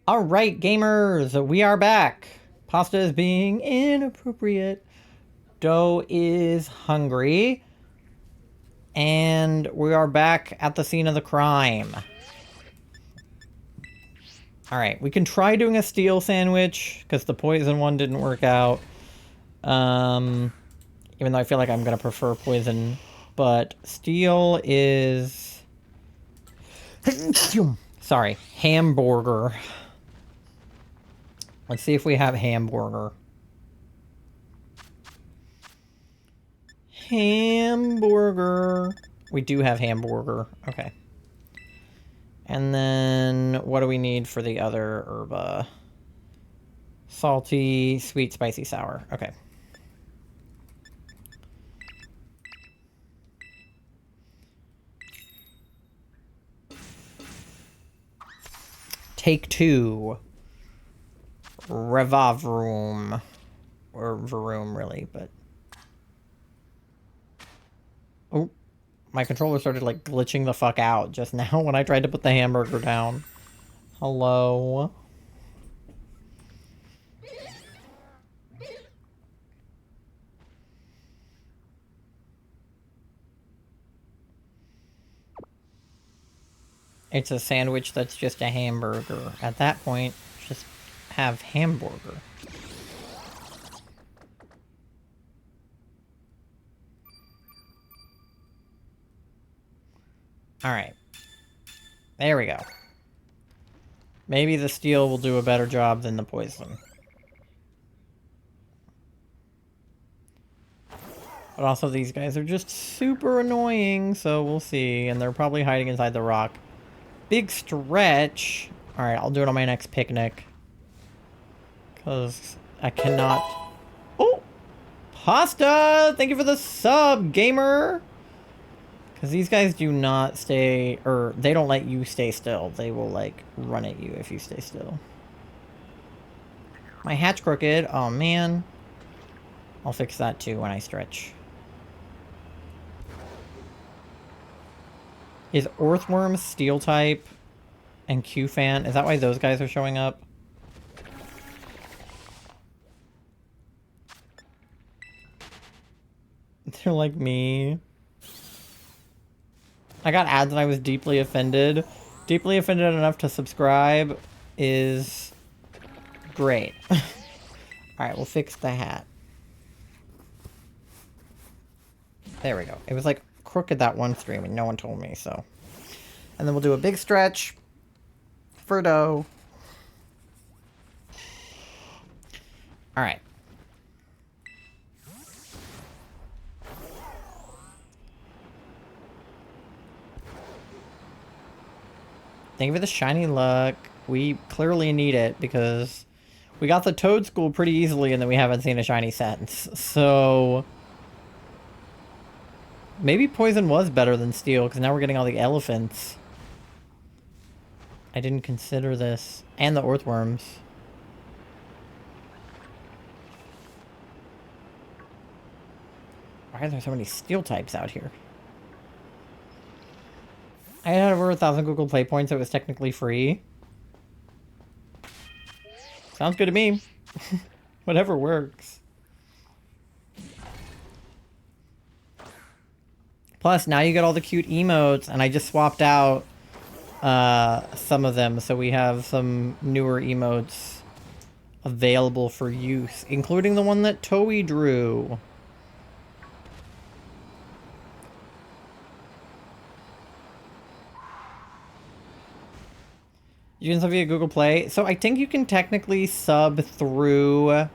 All right, gamers, we are back. Pasta is being inappropriate. Dough is hungry. And we are back at the scene of the crime. Alright, we can try doing a steel sandwich, because the poison one didn't work out. Even though I feel like I'm going to prefer poison. But steel is... Sorry, hamburger. Let's see if we have hamburger. Hamburger. We do have hamburger. Okay. And then what do we need for the other herb? Salty, sweet, spicy, sour. Okay. Take 2. Revavroom. Or Vroom, really, but... Oh, my controller started, like, glitching the fuck out just now when I tried to put the hamburger down. Hello? It's a sandwich that's just a hamburger. At that point, just have hamburger. Alright. There we go. Maybe the steel will do a better job than the poison. But also these guys are just super annoying, so we'll see. And they're probably hiding inside the rock. Big stretch. Alright, I'll do it on my next picnic. Because I cannot... Oh! Pasta! Thank you for the sub, gamer! Because these guys do not stay... Or, they don't let you stay still. They will, like, run at you if you stay still. My hat's crooked. Oh, man. I'll fix that, too, when I stretch. Is Earthworm steel type and Q-Fan? Is that why those guys are showing up? They're like me. I got ads and I was deeply offended. Deeply offended enough to subscribe is great. Alright, we'll fix the hat. There we go. It was like crooked that one stream and no one told me, so. And then we'll do a big stretch for dough. Alright. Thank you for the shiny luck. We clearly need it because we got the Toad School pretty easily and then we haven't seen a shiny since. So maybe poison was better than steel because now we're getting all the elephants. I didn't consider this. And the earthworms. Why are there so many steel types out here? I had over 1,000 Google Play points, so it was technically free. Sounds good to me. Whatever works. Plus, now you get all the cute emotes, and I just swapped out some of them, so we have some newer emotes available for use, including the one that Toei drew. You can sub via Google Play. So I think you can technically sub through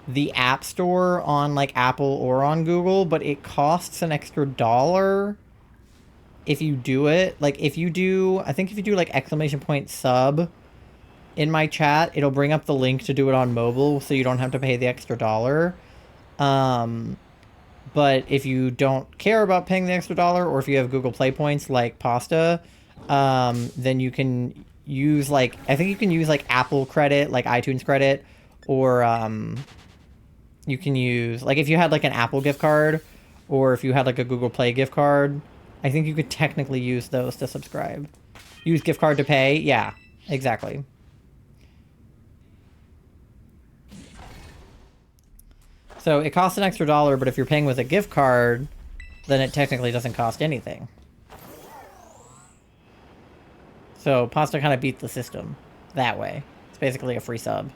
the App Store on like Apple or on Google, but it costs an extra $1 if you do it. Like if you do, I think if you do like !sub in my chat, it'll bring up the link to do it on mobile so you don't have to pay the extra $1. But if you don't care about paying the extra $1 or if you have Google Play points like Pasta, then you can use like, I think you can use like Apple credit, like iTunes credit, or you can use, like if you had like an Apple gift card or if you had like a Google Play gift card, I think you could technically use those to subscribe. Use gift card to pay? Yeah, exactly. So it costs an extra $1, but if you're paying with a gift card, then it technically doesn't cost anything. So Pasta kind of beat the system that way. It's basically a free sub.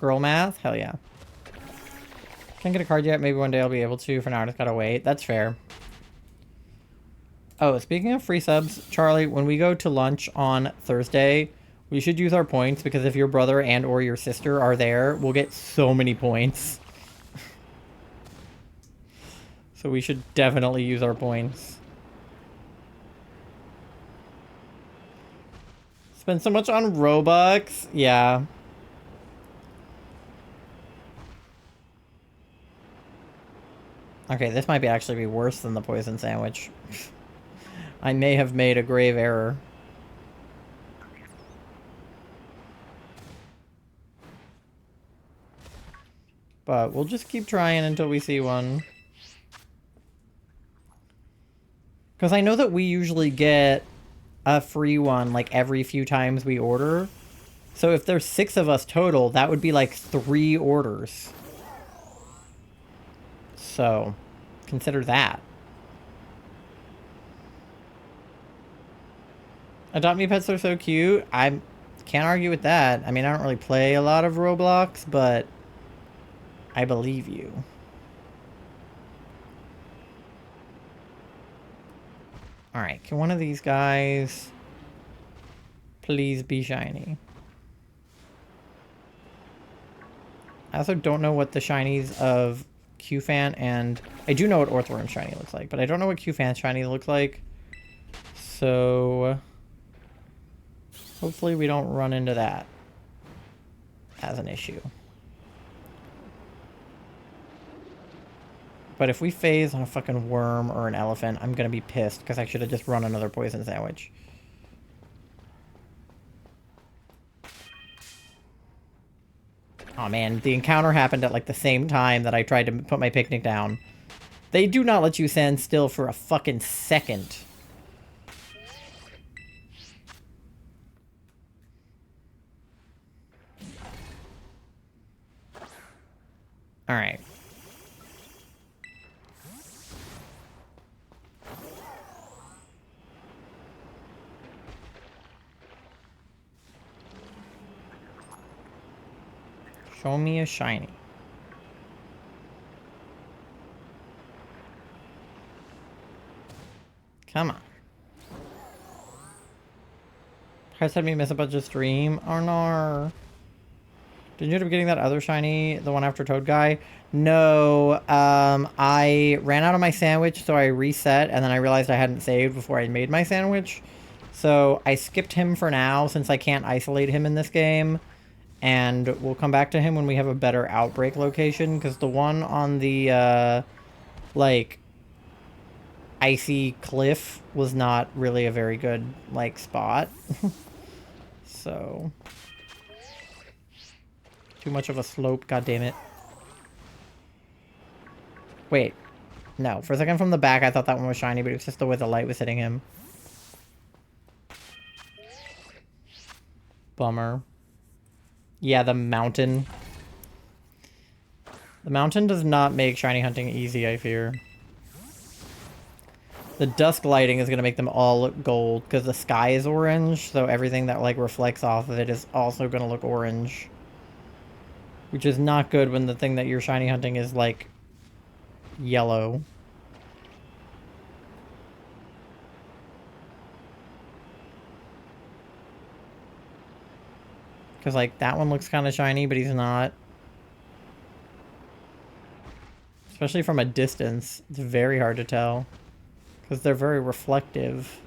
Girl math? Hell yeah. Can't get a card yet. Maybe one day I'll be able to. For now, I just gotta wait. That's fair. Oh, speaking of free subs, Charlie, when we go to lunch on Thursday, we should use our points because if your brother and or your sister are there, we'll get so many points. So we should definitely use our points. Spend so much on Robux. Yeah. Okay, this might actually be worse than the poison sandwich. I may have made a grave error. But we'll just keep trying until we see one. Because I know that we usually get a free one like every few times we order. So if there's 6 of us total, that would be like 3 orders. So, consider that. Adopt Me pets are so cute. I can't argue with that. I mean, I don't really play a lot of Roblox, but I believe you. Alright, can one of these guys please be shiny? I also don't know what the shinies of Q-Fan and... I do know what Orthworm shiny looks like, but I don't know what Q-Fan shiny looks like. So... hopefully we don't run into that as an issue. But if we phase on a fucking worm or an elephant, I'm gonna be pissed because I should have just run another poison sandwich. Oh man, the encounter happened at like the same time that I tried to put my picnic down. They do not let you stand still for a fucking second. Alright. Show me a shiny. Come on. Chris had me miss a bunch of stream. Oh no. Did you end up getting that other shiny, the one after Toad Guy? No. I ran out of my sandwich, so I reset, and then I realized I hadn't saved before I made my sandwich. So I skipped him for now, since I can't isolate him in this game. And we'll come back to him when we have a better outbreak location, because the one on the, like, icy cliff was not really a very good, like, spot. So... too much of a slope, goddammit. Wait. No, for a second from the back I thought that one was shiny, but it was just the way the light was hitting him. Bummer. Yeah, the mountain. The mountain does not make shiny hunting easy, I fear. The dusk lighting is going to make them all look gold, because the sky is orange, so everything that, like, reflects off of it is also going to look orange. Which is not good when the thing that you're shiny hunting is, like, yellow. Because, like, that one looks kind of shiny, but he's not. Especially from a distance. It's very hard to tell. Because they're very reflective.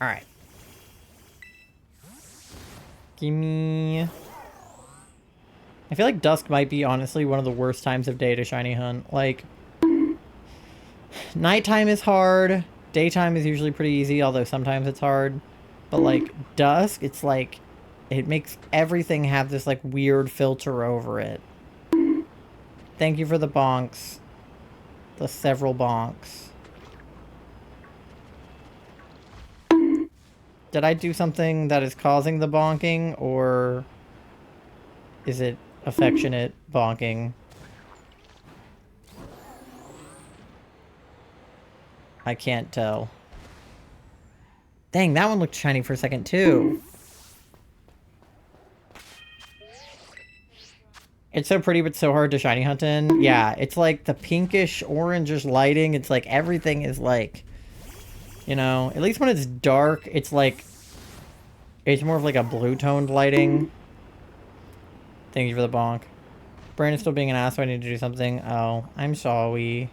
Alright. Gimme... I feel like dusk might be, honestly, one of the worst times of day to shiny hunt. Like, nighttime is hard. Daytime is usually pretty easy, although sometimes it's hard. But like dusk, it's like it makes everything have this like weird filter over it. Thank you for the bonks. The several bonks. Did I do something that is causing the bonking, or is it affectionate bonking? I can't tell. Dang, that one looked shiny for a second too. It's so pretty, but so hard to shiny hunt in. Yeah, it's like the pinkish, orangish lighting. It's like everything is like, you know, at least when it's dark, it's like, it's more of like a blue-toned lighting. Thank you for the bonk. Brandon's still being an ass, so I need to do something. Oh, I'm sorry.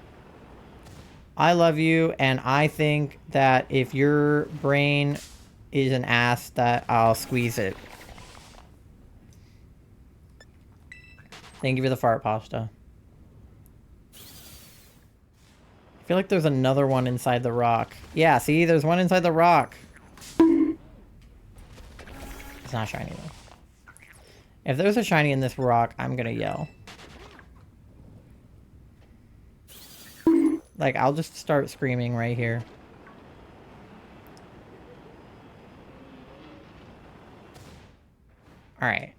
I love you, and I think that if your brain is an ass, that I'll squeeze it. Thank you for the fart pasta. I feel like there's another one inside the rock. Yeah, see? There's one inside the rock. It's not shiny, though. If there's a shiny in this rock, I'm gonna yell. Like, I'll just start screaming right here. Alright.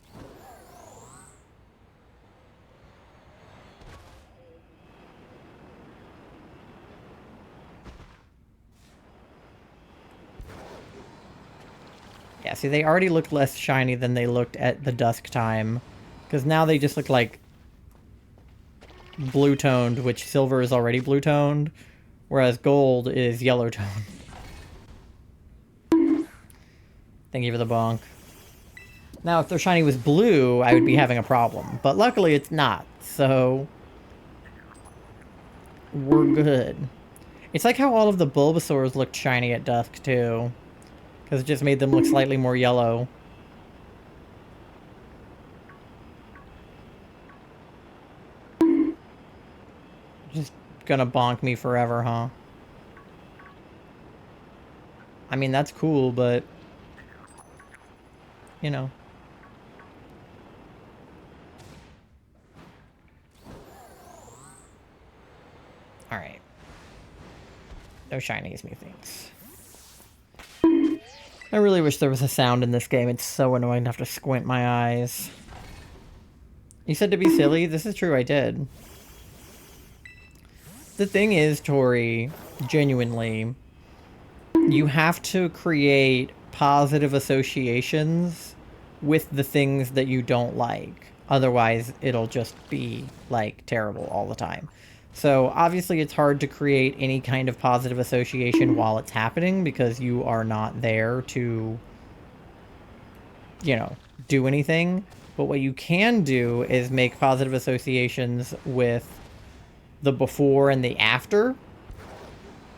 Yeah, see, they already look less shiny than they looked at the dusk time. Because now they just look like blue-toned, which silver is already blue-toned. Whereas gold is yellow-toned. Thank you for the bonk. Now, if their shiny was blue, I would be having a problem. But luckily, it's not. So, we're good. It's like how all of the Bulbasaurs looked shiny at dusk, too. Because it just made them look slightly more yellow. Just gonna bonk me forever, huh? I mean, that's cool, but... You know. Alright. No shinies, methinks. I really wish there was a sound in this game. It's so annoying to have to squint my eyes. You said to be silly? This is true, I did. The thing is, Tori, genuinely, you have to create positive associations with the things that you don't like. Otherwise, it'll just be, like, terrible all the time. So, obviously, it's hard to create any kind of positive association while it's happening because you are not there to, you know, do anything. But what you can do is make positive associations with the before and the after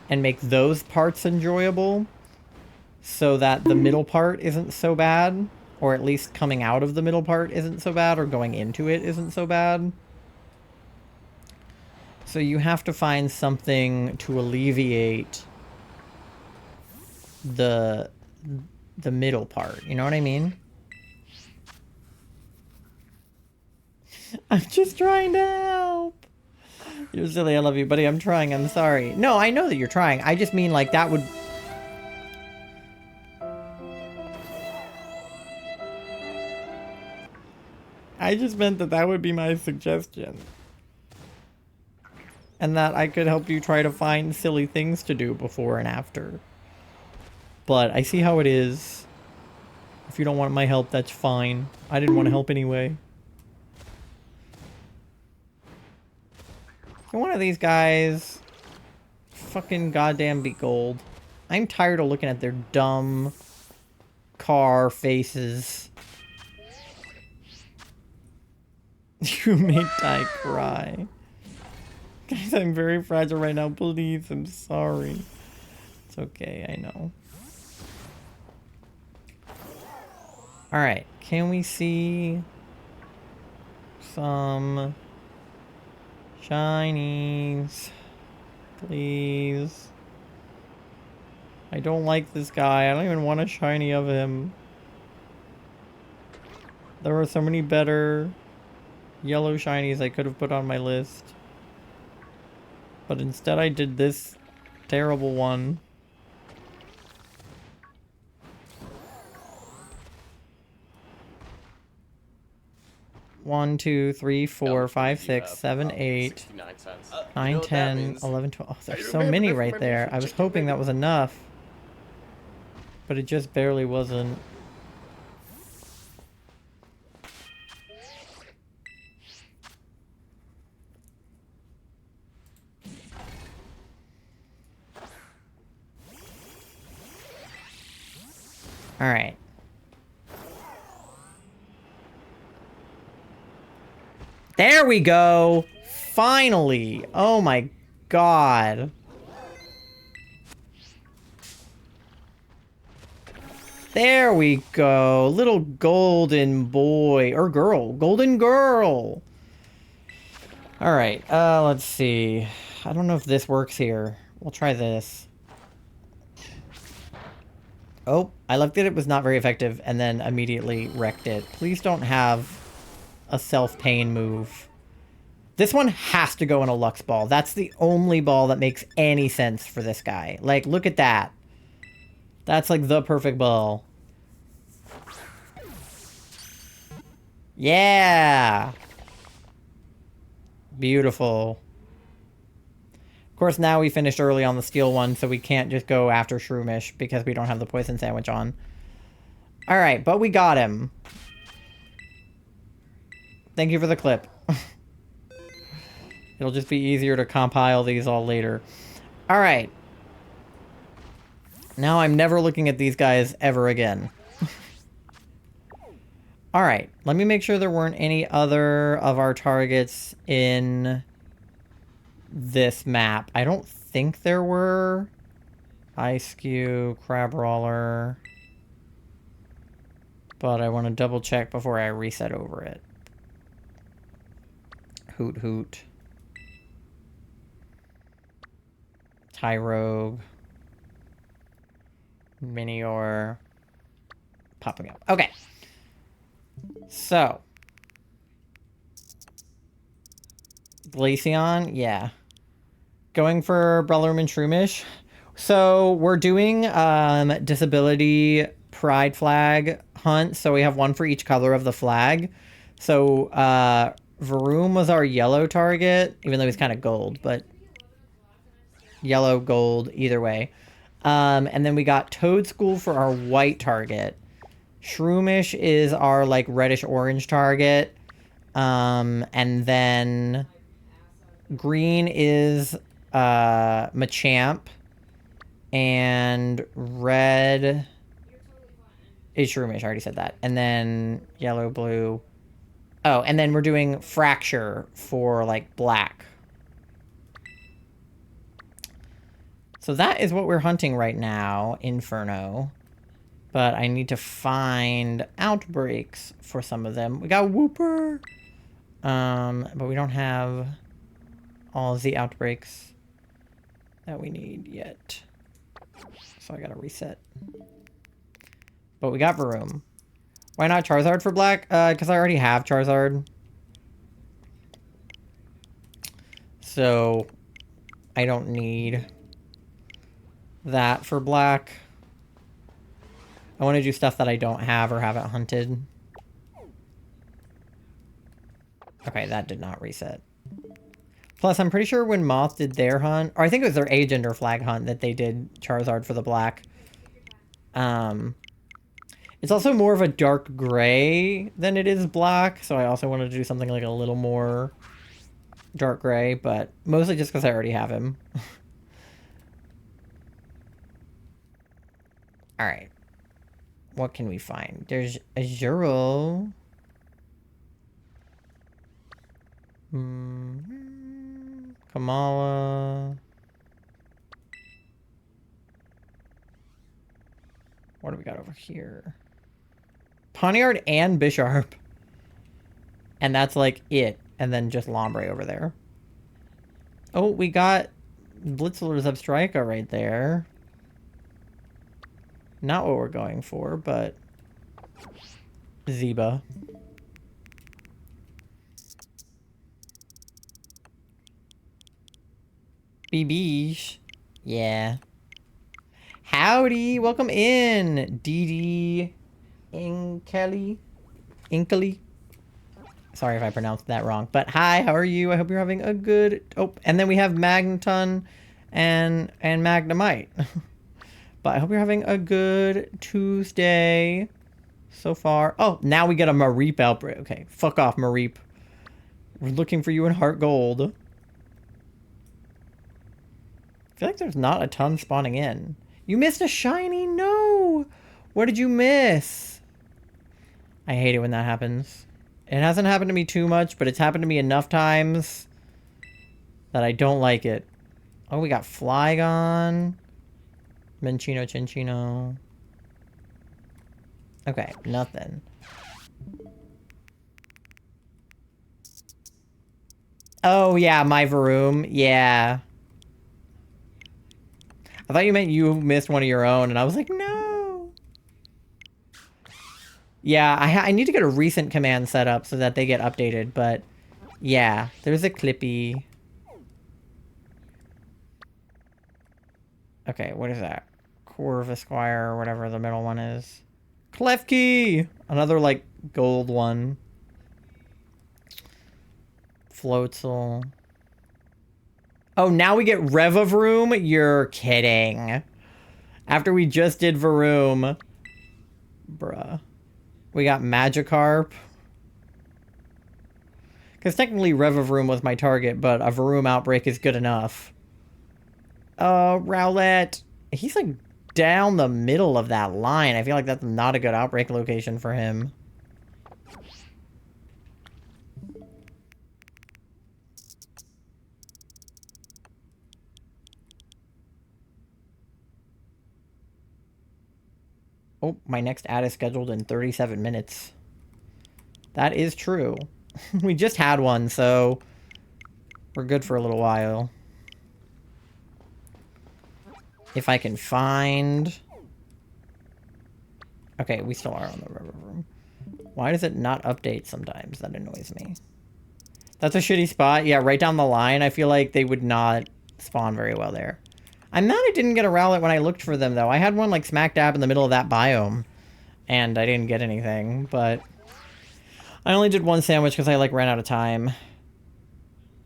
and make those parts enjoyable so that the middle part isn't so bad, or at least coming out of the middle part isn't so bad, or going into it isn't so bad. So you have to find something to alleviate the middle part, you know what I mean? I'm just trying to help. You're silly, I love you, buddy. I'm trying, I'm sorry. No, I know that you're trying. I just mean, like, that would... I just meant that that would be my suggestion. And that I could help you try to find silly things to do before and after. But I see how it is. If you don't want my help, that's fine. I didn't want to help anyway. Can one of these guys fucking goddamn be gold? I'm tired of looking at their dumb car faces. You make Ty cry. Guys, I'm very fragile right now. Please, I'm sorry. It's okay, I know. Alright, can we see some shinies? Please. I don't like this guy. I don't even want a shiny of him. There were so many better yellow shinies I could have put on my list. But instead I did this terrible one. One, two, three, four, five, six, seven, 8, 69 cents. 9, 10, 11, 12. Oh, there's so many right there. I was hoping that was enough. But it just barely wasn't. Alright. There we go! Finally! Oh my god. There we go. Little golden boy. Or girl. Golden girl! Alright, let's see. I don't know if this works here. We'll try this. Oh, I looked at it, was not very effective, and then immediately wrecked it. Please don't have a self-pain move. This one has to go in a Lux Ball. That's the only ball that makes any sense for this guy. Like, look at that. That's like the perfect ball. Yeah! Beautiful. Of course, now we finished early on the steel one, so we can't just go after Shroomish because we don't have the poison sandwich on. Alright, but we got him. Thank you for the clip. It'll just be easier to compile these all later. Alright. Now I'm never looking at these guys ever again. Alright, let me make sure there weren't any other of our targets in this map. I don't think there were. Ice Cube, Crabrawler. But I want to double check before I reset over it. Hoot Hoot. Tyrogue. Minior. Popping up. Okay. So. Glaceon, yeah. Going for Breloom and Shroomish. So we're doing disability pride flag hunt. So we have one for each color of the flag. So Varoom was our yellow target, even though he's kind of gold, but yellow, gold, either way. And then we got Toadschool for our white target. Shroomish is our like reddish orange target. And then green is Machamp, and red is Shroomish. I already said that. And then yellow, blue. Oh, and then we're doing Fracture for like black. So that is what we're hunting right now, Inferno. But I need to find outbreaks for some of them. We got Wooper. But we don't have all of the outbreaks that we need yet. So I gotta reset. But we got Varoom. Why not Charizard for black? Because I already have Charizard. So I don't need that for black. I want to do stuff that I don't have or haven't hunted. Okay, that did not reset. Plus, I'm pretty sure when Moth did their hunt, or I think it was their agent or flag hunt that they did Charizard for the black. It's also more of a dark gray than it is black, so I also wanted to do something like a little more dark gray, but mostly just because I already have him. Alright. What can we find? There's Azurill. Kamala. What do we got over here? Pawniard and Bisharp. And that's like it. And then just Lombre over there. Oh, we got Blitzler Zebstrika right there. Not what we're going for, but... Zeba. BBs. Yeah. Howdy! Welcome in! Dee Inkeli? Inkeli? Sorry if I pronounced that wrong. But hi, how are you? I hope you're having a good... Oh, and then we have Magneton and Magnemite. But I hope you're having a good Tuesday so far. Oh, now we get a Mareep outbreak. Okay, fuck off, Mareep. We're looking for you in Heart Gold. I feel like there's not a ton spawning in. You missed a shiny? No! What did you miss? I hate it when that happens. It hasn't happened to me too much, but it's happened to me enough times that I don't like it. Oh, we got Flygon. Minccino, Chinchino. Okay, nothing. Oh, yeah, my Varoom. Yeah. I thought you meant you missed one of your own, and I was like, no. Yeah, I need to get a recent command set up so that they get updated, but yeah, there's a Clippy. Okay, what is that? Corvisquire or whatever the middle one is. Klefki! Another, like, gold one. Floatzel. Oh, now we get Revavroom? You're kidding. After we just did Varoom. Bruh. We got Magikarp. Because technically Revavroom was my target, but a Varoom outbreak is good enough. Rowlet. He's like down the middle of that line. I feel like that's not a good outbreak location for him. Oh, my next ad is scheduled in 37 minutes. That is true. We just had one, so we're good for a little while. If I can find... Okay, we still are on the river room. Why does it not update sometimes? That annoys me. That's a shitty spot. Yeah, right down the line. I feel like they would not spawn very well there. I'm mad I didn't get a Rowlet when I looked for them, though. I had one, like, smack dab in the middle of that biome. And I didn't get anything, but... I only did one sandwich because I, like, ran out of time.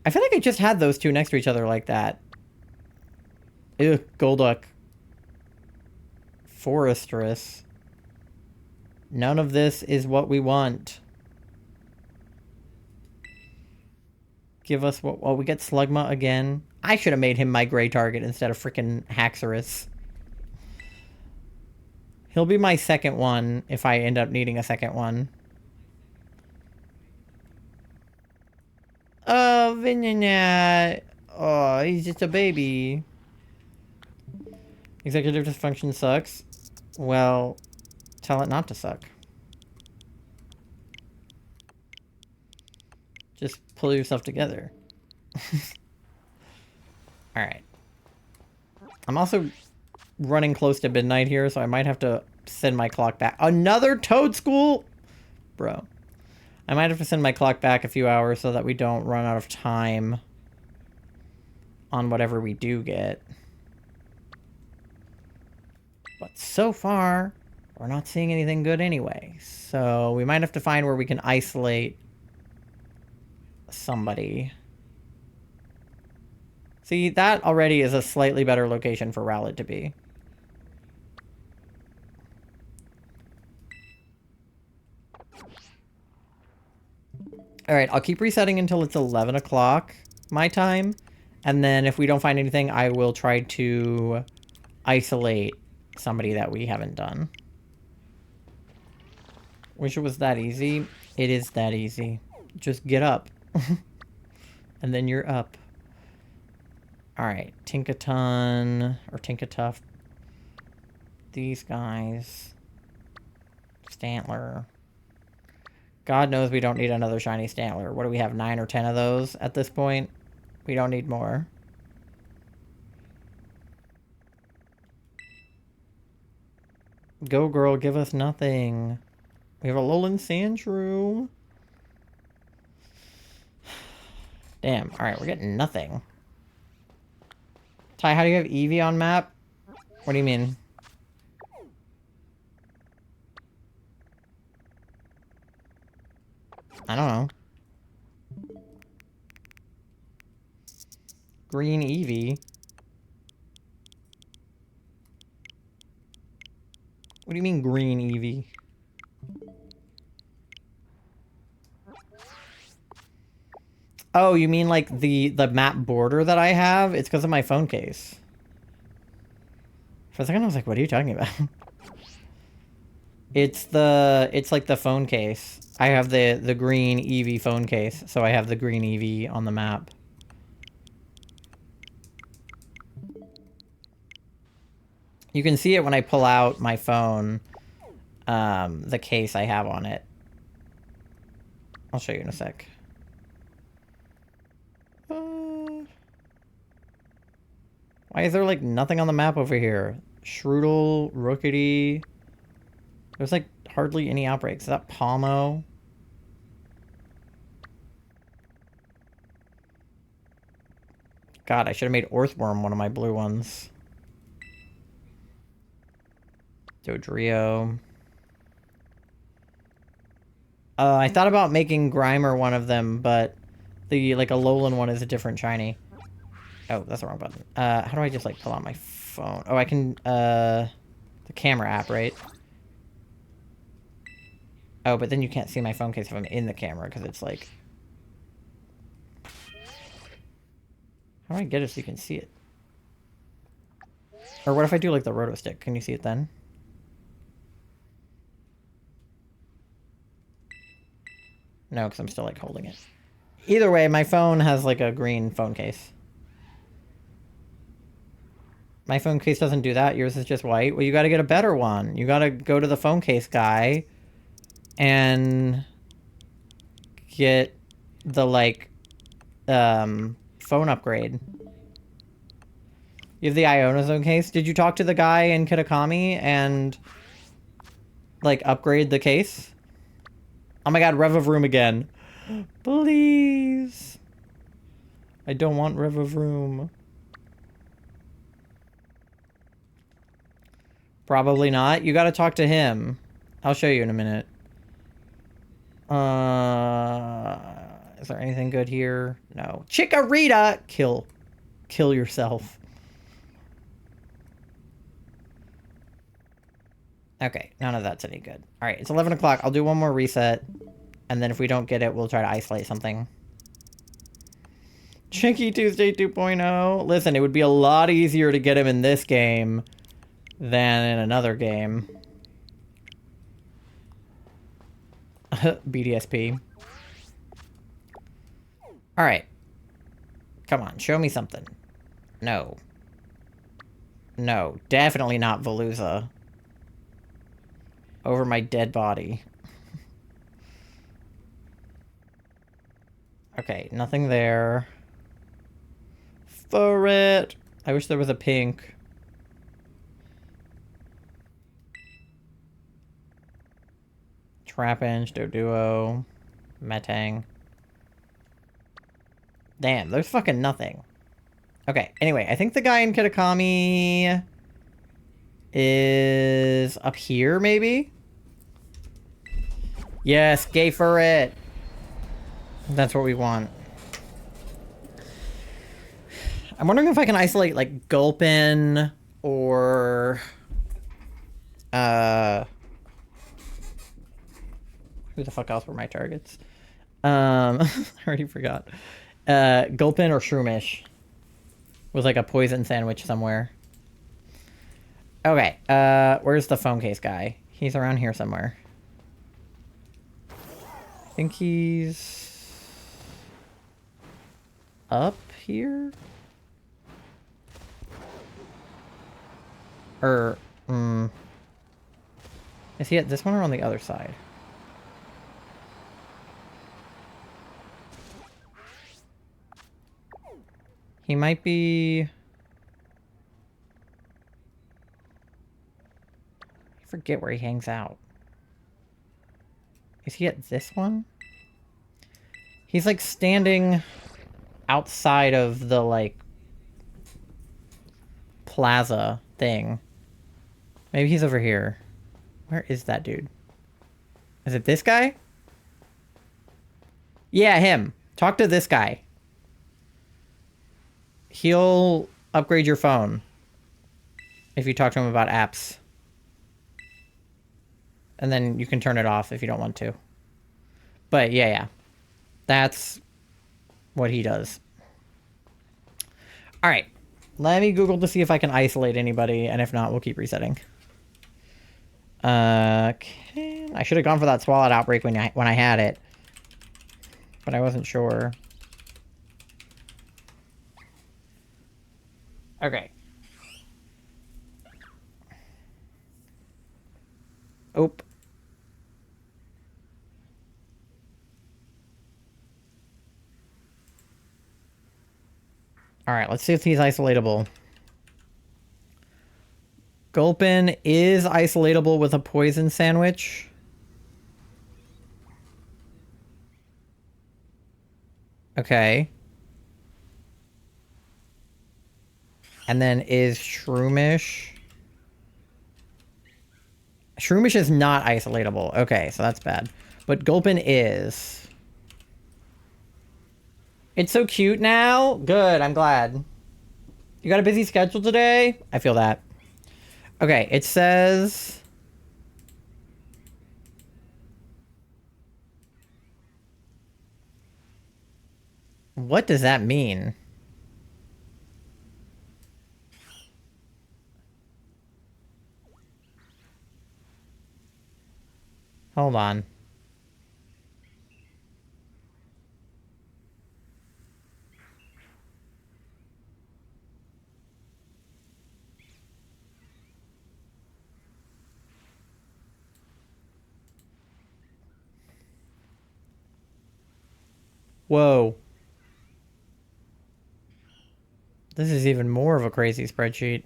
I feel like I just had those two next to each other like that. Ew, Golduck. Forestress. None of this is what we want. Give us what... Oh, we get Slugma again. I should have made him my gray target instead of freaking Haxorus. He'll be my second one if I end up needing a second one. Oh, Vinyanat. Oh, he's just a baby. Executive dysfunction sucks. Well, tell it not to suck. Just pull yourself together. Alright. I'm also running close to midnight here, so I might have to send my clock back. Another Toad School? Bro. I might have to send my clock back a few hours so that we don't run out of time on whatever we do get. But so far, we're not seeing anything good anyway. So we might have to find where we can isolate somebody. See, that already is a slightly better location for Rowlet to be. Alright, I'll keep resetting until it's 11 o'clock my time. And then if we don't find anything, I will try to isolate somebody that we haven't done. Wish it was that easy. It is that easy. Just get up. And then you're up. Alright, Tinkaton, or Tinkatuff. These guys. Stantler. God knows we don't need another shiny Stantler. What do we have, 9 or 10 of those at this point? We don't need more. Go, girl, give us nothing. We have a Alolan Sandshrew. Damn. Alright, we're getting nothing. Ty, how do you have Eevee on map? What do you mean? I don't know. Green Eevee? What do you mean green Eevee? Oh, you mean like the map border that I have? It's because of my phone case. For a second I was like, what are you talking about? It's like the phone case. I have the green Eevee phone case, so I have the green Eevee on the map. You can see it when I pull out my phone, the case I have on it. I'll show you in a sec. Why is there, like, nothing on the map over here? Shroodle, Rookity. There's, like, hardly any outbreaks. Is that Palmo? God, I should have made Orthworm one of my blue ones. Dodrio. I thought about making Grimer one of them, but the, like, Alolan one is a different shiny. Oh, that's the wrong button. How do I just, like, pull out my phone? Oh, I can, the camera app, right? Oh, but then you can't see my phone case if I'm in the camera, because it's, like... How do I get it so you can see it? Or what if I do, like, the roto stick? Can you see it then? No, because I'm still, like, holding it. Either way, my phone has, like, a green phone case. My phone case doesn't do that. Yours is just white. Well, you gotta get a better one. You gotta go to the phone case guy and get the, like, phone upgrade. You have the Ionozone case? Did you talk to the guy in Kitakami and, like, upgrade the case? Oh my god, Revavroom again. Please. I don't want Revavroom. Probably not. You gotta talk to him. I'll show you in a minute. Is there anything good here? No. Chikorita! Kill yourself. Okay, none of that's any good. Alright, it's 11 o'clock. I'll do one more reset. And then if we don't get it, we'll try to isolate something. Chinky Tuesday 2.0. Listen, it would be a lot easier to get him in this game than in another game. BDSP. Alright. Come on, show me something. No. No, definitely not Veluza. Over my dead body. Okay, nothing there. Ferret! I wish there was a pink. Trapinch, Doduo, Metang. Damn, there's fucking nothing. Okay, anyway, I think the guy in Kitakami is up here, maybe? Yes, gay ferret! That's what we want. I'm wondering if I can isolate, like, Gulpin or... Who the fuck else were my targets? I already forgot. Gulpin or Shroomish. With, like, a poison sandwich somewhere. Okay, where's the phone case guy? He's around here somewhere. I think he's... up here? Or, is he at this one or on the other side? He might be... I forget where he hangs out. Is he at this one? He's like standing outside of the like plaza thing. Maybe he's over here. Where is that dude? Is it this guy? Yeah, him. Talk to this guy. He'll upgrade your phone if you talk to him about apps. And then you can turn it off if you don't want to. But yeah. That's what he does. Alright. Let me Google to see if I can isolate anybody, and if not, we'll keep resetting. Okay. I should have gone for that swallowed outbreak when I had it. But I wasn't sure. Okay. Oop. Alright, let's see if he's isolatable. Gulpin is isolatable with a poison sandwich. Okay. And then is Shroomish... Shroomish is not isolatable. Okay, so that's bad. But Gulpin is. It's so cute now. Good, I'm glad. You got a busy schedule today? I feel that. Okay, it says... What does that mean? Hold on. Whoa. This is even more of a crazy spreadsheet.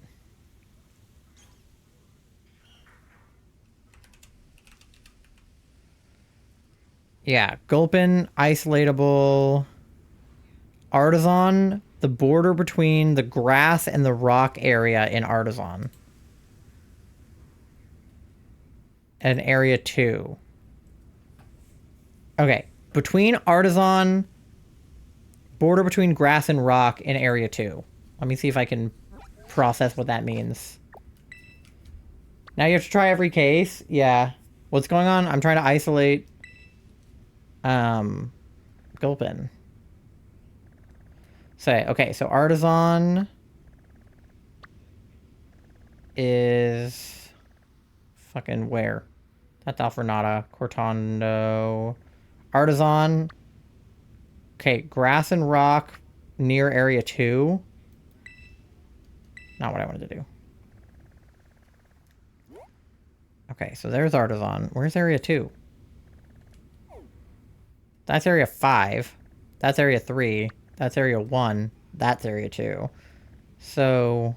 Yeah, Gulpin, isolatable, Artisan, the border between the grass and the rock area in Artisan. And area 2. Okay, between Artisan, border between grass and rock in area 2. Let me see if I can process what that means. Now you have to try every case? Yeah. What's going on? I'm trying to isolate... Gulpin. Okay, so Artisan is fucking where? That's Alfrenata, Cortando, Artisan. Okay, grass and rock near area 2. Not what I wanted to do. Okay, so there's Artisan. Where's area 2? That's area 5. That's area 3. That's area 1. That's area 2. So...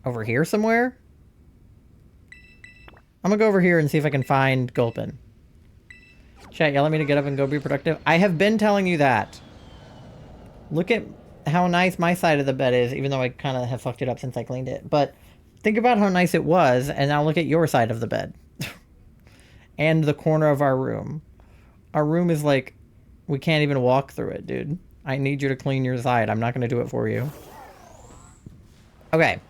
over here somewhere? I'm gonna go over here and see if I can find Gulpin. Chat, yelling at me to get up and go be productive. I have been telling you that. Look at how nice my side of the bed is, even though I kind of have fucked it up since I cleaned it. But think about how nice it was, and now look at your side of the bed. And the corner of our room. Our room is like... we can't even walk through it, dude. I need you to clean your side. I'm not going to do it for you. Okay.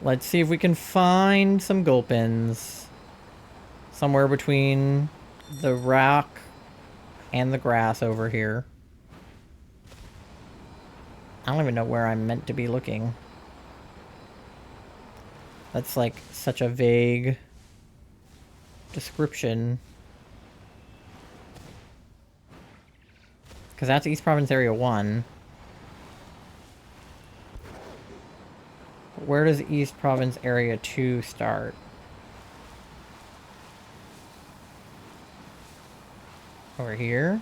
Let's see if we can find some Gulpins. Somewhere between the rock and the grass over here. I don't even know where I'm meant to be looking. That's like such a vague description. Because that's East Province Area 1. Where does East Province Area 2 start? Over here?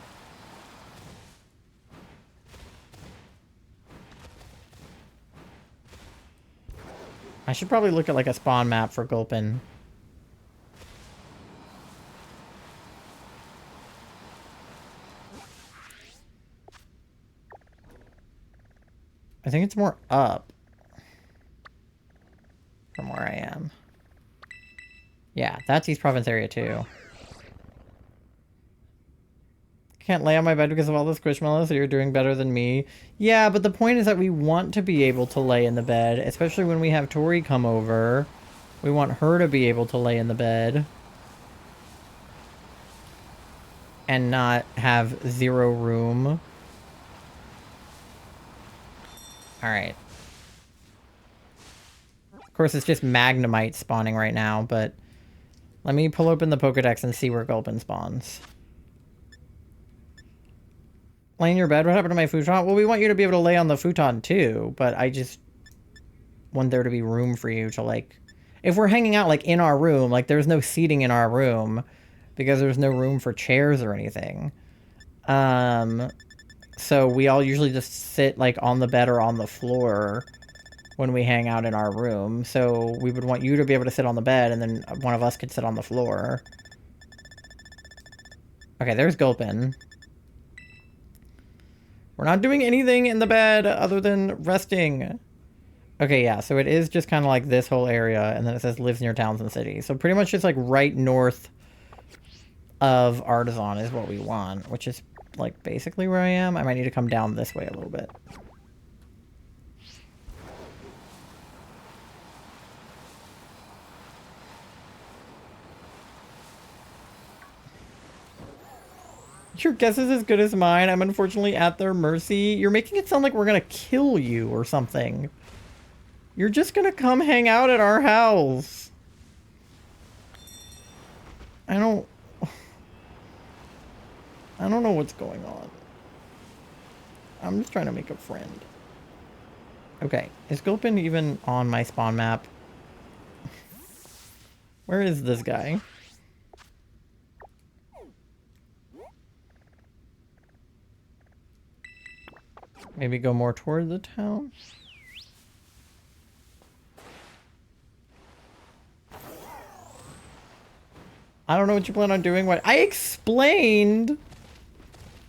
I should probably look at like a spawn map for Gulpin. I think it's more up from where I am. Yeah, that's East Province area too. Can't lay on my bed because of all the squishmallows, so you're doing better than me. Yeah, but the point is that we want to be able to lay in the bed, especially when we have Tori come over. We want her to be able to lay in the bed. And not have 0 room. Alright. Of course, it's just Magnemite spawning right now, but... Let me pull open the Pokedex and see where Gulpin spawns. Lay in your bed? What happened to my futon? Well, we want you to be able to lay on the futon too, but I just want there to be room for you to, like... If we're hanging out, like, in our room, like, there's no seating in our room because there's no room for chairs or anything. So we all usually just sit, like, on the bed or on the floor when we hang out in our room. So we would want you to be able to sit on the bed, and then one of us could sit on the floor. Okay, there's Gulpin. We're not doing anything in the bed other than resting. Okay, yeah, so it is just kind of like this whole area, and then it says lives near towns and cities. So pretty much just like right north of Artisan is what we want, which is like basically where I am. I might need to come down this way a little bit. Your guess is as good as mine. I'm unfortunately at their mercy. You're making it sound like we're gonna kill you or something. You're just gonna come hang out at our house. I don't know what's going on. I'm just trying to make a friend. Okay, is Gulpin even on my spawn map? Where is this guy? Maybe go more toward the town? I don't know what you plan on doing. What I explained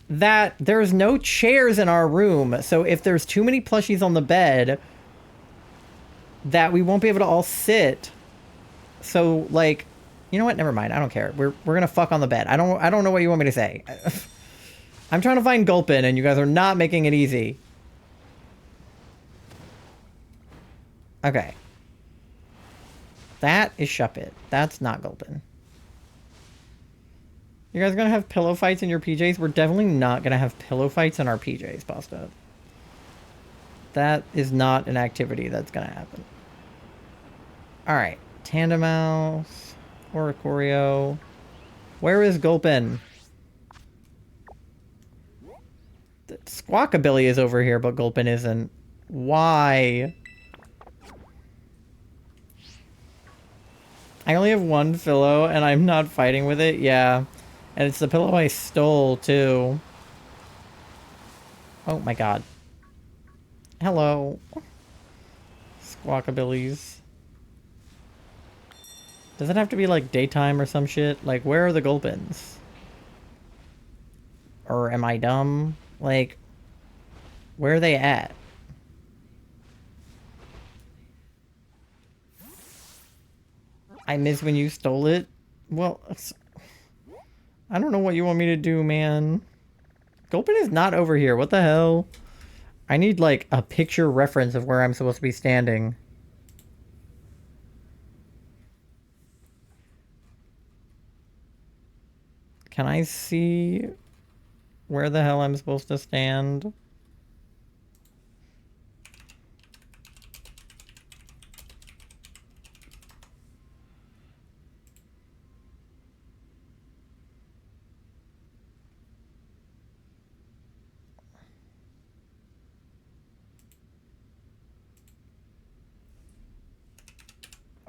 that there's no chairs in our room, so if there's too many plushies on the bed, that we won't be able to all sit. So like, you know what? Never mind. I don't care. We're gonna fuck on the bed. I don't know what you want me to say. I'm trying to find Gulpin, and you guys are not making it easy. Okay. That is Shuppet. That's not Gulpin. You guys gonna have pillow fights in your PJs? We're definitely not gonna have pillow fights in our PJs, Pasta. That is not an activity that's gonna happen. Alright. Tandemaus. Oricorio. Where is Gulpin? Squawkabilly is over here, but Gulpin isn't. Why? I only have one pillow, and I'm not fighting with it. Yeah. And it's the pillow I stole, too. Oh, my God. Hello. Squawkabillies. Does it have to be, like, daytime or some shit? Like, where are the Gulpins? Or am I dumb? Like, where are they at? I missed when you stole it? Well, I don't know what you want me to do, man. Gulpin is not over here. What the hell? I need, like, a picture reference of where I'm supposed to be standing. Can I see where the hell I'm supposed to stand?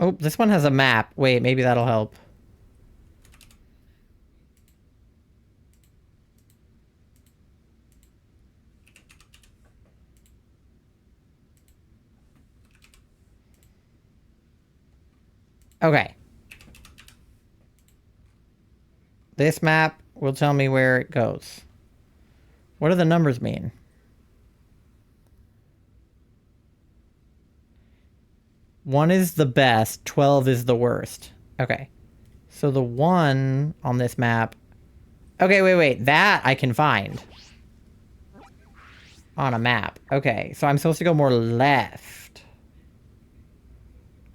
Oh, this one has a map. Wait, maybe that'll help. Okay. This map will tell me where it goes. What do the numbers mean? One is the best, 12 is the worst. Okay. So the 1 on this map... Okay, wait. That I can find. On a map. Okay, so I'm supposed to go more left.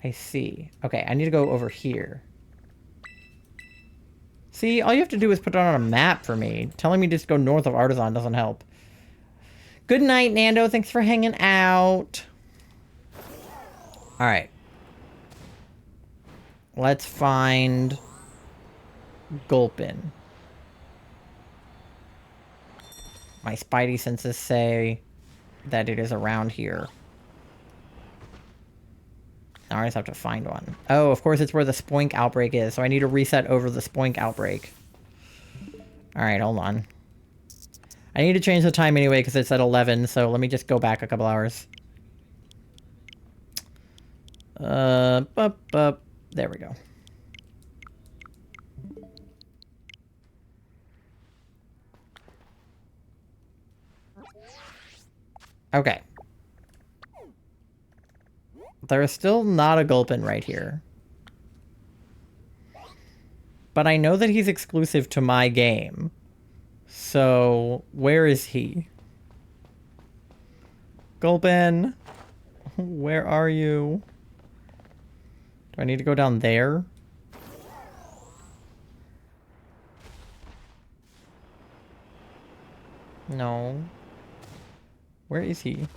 I see. Okay, I need to go over here. See, all you have to do is put it on a map for me. Telling me just go north of Artisan doesn't help. Good night, Nando. Thanks for hanging out. Alright. Let's find Gulpin. My spidey senses say that it is around here. Now I just have to find one. Oh, of course it's where the Spoink outbreak is, so I need to reset over the Spoink outbreak. Alright, hold on. I need to change the time anyway because it's at 11, so let me just go back a couple hours. There we go. Okay. There is still not a Gulpin right here. But I know that he's exclusive to my game. So, where is he? Gulpin! Where are you? Do I need to go down there? No. Where is he?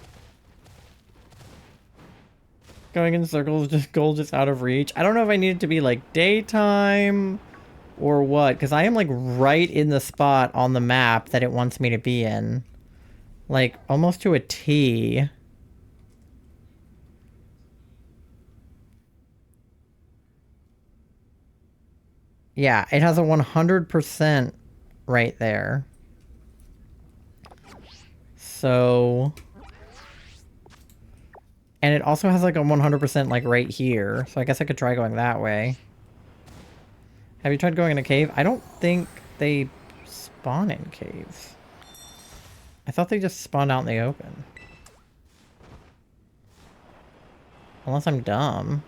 Going in circles, just goal just out of reach. I don't know if I need it to be like daytime or what, because I am like right in the spot on the map that it wants me to be in. Like almost to a T. Yeah, it has a 100% right there. So... And it also has like a 100% like right here. So I guess I could try going that way. Have you tried going in a cave? I don't think they spawn in caves. I thought they just spawned out in the open. Unless I'm dumb.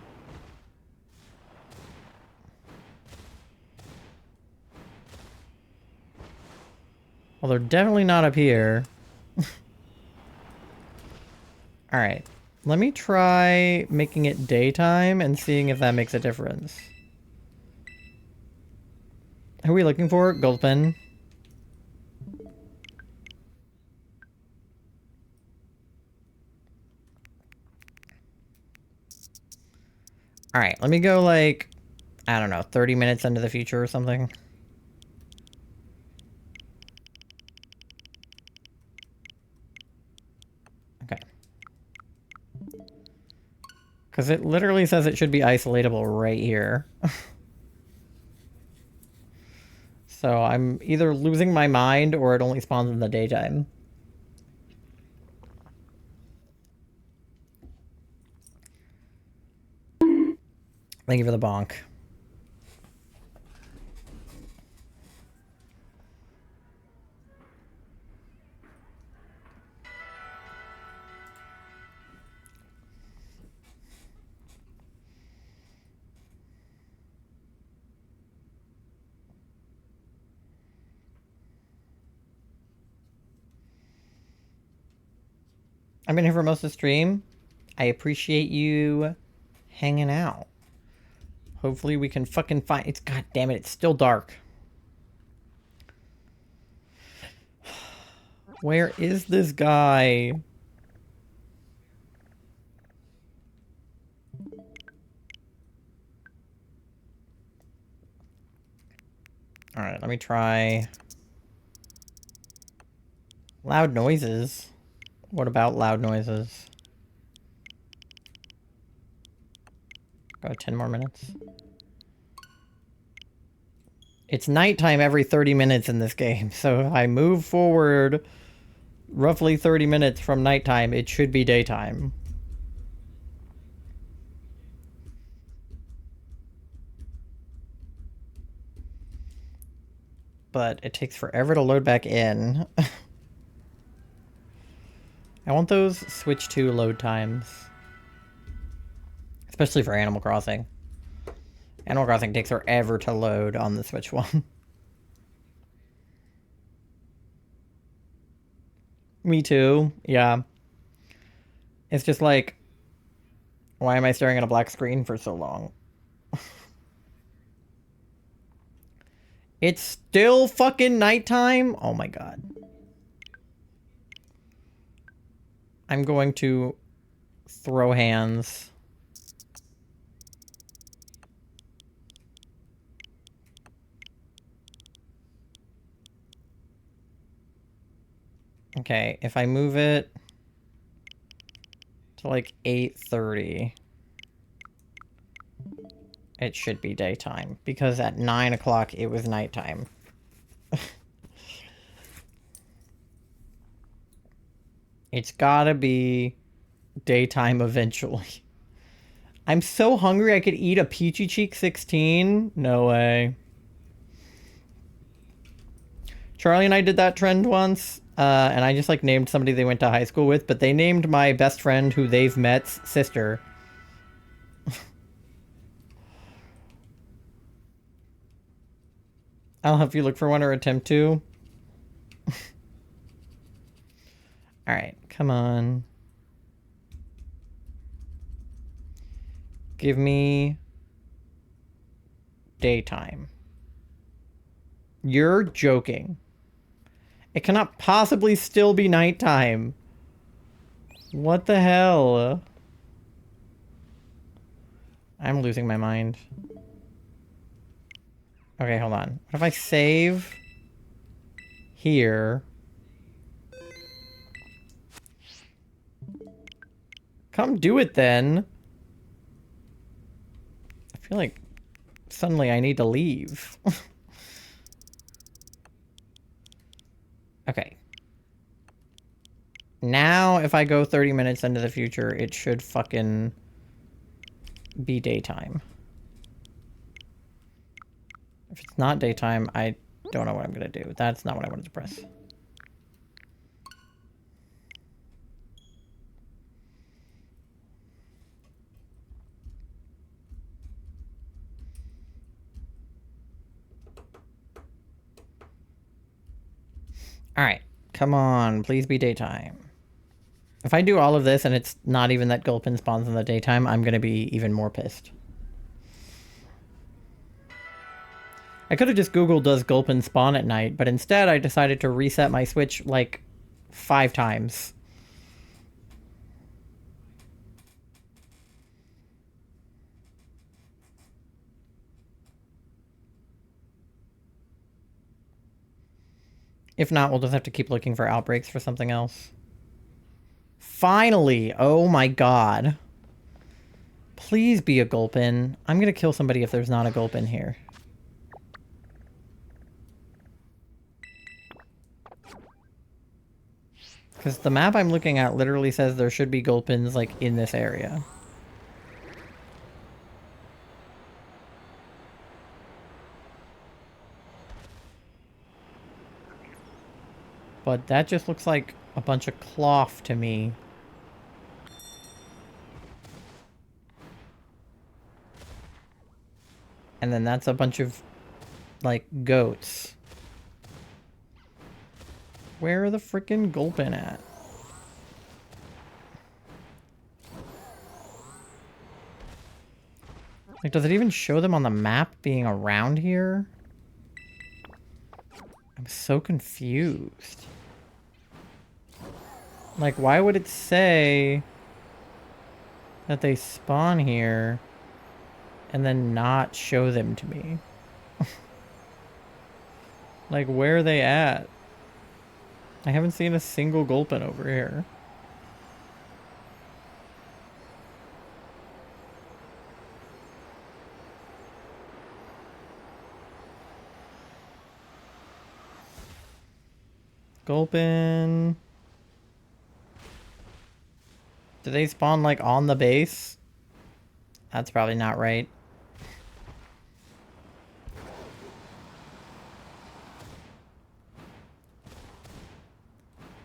Well, they're definitely not up here. Alright. Let me try making it daytime and seeing if that makes a difference. Who are we looking for? Gulpin. Alright, let me go like, I don't know, 30 minutes into the future or something. Okay. Because it literally says it should be isolatable right here. So I'm either losing my mind or it only spawns in the daytime. Thank you for the bonk. I've been here for most of the stream. I appreciate you hanging out. Hopefully we can fucking find... It's... God damn it, it's still dark. Where is this guy? Alright, let me try... Loud noises. What about loud noises? Go 10 more minutes. It's nighttime every 30 minutes in this game, so if I move forward roughly 30 minutes from nighttime, it should be daytime. but it takes forever to load back in. I want those Switch 2 load times. Especially for Animal Crossing. Animal Crossing takes forever to load on the Switch 1. Me too, yeah. It's just like, why am I staring at a black screen for so long? It's still fucking nighttime? Oh my god. I'm going to throw hands. Okay, if I move it to like 8:30, it should be daytime, because at 9 o'clock it was nighttime. It's gotta be daytime eventually. I'm so hungry I could eat a Peachy Cheek 16. No way. Charlie and I did that trend once, and I just like named somebody they went to high school with, but they named my best friend who they've met's sister. I'll help you look for one or attempt to. Alright, come on. Give me daytime. You're joking. It cannot possibly still be nighttime. What the hell? I'm losing my mind. Okay, hold on. What if I save here? Come do it then. I feel like suddenly I need to leave. Okay. Now, if I go 30 minutes into the future, it should fucking be daytime. If it's not daytime, I don't know what I'm going to do. That's not what I wanted to press. Alright. Come on. Please be daytime. If I do all of this and it's not even that Gulpin spawns in the daytime, I'm going to be even more pissed. I could have just Googled does Gulpin spawn at night, but instead I decided to reset my Switch like 5 times. If not, we'll just have to keep looking for outbreaks for something else. Finally! Oh my god. Please be a Gulpin. I'm gonna kill somebody if there's not a Gulpin here. Because the map I'm looking at literally says there should be Gulpins, like, in this area. But that just looks like a bunch of cloth to me. And then that's a bunch of, like, goats. Where are the freaking Gulpin at? Like, does it even show them on the map being around here? I'm so confused. Like, why would it say that they spawn here and then not show them to me? Like, where are they at? I haven't seen a single Gulpin over here. Gulpin. Do they spawn, like, on the base? That's probably not right.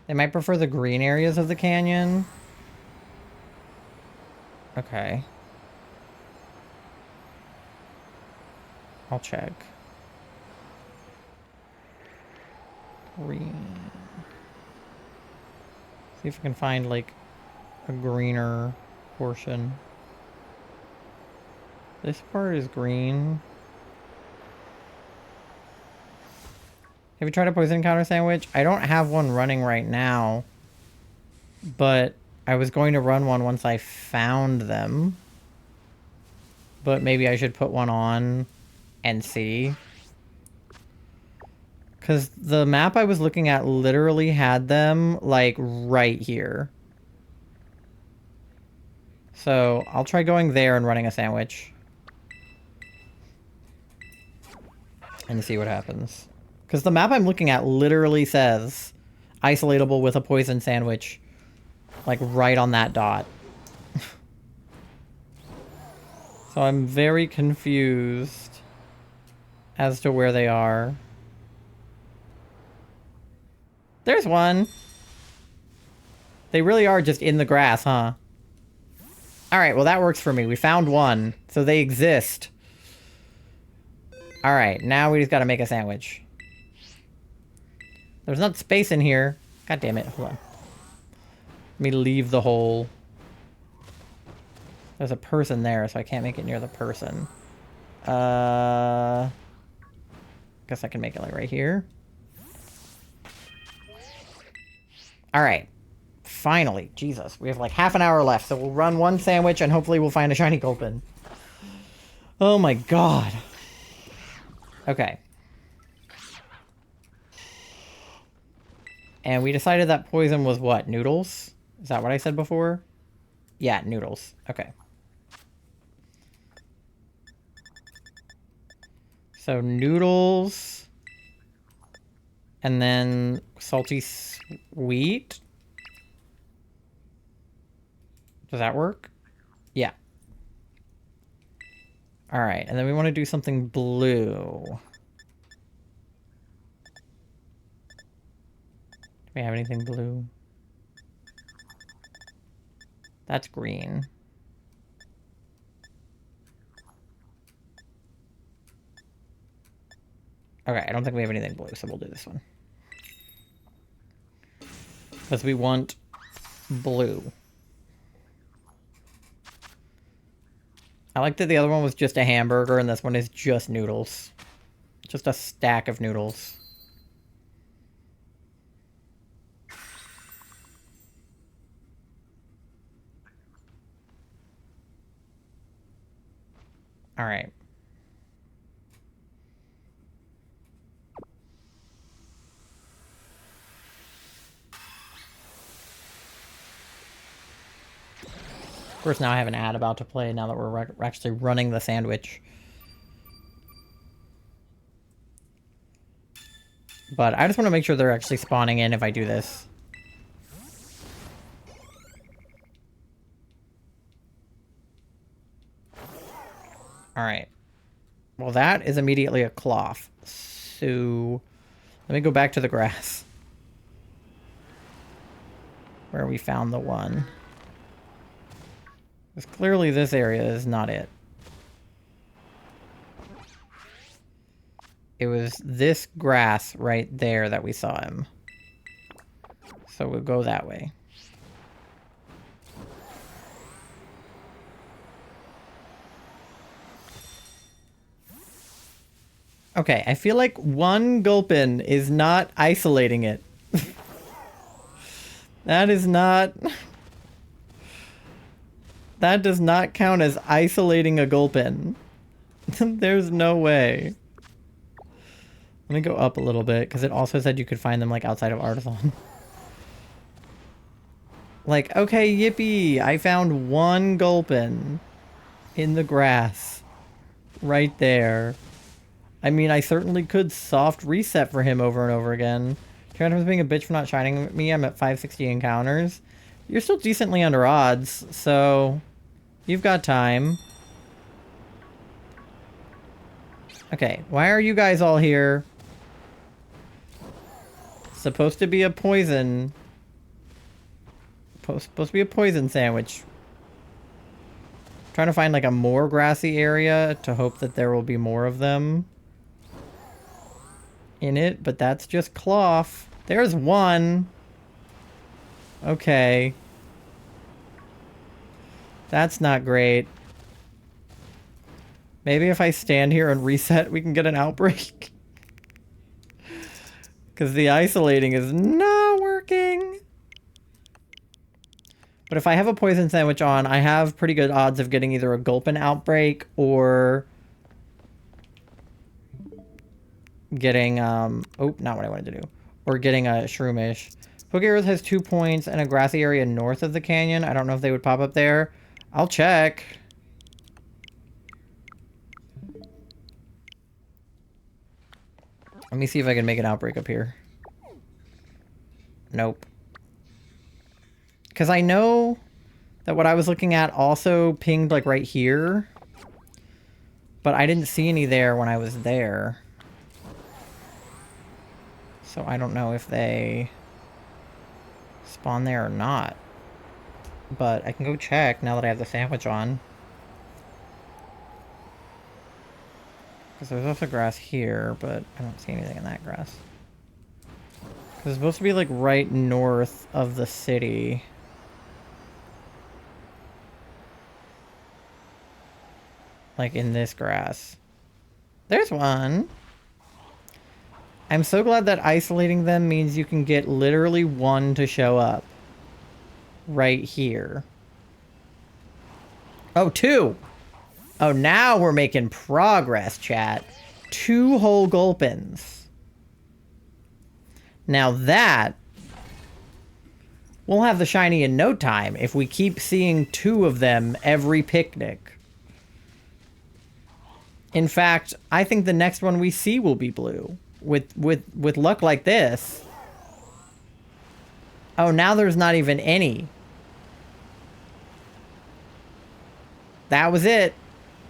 They might prefer the green areas of the canyon. Okay. I'll check. Green. See if I can find, like, a greener portion. This part is green. Have you tried a poison counter sandwich? I don't have one running right now. But I was going to run one once I found them. But maybe I should put one on and see. Because the map I was looking at literally had them, like, right here. So I'll try going there and running a sandwich. And see what happens. Because the map I'm looking at literally says isolatable with a poison sandwich. Like, right on that dot. So I'm very confused as to where they are. There's one. They really are just in the grass, huh? Alright, well that works for me. We found one. So they exist. Alright, now we just gotta make a sandwich. There's not space in here. God damn it. Hold on. Let me leave the hole. There's a person there, so I can't make it near the person. Guess I can make it like right here. Alright. Finally. Jesus. We have like half an hour left, so we'll run one sandwich and hopefully we'll find a shiny Gulpin. Oh my god. Okay. And we decided that poison was what? Noodles? Is that what I said before? Yeah, noodles. Okay. So noodles. And then salty sweet. Does that work? Yeah. Alright, and then we want to do something blue. Do we have anything blue? That's green. Okay, I don't think we have anything blue, so we'll do this one. Because we want blue. I like that the other one was just a hamburger and this one is just noodles. Just a stack of noodles. Alright. Of course, now I have an ad about to play now that we're actually running the sandwich. But I just want to make sure they're actually spawning in if I do this. Alright. Well, that is immediately a cloth. So, let me go back to the grass. Where we found the one. Because clearly this area is not it. It was this grass right there that we saw him. So we'll go that way. Okay, I feel like one Gulpin is not isolating it. That is not... That does not count as isolating a Gulpin. There's no way. Let me go up a little bit, because it also said you could find them, like, outside of Artisan. Like, okay, yippee! I found one Gulpin in the grass. Right there. I mean, I certainly could soft reset for him over and over again. Trans being a bitch for not shining me, I'm at 560 encounters. You're still decently under odds, so... You've got time. Okay, why are you guys all here? Supposed to be a poison Supposed to be a poison sandwich. Trying to find like a more grassy area to hope that there will be more of them in it, but that's just cloth. There's one. Okay. That's not great. Maybe if I stand here and reset, we can get an outbreak. Because the isolating is not working. But if I have a poison sandwich on, I have pretty good odds of getting either a Gulpin outbreak or getting, oh, not what I wanted to do. Or getting a Shroomish. Pokeros has 2 points and a grassy area north of the canyon. I don't know if they would pop up there. I'll check. Let me see if I can make an outbreak up here. Nope. Because I know that what I was looking at also pinged like right here. But I didn't see any there when I was there. So I don't know if they spawn there or not. But I can go check now that I have the sandwich on. Because there's also grass here, but I don't see anything in that grass. Because it's supposed to be like right north of the city. Like in this grass. There's one. I'm so glad that isolating them means you can get literally one to show up. Right here. Oh, 2! Oh, now we're making progress, chat. 2 whole Gulpins. Now that... we'll have the shiny in no time if we keep seeing 2 of them every picnic. In fact, I think the next one we see will be blue. With luck like this. Oh, now there's not even any. That was it.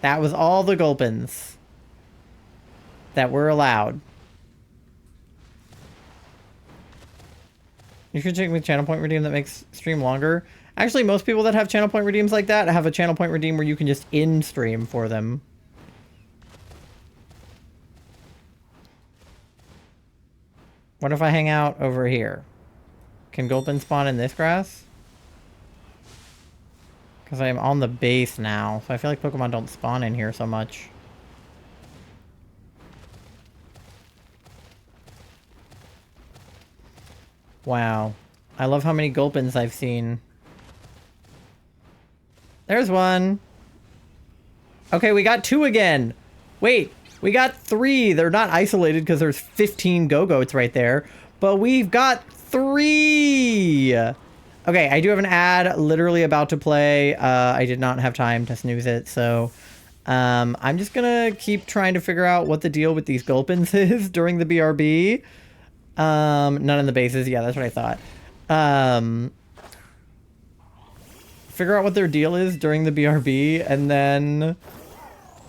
That was all the Gulpins that were allowed. You should check the channel point redeem that makes stream longer. Actually, most people that have channel point redeems like that have a channel point redeem where you can just in-stream for them. What if I hang out over here? Can Gulpin spawn in this grass? Because I'm on the base now, so I feel like Pokemon don't spawn in here so much. Wow. I love how many Gulpins I've seen. There's one. Okay, we got 2 again. Wait. We got 3. They're not isolated because there's 15 Go-Goats right there. But we've got 3! Okay, I do have an ad literally about to play. I did not have time to snooze it, so... I'm just gonna keep trying to figure out what the deal with these Gulpins is during the BRB. None in the bases. Yeah, that's what I thought. Figure out what their deal is during the BRB, and then...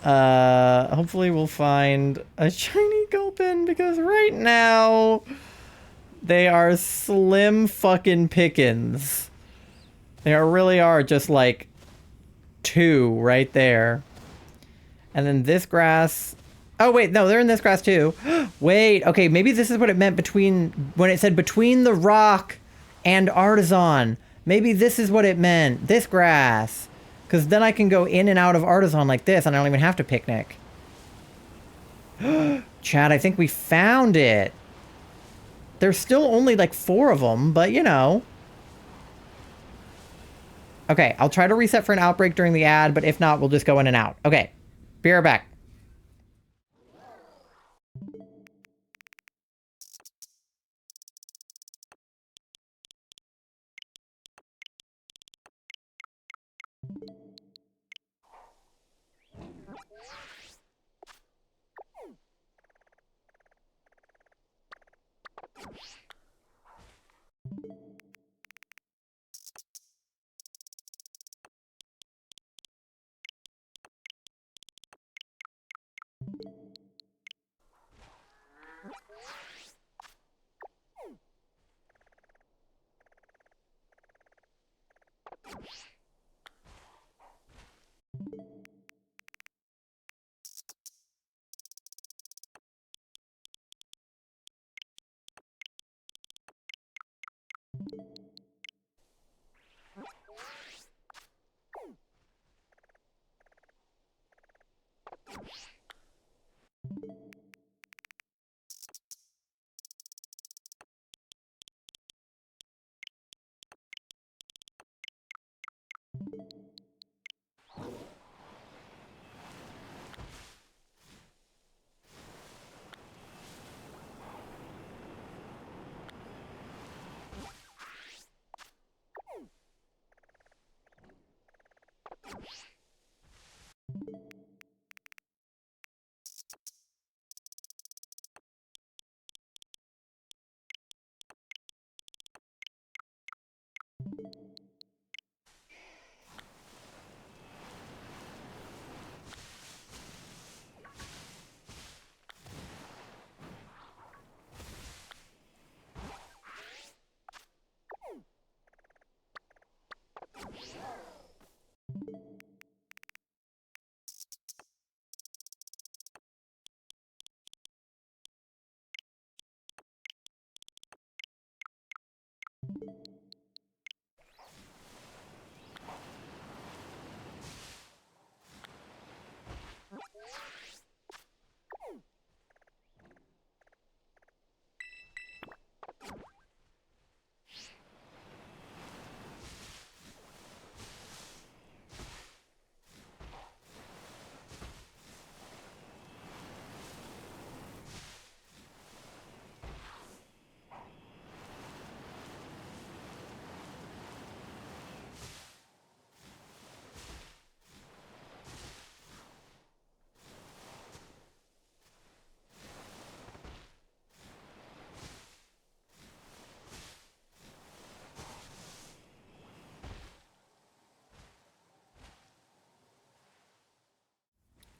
hopefully we'll find a shiny Gulpin, because right now they are slim fucking pickings. They really are just like 2 right there. And then this grass. Oh wait, no, they're in this grass too. Wait, okay, maybe this is what it meant between, when it said between the rock and Artisan. Maybe this is what it meant. This grass. Because then I can go in and out of Artisan like this, and I don't even have to picnic. Chad, I think we found it. There's still only like 4 of them, but you know. Okay, I'll try to reset for an outbreak during the ad, but if not, we'll just go in and out. Okay, be right back.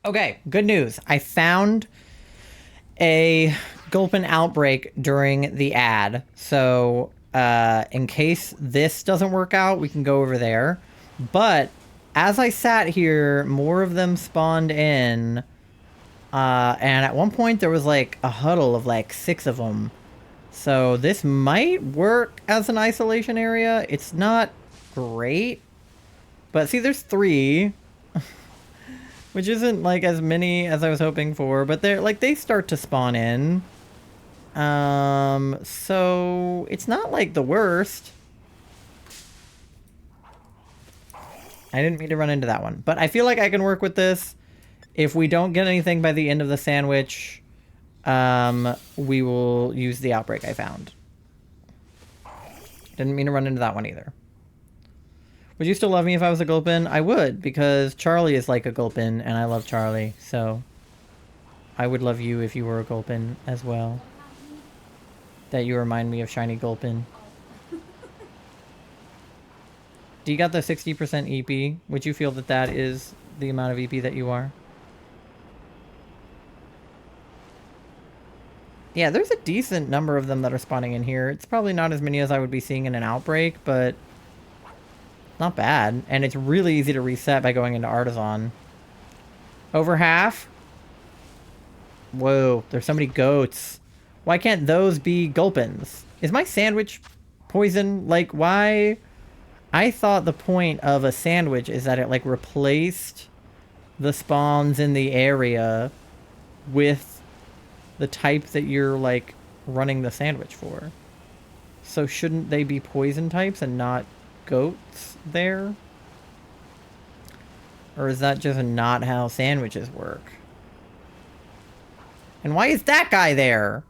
Okay, good news. I found a Gulpin outbreak during the ad. So, in case this doesn't work out, we can go over there. But as I sat here, more of them spawned in. And at one point, there was like a huddle of like 6 of them. So this might work as an isolation area. It's not great. But see, there's 3. Which isn't like as many as I was hoping for, but they're like they start to spawn in. So it's not like the worst. I didn't mean to run into that one, but I feel like I can work with this. If we don't get anything by the end of the sandwich, we will use the outbreak I found. Didn't mean to run into that one either. Would you still love me if I was a Gulpin? I would, because Charlie is like a Gulpin, and I love Charlie, so I would love you if you were a Gulpin as well. That you remind me of Shiny Gulpin. Do you got the 60% EP? Would you feel that that is the amount of EP that you are? Yeah, there's a decent number of them that are spawning in here. It's probably not as many as I would be seeing in an outbreak, but not bad. And it's really easy to reset by going into Artisan. Over half? Whoa, there's so many goats. Why can't those be Gulpins? Is my sandwich poison? Like, why? I thought the point of a sandwich is that it, like, replaced the spawns in the area with the type that you're, like, running the sandwich for. So shouldn't they be poison types and not goats there? Or is that just not how sandwiches work? And why is that guy there?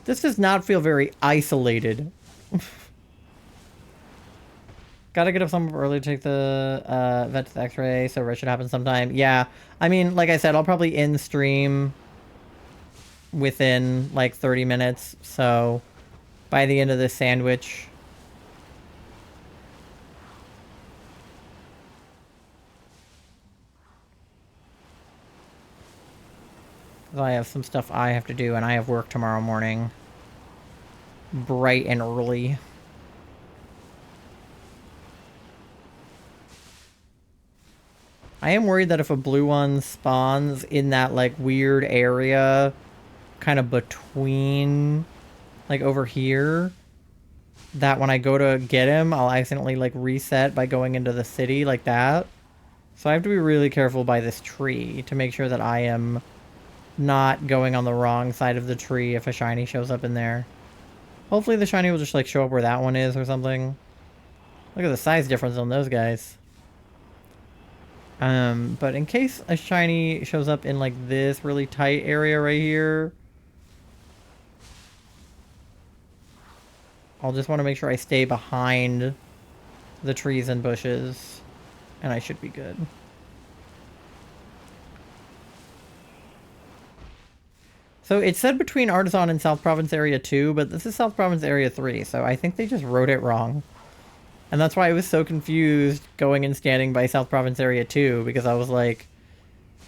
This does not feel very isolated. Gotta get up some early to take the vet to the x-ray, so rest should happen sometime. Yeah, I mean, like I said, I'll probably end stream within like 30 minutes, so by the end of this sandwich. I have some stuff I have to do, and I have work tomorrow morning. Bright and early. I am worried that if a blue one spawns in that, like, weird area kind of between, like, over here, that when I go to get him, I'll accidentally, like, reset by going into the city like that. So I have to be really careful by this tree to make sure that I am not going on the wrong side of the tree if a shiny shows up in there. Hopefully the shiny will just, like, show up where that one is or something. Look at the size difference on those guys. But in case a shiny shows up in, like, this really tight area right here, I'll just want to make sure I stay behind the trees and bushes, and I should be good. So it said between Artisan and South Province Area 2, but this is South Province Area 3, so I think they just wrote it wrong. And that's why I was so confused going and standing by South Province Area 2, because I was like,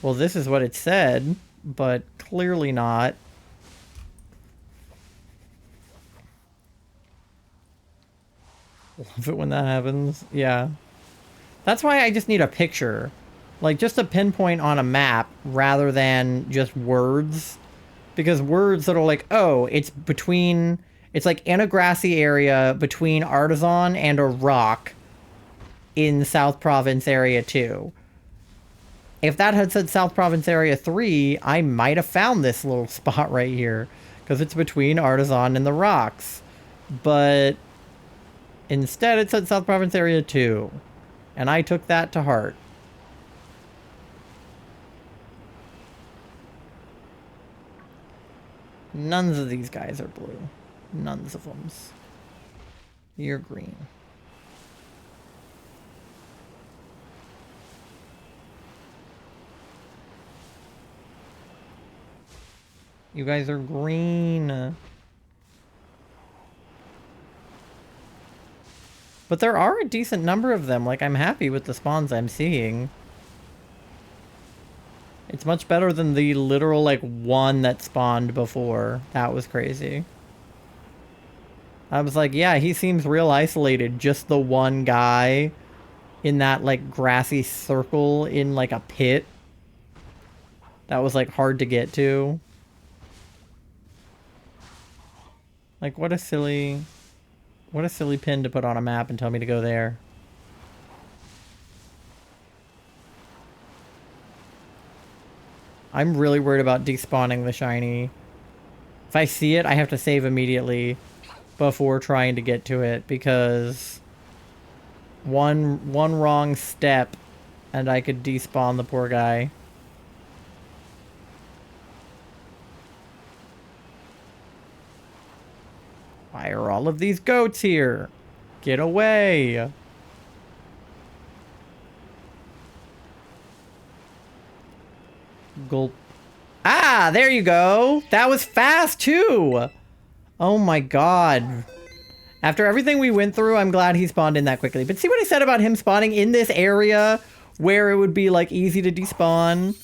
well, this is what it said, but clearly not. Love it when that happens. Yeah. That's why I just need a picture. Like, just a pinpoint on a map rather than just words. Because words that are like, oh, it's between... It's like in a grassy area between Artisan and a rock in South Province Area 2. If that had said South Province Area 3, I might have found this little spot right here. Because it's between Artisan and the rocks. But instead it said South Province Area 2. And I took that to heart. None of these guys are blue. None of them. You're green. You guys are green. But there are a decent number of them. Like, I'm happy with the spawns I'm seeing. It's much better than the literal, like, one that spawned before. That was crazy. I was like, yeah, he seems real isolated. Just the one guy in that, like, grassy circle in, like, a pit. That was, like, hard to get to. Like, what a silly pin to put on a map and tell me to go there. I'm really worried about despawning the shiny. If I see it, I have to save immediately before trying to get to it, because one wrong step and I could despawn the poor guy. Why are all of these goats here? Get away! Gulp. Ah, there you go! That was fast, too! Oh my god. After everything we went through, I'm glad he spawned in that quickly. But see what I said about him spawning in this area where it would be, like, easy to despawn?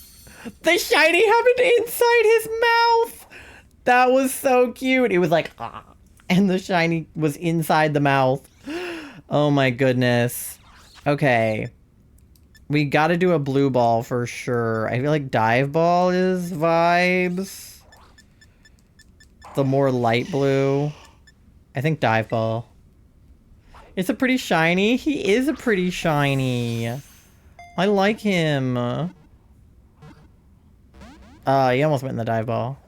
The shiny happened inside his mouth! That was so cute. It was like, ah. And the shiny was inside the mouth. Oh my goodness. Okay. We gotta do a blue ball for sure. I feel like dive ball is vibes. The more light blue. I think dive ball. It's a pretty shiny. He is a pretty shiny. I like him. He almost went in the dive ball.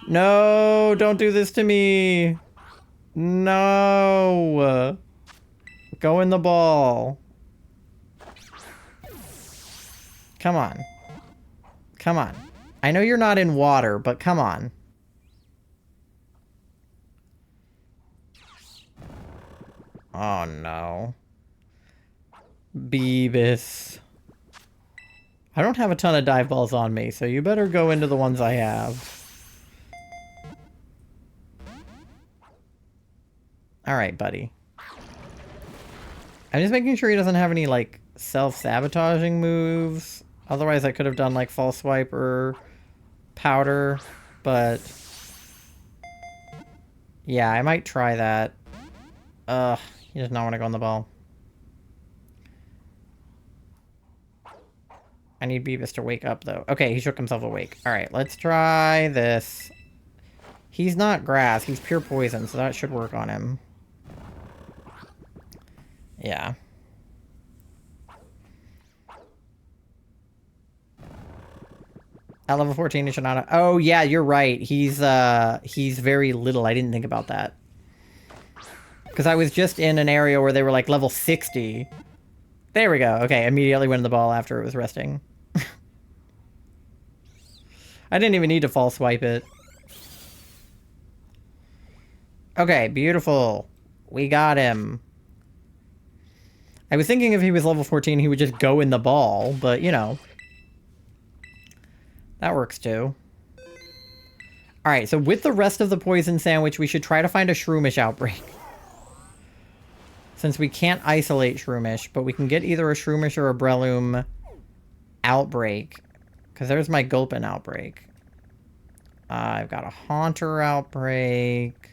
No, don't do this to me. No. Go in the ball. Come on. Come on. I know you're not in water, but come on. Oh no. Beebus. I don't have a ton of dive balls on me, so you better go into the ones I have. Alright, buddy. I'm just making sure he doesn't have any, like, self-sabotaging moves. Otherwise, I could have done, like, false swipe or powder, but... yeah, I might try that. He does not want to go on the ball. I need Beavis to wake up, though. Okay, he shook himself awake. Alright, let's try this. He's not grass. He's pure poison, so that should work on him. Yeah. At level 14, Ishinada. Oh, yeah, you're right. He's very little. I didn't think about that. Because I was just in an area where they were, like, level 60. There we go. Okay, immediately went in the ball after it was resting. I didn't even need to false swipe it. Okay, beautiful. We got him. I was thinking if he was level 14, he would just go in the ball, but, you know. That works, too. Alright, so with the rest of the poison sandwich, we should try to find a Shroomish outbreak. Since we can't isolate Shroomish, but we can get either a Shroomish or a Breloom outbreak. Because there's my Gulpin outbreak. I've got a Haunter outbreak.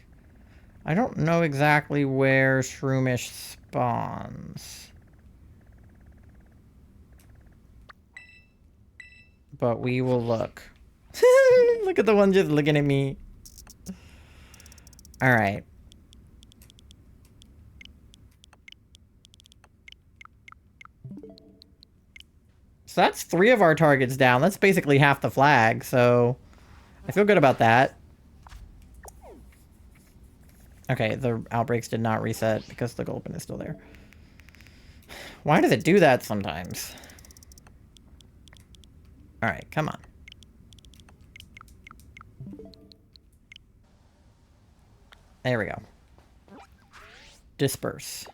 I don't know exactly where Shroomish spawns. But we will look. Look at the one just looking at me. Alright. So that's 3 of our targets down. That's basically half the flag, so I feel good about that. Okay, the outbreaks did not reset because the Gulpin is still there. Why does it do that sometimes? Alright, come on. There we go. Disperse.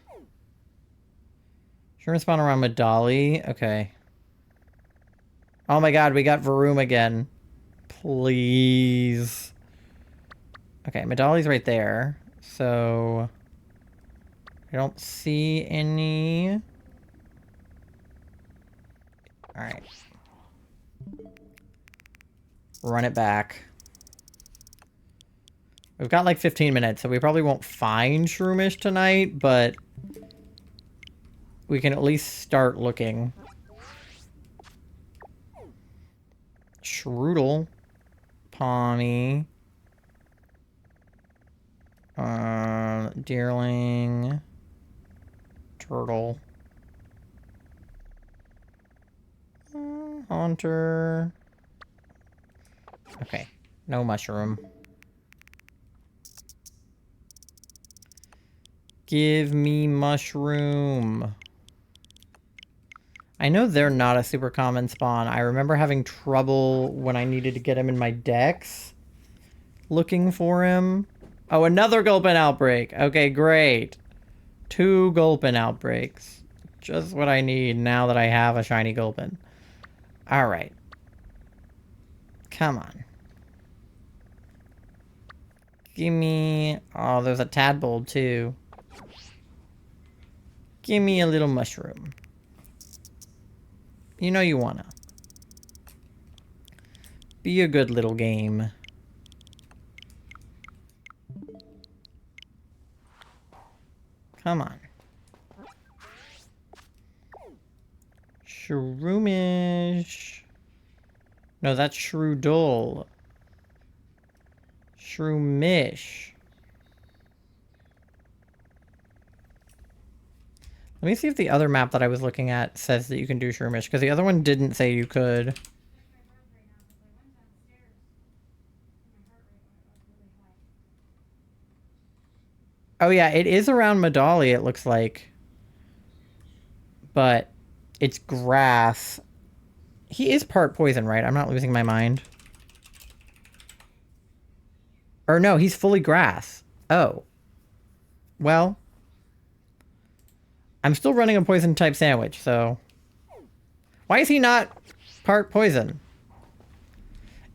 Sherman spawn around Medali. Okay. Oh my god, we got Varoom again. Please. Okay, Medali's right there. So I don't see any. Alright. Run it back. We've got like 15 minutes, so we probably won't find Shroomish tonight, but we can at least start looking. Shroodle. Pommy. Deerling. Turtle. Haunter. Okay. No mushroom. Give me mushroom. I know they're not a super common spawn. I remember having trouble when I needed to get him in my decks. Looking for him. Oh, another Gulpin outbreak. Okay, great. 2 Gulpin outbreaks. Just what I need now that I have a shiny Gulpin. Alright. Come on. Give me... Oh, there's a Tadpole too. Give me a little mushroom. You know you wanna. Be a good little game. Come on. Shroomish. No, that's Shroodle. Shroomish. Let me see if the other map that I was looking at says that you can do Shroomish, because the other one didn't say you could. Oh yeah, it is around Medali, it looks like. But it's grass. He is part poison, right? I'm not losing my mind. Or no, he's fully grass. Oh. Well. I'm still running a poison type sandwich, so... Why is he not part poison?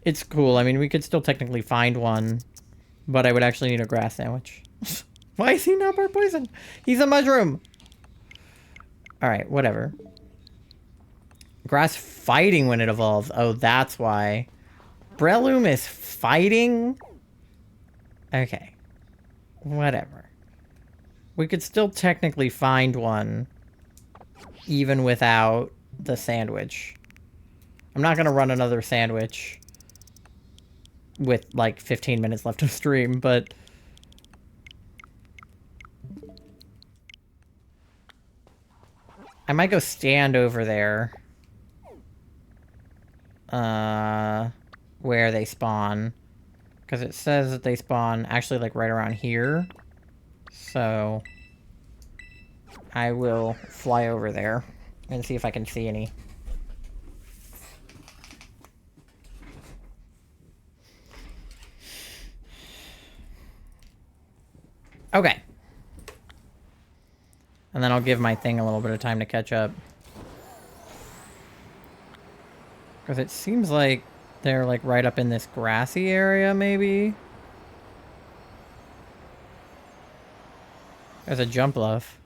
It's cool. I mean, we could still technically find one. But I would actually need a grass sandwich. Why is he not part poison? He's a mushroom! Alright, whatever. Grass fighting when it evolves. Oh, that's why. Breloom is fighting? Okay. Whatever. We could still technically find one. Even without the sandwich. I'm not gonna run another sandwich with like 15 minutes left of stream, but I might go stand over there. Where they spawn. Because it says that they spawn actually like right around here. So I will fly over there and see if I can see any. Okay. And then I'll give my thing a little bit of time to catch up. Because it seems like they're like right up in this grassy area, maybe? There's a jump bluff.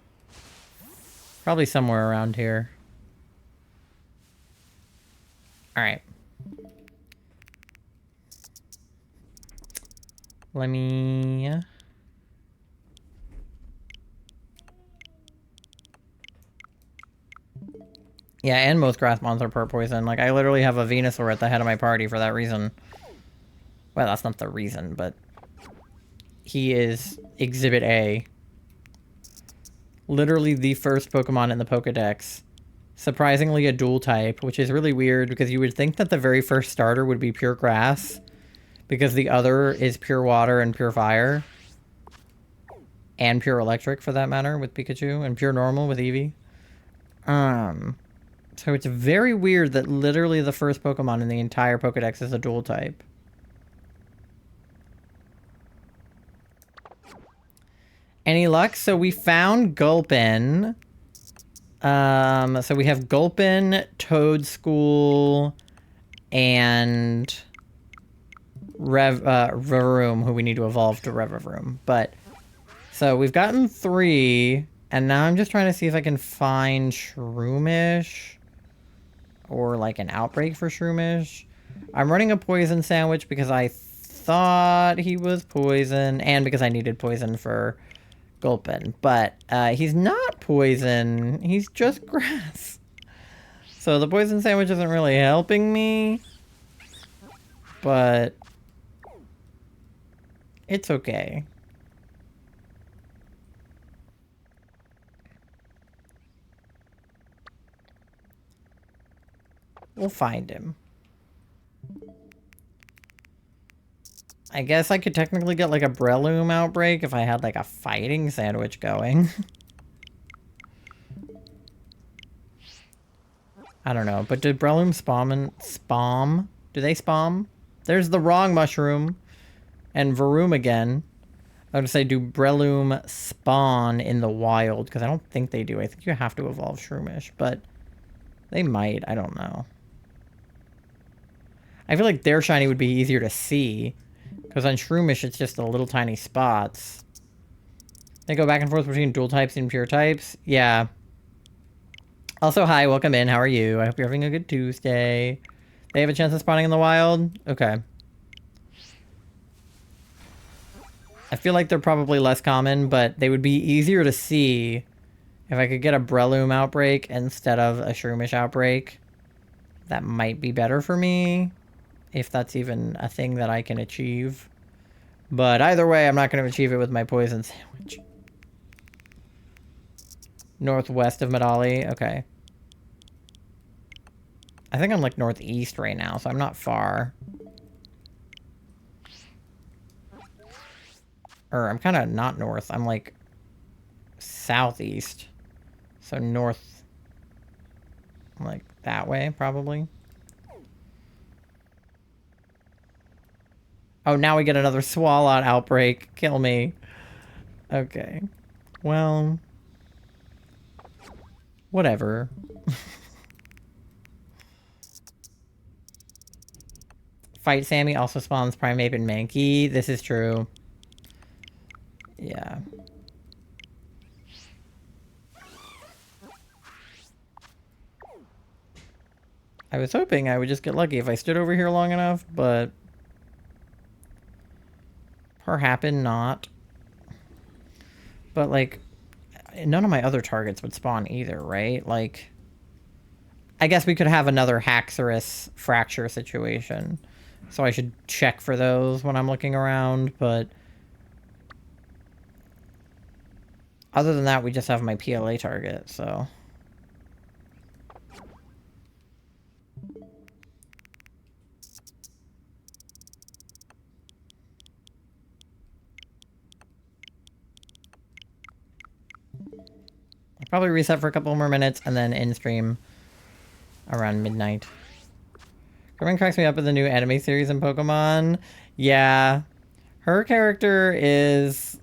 Probably somewhere around here. Alright. Let me... Yeah, and most grass mons are perp poison. Like, I literally have a Venusaur at the head of my party for that reason. Well, that's not the reason, but... He is Exhibit A. Literally the first Pokemon in the Pokedex. Surprisingly a dual type, which is really weird because you would think that the very first starter would be pure grass. Because the other is pure water and pure fire. And pure electric, for that matter, with Pikachu. And pure normal with Eevee. So it's very weird that literally the first Pokemon in the entire Pokedex is a dual type. Any luck? So we found Gulpin. So we have Gulpin, Toadschool, and Revavroom, who we need to evolve to Revavroom. But, so we've gotten 3, and now I'm just trying to see if I can find Shroomish. Or like an outbreak for Shroomish. I'm running a poison sandwich because I thought he was poison, and because I needed poison for Gulpin. But he's not poison, he's just grass. So the poison sandwich isn't really helping me. But it's okay. We'll find him. I guess I could technically get like a Breloom outbreak if I had like a fighting sandwich going. I don't know, but did Breloom spawn? Do they spawn? There's the wrong mushroom. And Varoom again. I would say, do Breloom spawn in the wild? Because I don't think they do. I think you have to evolve Shroomish, but they might. I don't know. I feel like their shiny would be easier to see. Because on Shroomish, it's just the little tiny spots. They go back and forth between dual types and pure types. Yeah. Also, hi, welcome in. How are you? I hope you're having a good Tuesday. They have a chance of spawning in the wild? Okay. I feel like they're probably less common, but they would be easier to see if I could get a Breloom outbreak instead of a Shroomish outbreak. That might be better for me. If that's even a thing that I can achieve. But either way, I'm not going to achieve it with my poison sandwich. Northwest of Medali? Okay. I think I'm like northeast right now, so I'm not far. Or I'm kind of not north. I'm like southeast. So north. Like that way, probably. Oh, now we get another Swalot outbreak. Kill me. Okay. Well. Whatever. Fight Sammy also spawns Primeape and Mankey. This is true. Yeah. I was hoping I would just get lucky if I stood over here long enough, but... perhaps not. But, like, none of my other targets would spawn either, right? Like, I guess we could have another Haxorus fracture situation. So I should check for those when I'm looking around, but... Other than that, we just have my PLA target, so... I'll probably reset for a couple more minutes and then in stream around midnight. Carmen cracks me up with the new anime series in Pokemon. Yeah. Her character is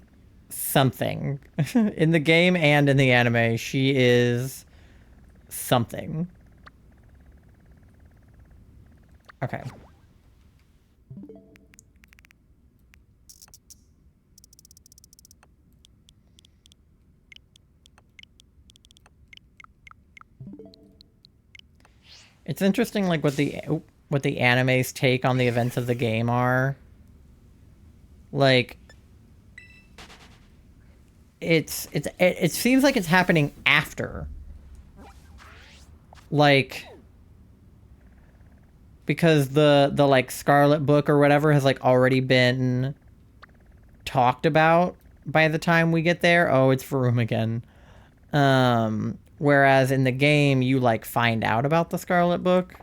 something. In the game and in the anime, she is something. Okay. It's interesting, like, what the anime's take on the events of the game are. Like, it seems like it's happening after. Like, because the like Scarlet Book or whatever has like already been talked about by the time we get there. Oh, it's Faroum again. Whereas in the game, you, like, find out about the Scarlet Book.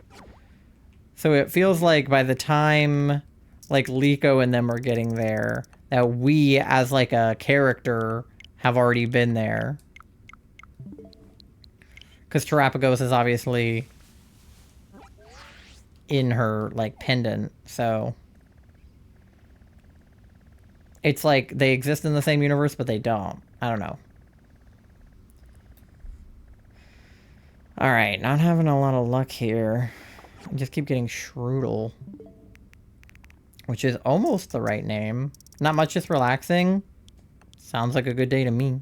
So it feels like by the time, like, Liko and them are getting there, that we, as, like, a character, have already been there. Because Terapagos is obviously in her, like, pendant, so... It's like they exist in the same universe, but they don't. I don't know. Alright, not having a lot of luck here. I just keep getting Shroodle. Which is almost the right name. Not much, just relaxing. Sounds like a good day to me.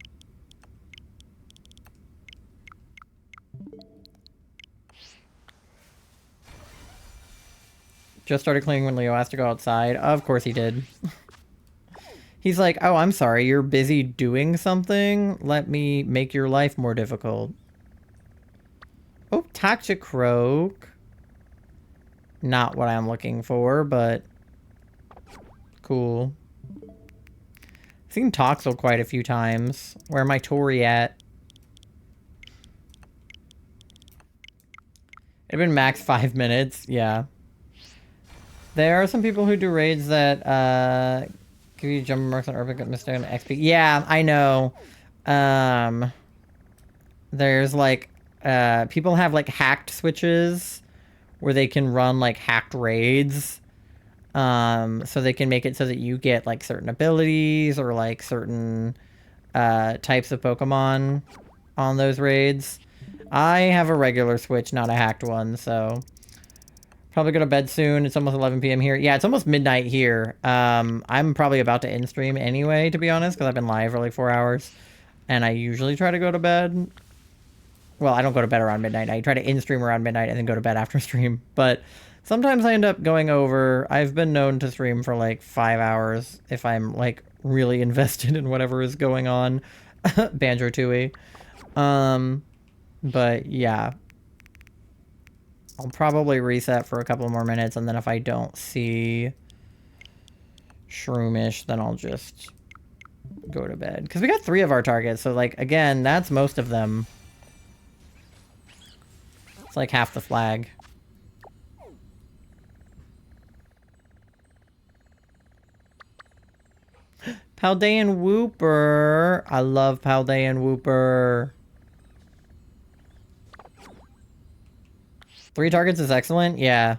Just started cleaning when Leo asked to go outside. Of course he did. He's like, oh, I'm sorry, you're busy doing something? Let me make your life more difficult. Oh, Toxicroak. Not what I'm looking for, but cool. I've seen Toxel quite a few times. Where am I Tori at? It'd been max 5 minutes, yeah. There are some people who do raids that give you jump marks on Urban Mystic and XP. Yeah, I know. There's like people have like hacked switches where they can run like hacked raids. So they can make it so that you get like certain abilities or like certain types of Pokemon on those raids. I have a regular switch, not a hacked one, so probably go to bed soon. It's almost 11 p.m. here. Yeah, it's almost midnight here. I'm probably about to end stream anyway, to be honest, because I've been live for like 4 hours. And I usually try to go to bed. Well, I don't go to bed around midnight. I try to end stream around midnight and then go to bed after stream. But sometimes I end up going over. I've been known to stream for like 5 hours if I'm like really invested in whatever is going on. Banjo-Tooie. But yeah. I'll probably reset for a couple more minutes, and then if I don't see Shroomish, then I'll just go to bed. Because we got 3 of our targets, so, like, again, that's most of them. It's like half the flag. Paldean Wooper! I love Paldean Wooper. 3 targets is excellent? Yeah.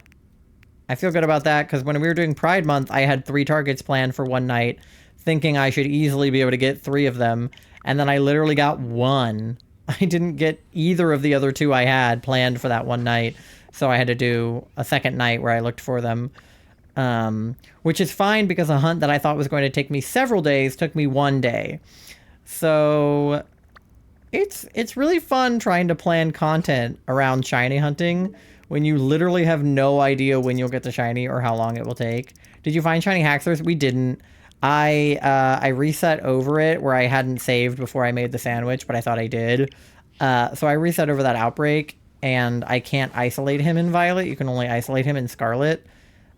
I feel good about that, because when we were doing Pride Month, I had 3 targets planned for one night, thinking I should easily be able to get 3 of them, and then I literally got 1. I didn't get either of the other 2 I had planned for that one night, so I had to do a second night where I looked for them. Which is fine, because a hunt that I thought was going to take me several days took me 1 day. So it's really fun trying to plan content around shiny hunting when you literally have no idea when you'll get the shiny or how long it will take. Did you find shiny Haxorus? We didn't. I reset over it where I hadn't saved before I made the sandwich, but I thought I did. So I reset over that outbreak, and I can't isolate him in Violet. You can only isolate him in Scarlet.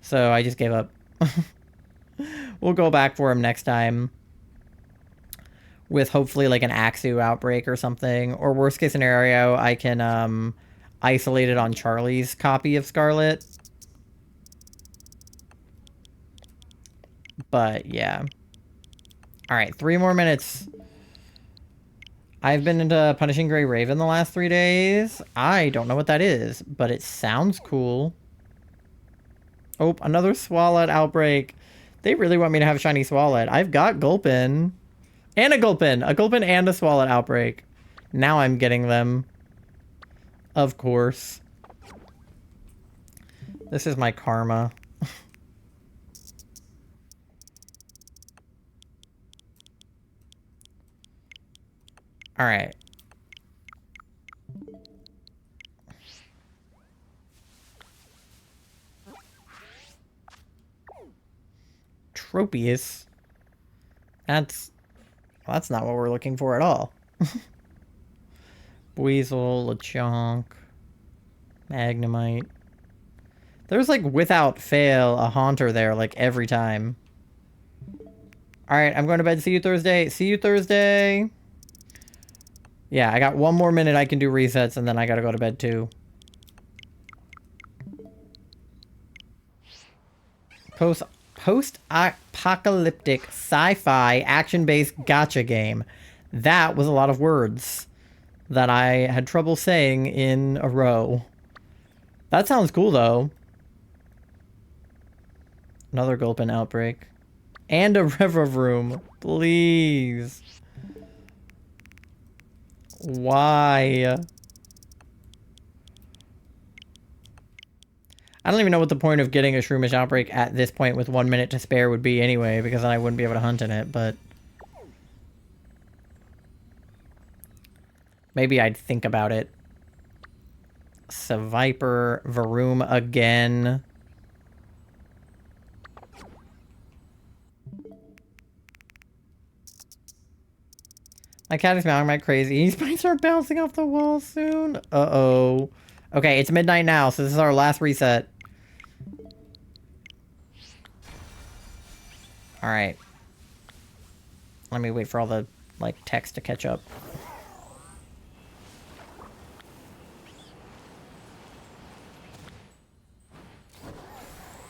So I just gave up. We'll go back for him next time with hopefully like an Axu outbreak or something. Or worst case scenario, I can isolate it on Charlie's copy of Scarlet. But yeah. Alright, 3 more minutes. I've been into Punishing Gray Raven the last 3 days. I don't know what that is, but it sounds cool. Oh, another Swalot outbreak. They really want me to have Shiny Swalot. I've got Gulpin. And a Gulpin. A Gulpin and a Swalot outbreak. Now I'm getting them. Of course. This is my karma. Alright. Tropius. That's not what we're looking for at all. Weasel, Lechonk, Magnemite. There's like without fail a Haunter there like every time. Alright, I'm going to bed. See you Thursday. See you Thursday. Yeah, I got 1 more minute I can do resets and then I gotta go to bed too. Post-apocalyptic sci-fi action-based gacha game. That was a lot of words that I had trouble saying in a row. That sounds cool though. Another Gulpin outbreak. And a Revavroom. Please. Why? I don't even know what the point of getting a Shroomish outbreak at this point with 1 minute to spare would be anyway, because then I wouldn't be able to hunt in it, but... maybe I'd think about it. Seviper, Varoom again. My cat is meowing like crazy. He might start bouncing off the wall soon. Uh-oh. Okay, it's midnight now, so this is our last reset. Alright. Let me wait for all the, like, text to catch up.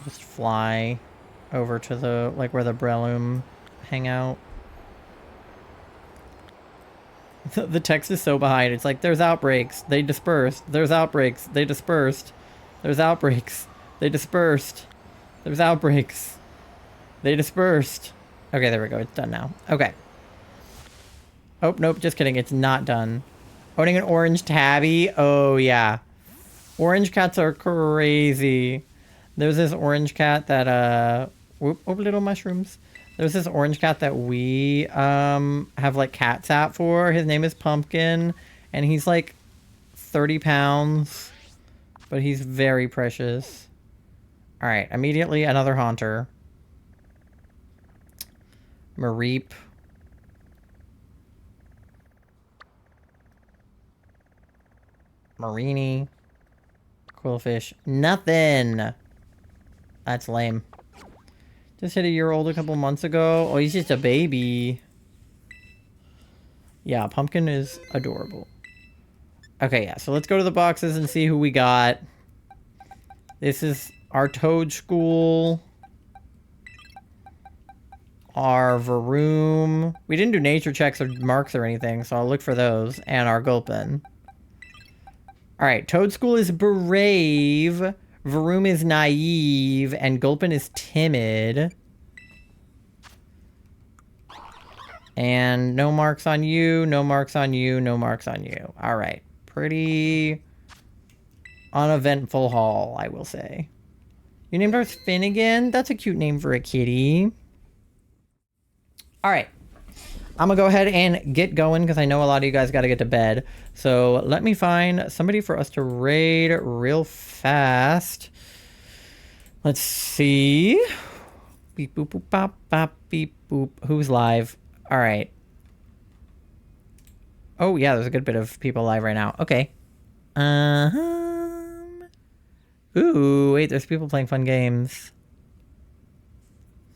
Just fly over to the, like, where the Breloom hang out. The text is so behind. It's like, there's outbreaks. They dispersed. There's outbreaks. They dispersed. There's outbreaks. They dispersed. There's outbreaks. They dispersed. Okay, there we go. It's done now. Okay. Oh, nope. Just kidding. It's not done. Owning an orange tabby. Oh, yeah. Orange cats are crazy. There's this orange cat that, whoop, oh, little mushrooms. There's this orange cat that we have like cat sat for. His name is Pumpkin, and he's like 30 pounds, but he's very precious. All right, immediately another Haunter. Mareep. Marini. Quillfish. Nothing. That's lame. Just hit a year old a couple months ago. Oh, he's just a baby. Yeah, Pumpkin is adorable. Okay, yeah, so let's go to the boxes and see who we got. This is our Toad School. Our Varoom. We didn't do nature checks or marks or anything, so I'll look for those. And our Gulpin. Alright, Toad School is brave. Varoom is naive, and Gulpin is timid. And no marks on you, no marks on you, no marks on you. Alright. Pretty uneventful haul, I will say. You named ours Finnegan? That's a cute name for a kitty. Alright. I'm gonna go ahead and get going because I know a lot of you guys gotta get to bed. So let me find somebody for us to raid real fast. Let's see. Beep boop boop bop bop beep boop. Who's live? Alright. Oh yeah, there's a good bit of people live right now. Okay. Ooh, wait, there's people playing fun games.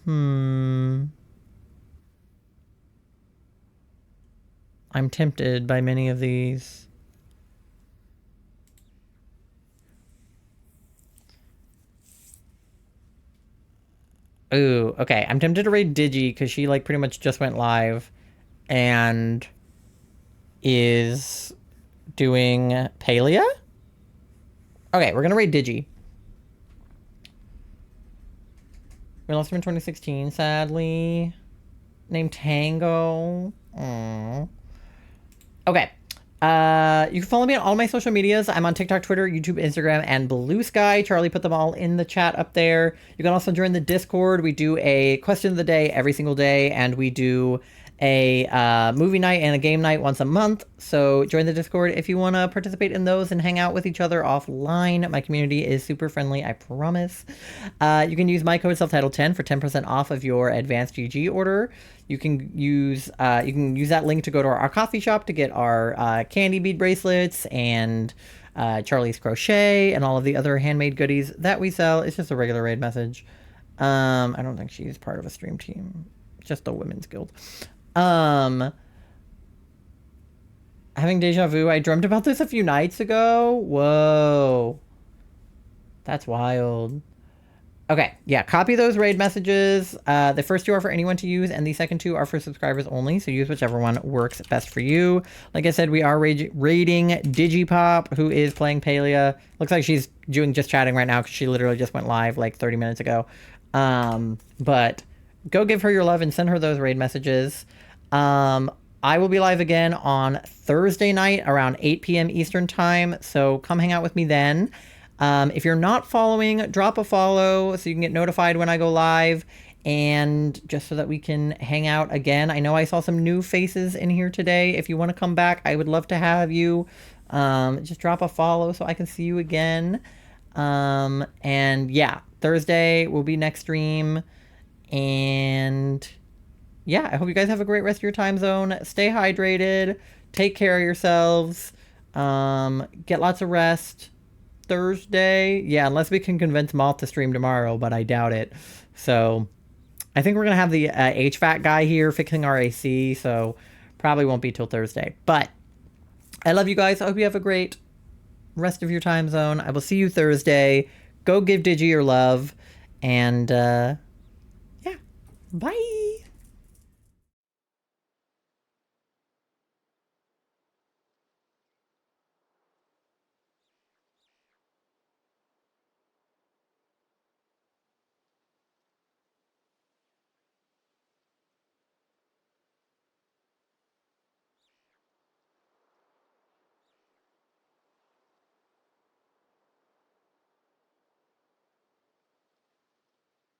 I'm tempted by many of these. Ooh, okay. I'm tempted to raid Digi because she like pretty much just went live and is doing Palia. Okay, we're gonna raid Digi. We lost him in 2016, sadly. Named Tango. Aww. Okay. You can follow me on all my social medias. I'm on TikTok, Twitter, YouTube, Instagram, and Blue Sky. Charlie put them all in the chat up there. You can also join the Discord. We do a question of the day every single day, and we do a movie night and a game night once a month. So join the Discord if you want to participate in those and hang out with each other offline. My community is super friendly, I promise. You can use my code selftitled10 for 10% off of your advanced GG order. You can use that link to go to our coffee shop to get our candy bead bracelets and Charlie's crochet and all of the other handmade goodies that we sell. It's just a regular raid message. I don't think she's part of a stream team, just a women's guild. Having deja vu. I dreamt about this a few nights ago. Whoa. That's wild. Okay, yeah, copy those raid messages. The first two are for anyone to use, and the second two are for subscribers only, so use whichever one works best for you. Like I said, we are raiding Digipop, who is playing Palia. Looks like she's doing just chatting right now, because she literally just went live like 30 minutes ago. But go give her your love and send her those raid messages. I will be live again on Thursday night around 8 p.m. Eastern time, so come hang out with me then. If you're not following, drop a follow so you can get notified when I go live, and just so that we can hang out again. I know I saw some new faces in here today. If you want to come back, I would love to have you. Just drop a follow so I can see you again. And yeah, Thursday will be next stream, and yeah, I hope you guys have a great rest of your time zone. Stay hydrated. Take care of yourselves. Get lots of rest. Thursday. Yeah, unless we can convince Moth to stream tomorrow, but I doubt it. So I think we're going to have the HVAC guy here fixing our AC, so probably won't be till Thursday. But I love you guys. I hope you have a great rest of your time zone. I will see you Thursday. Go give Digi your love. And yeah, bye.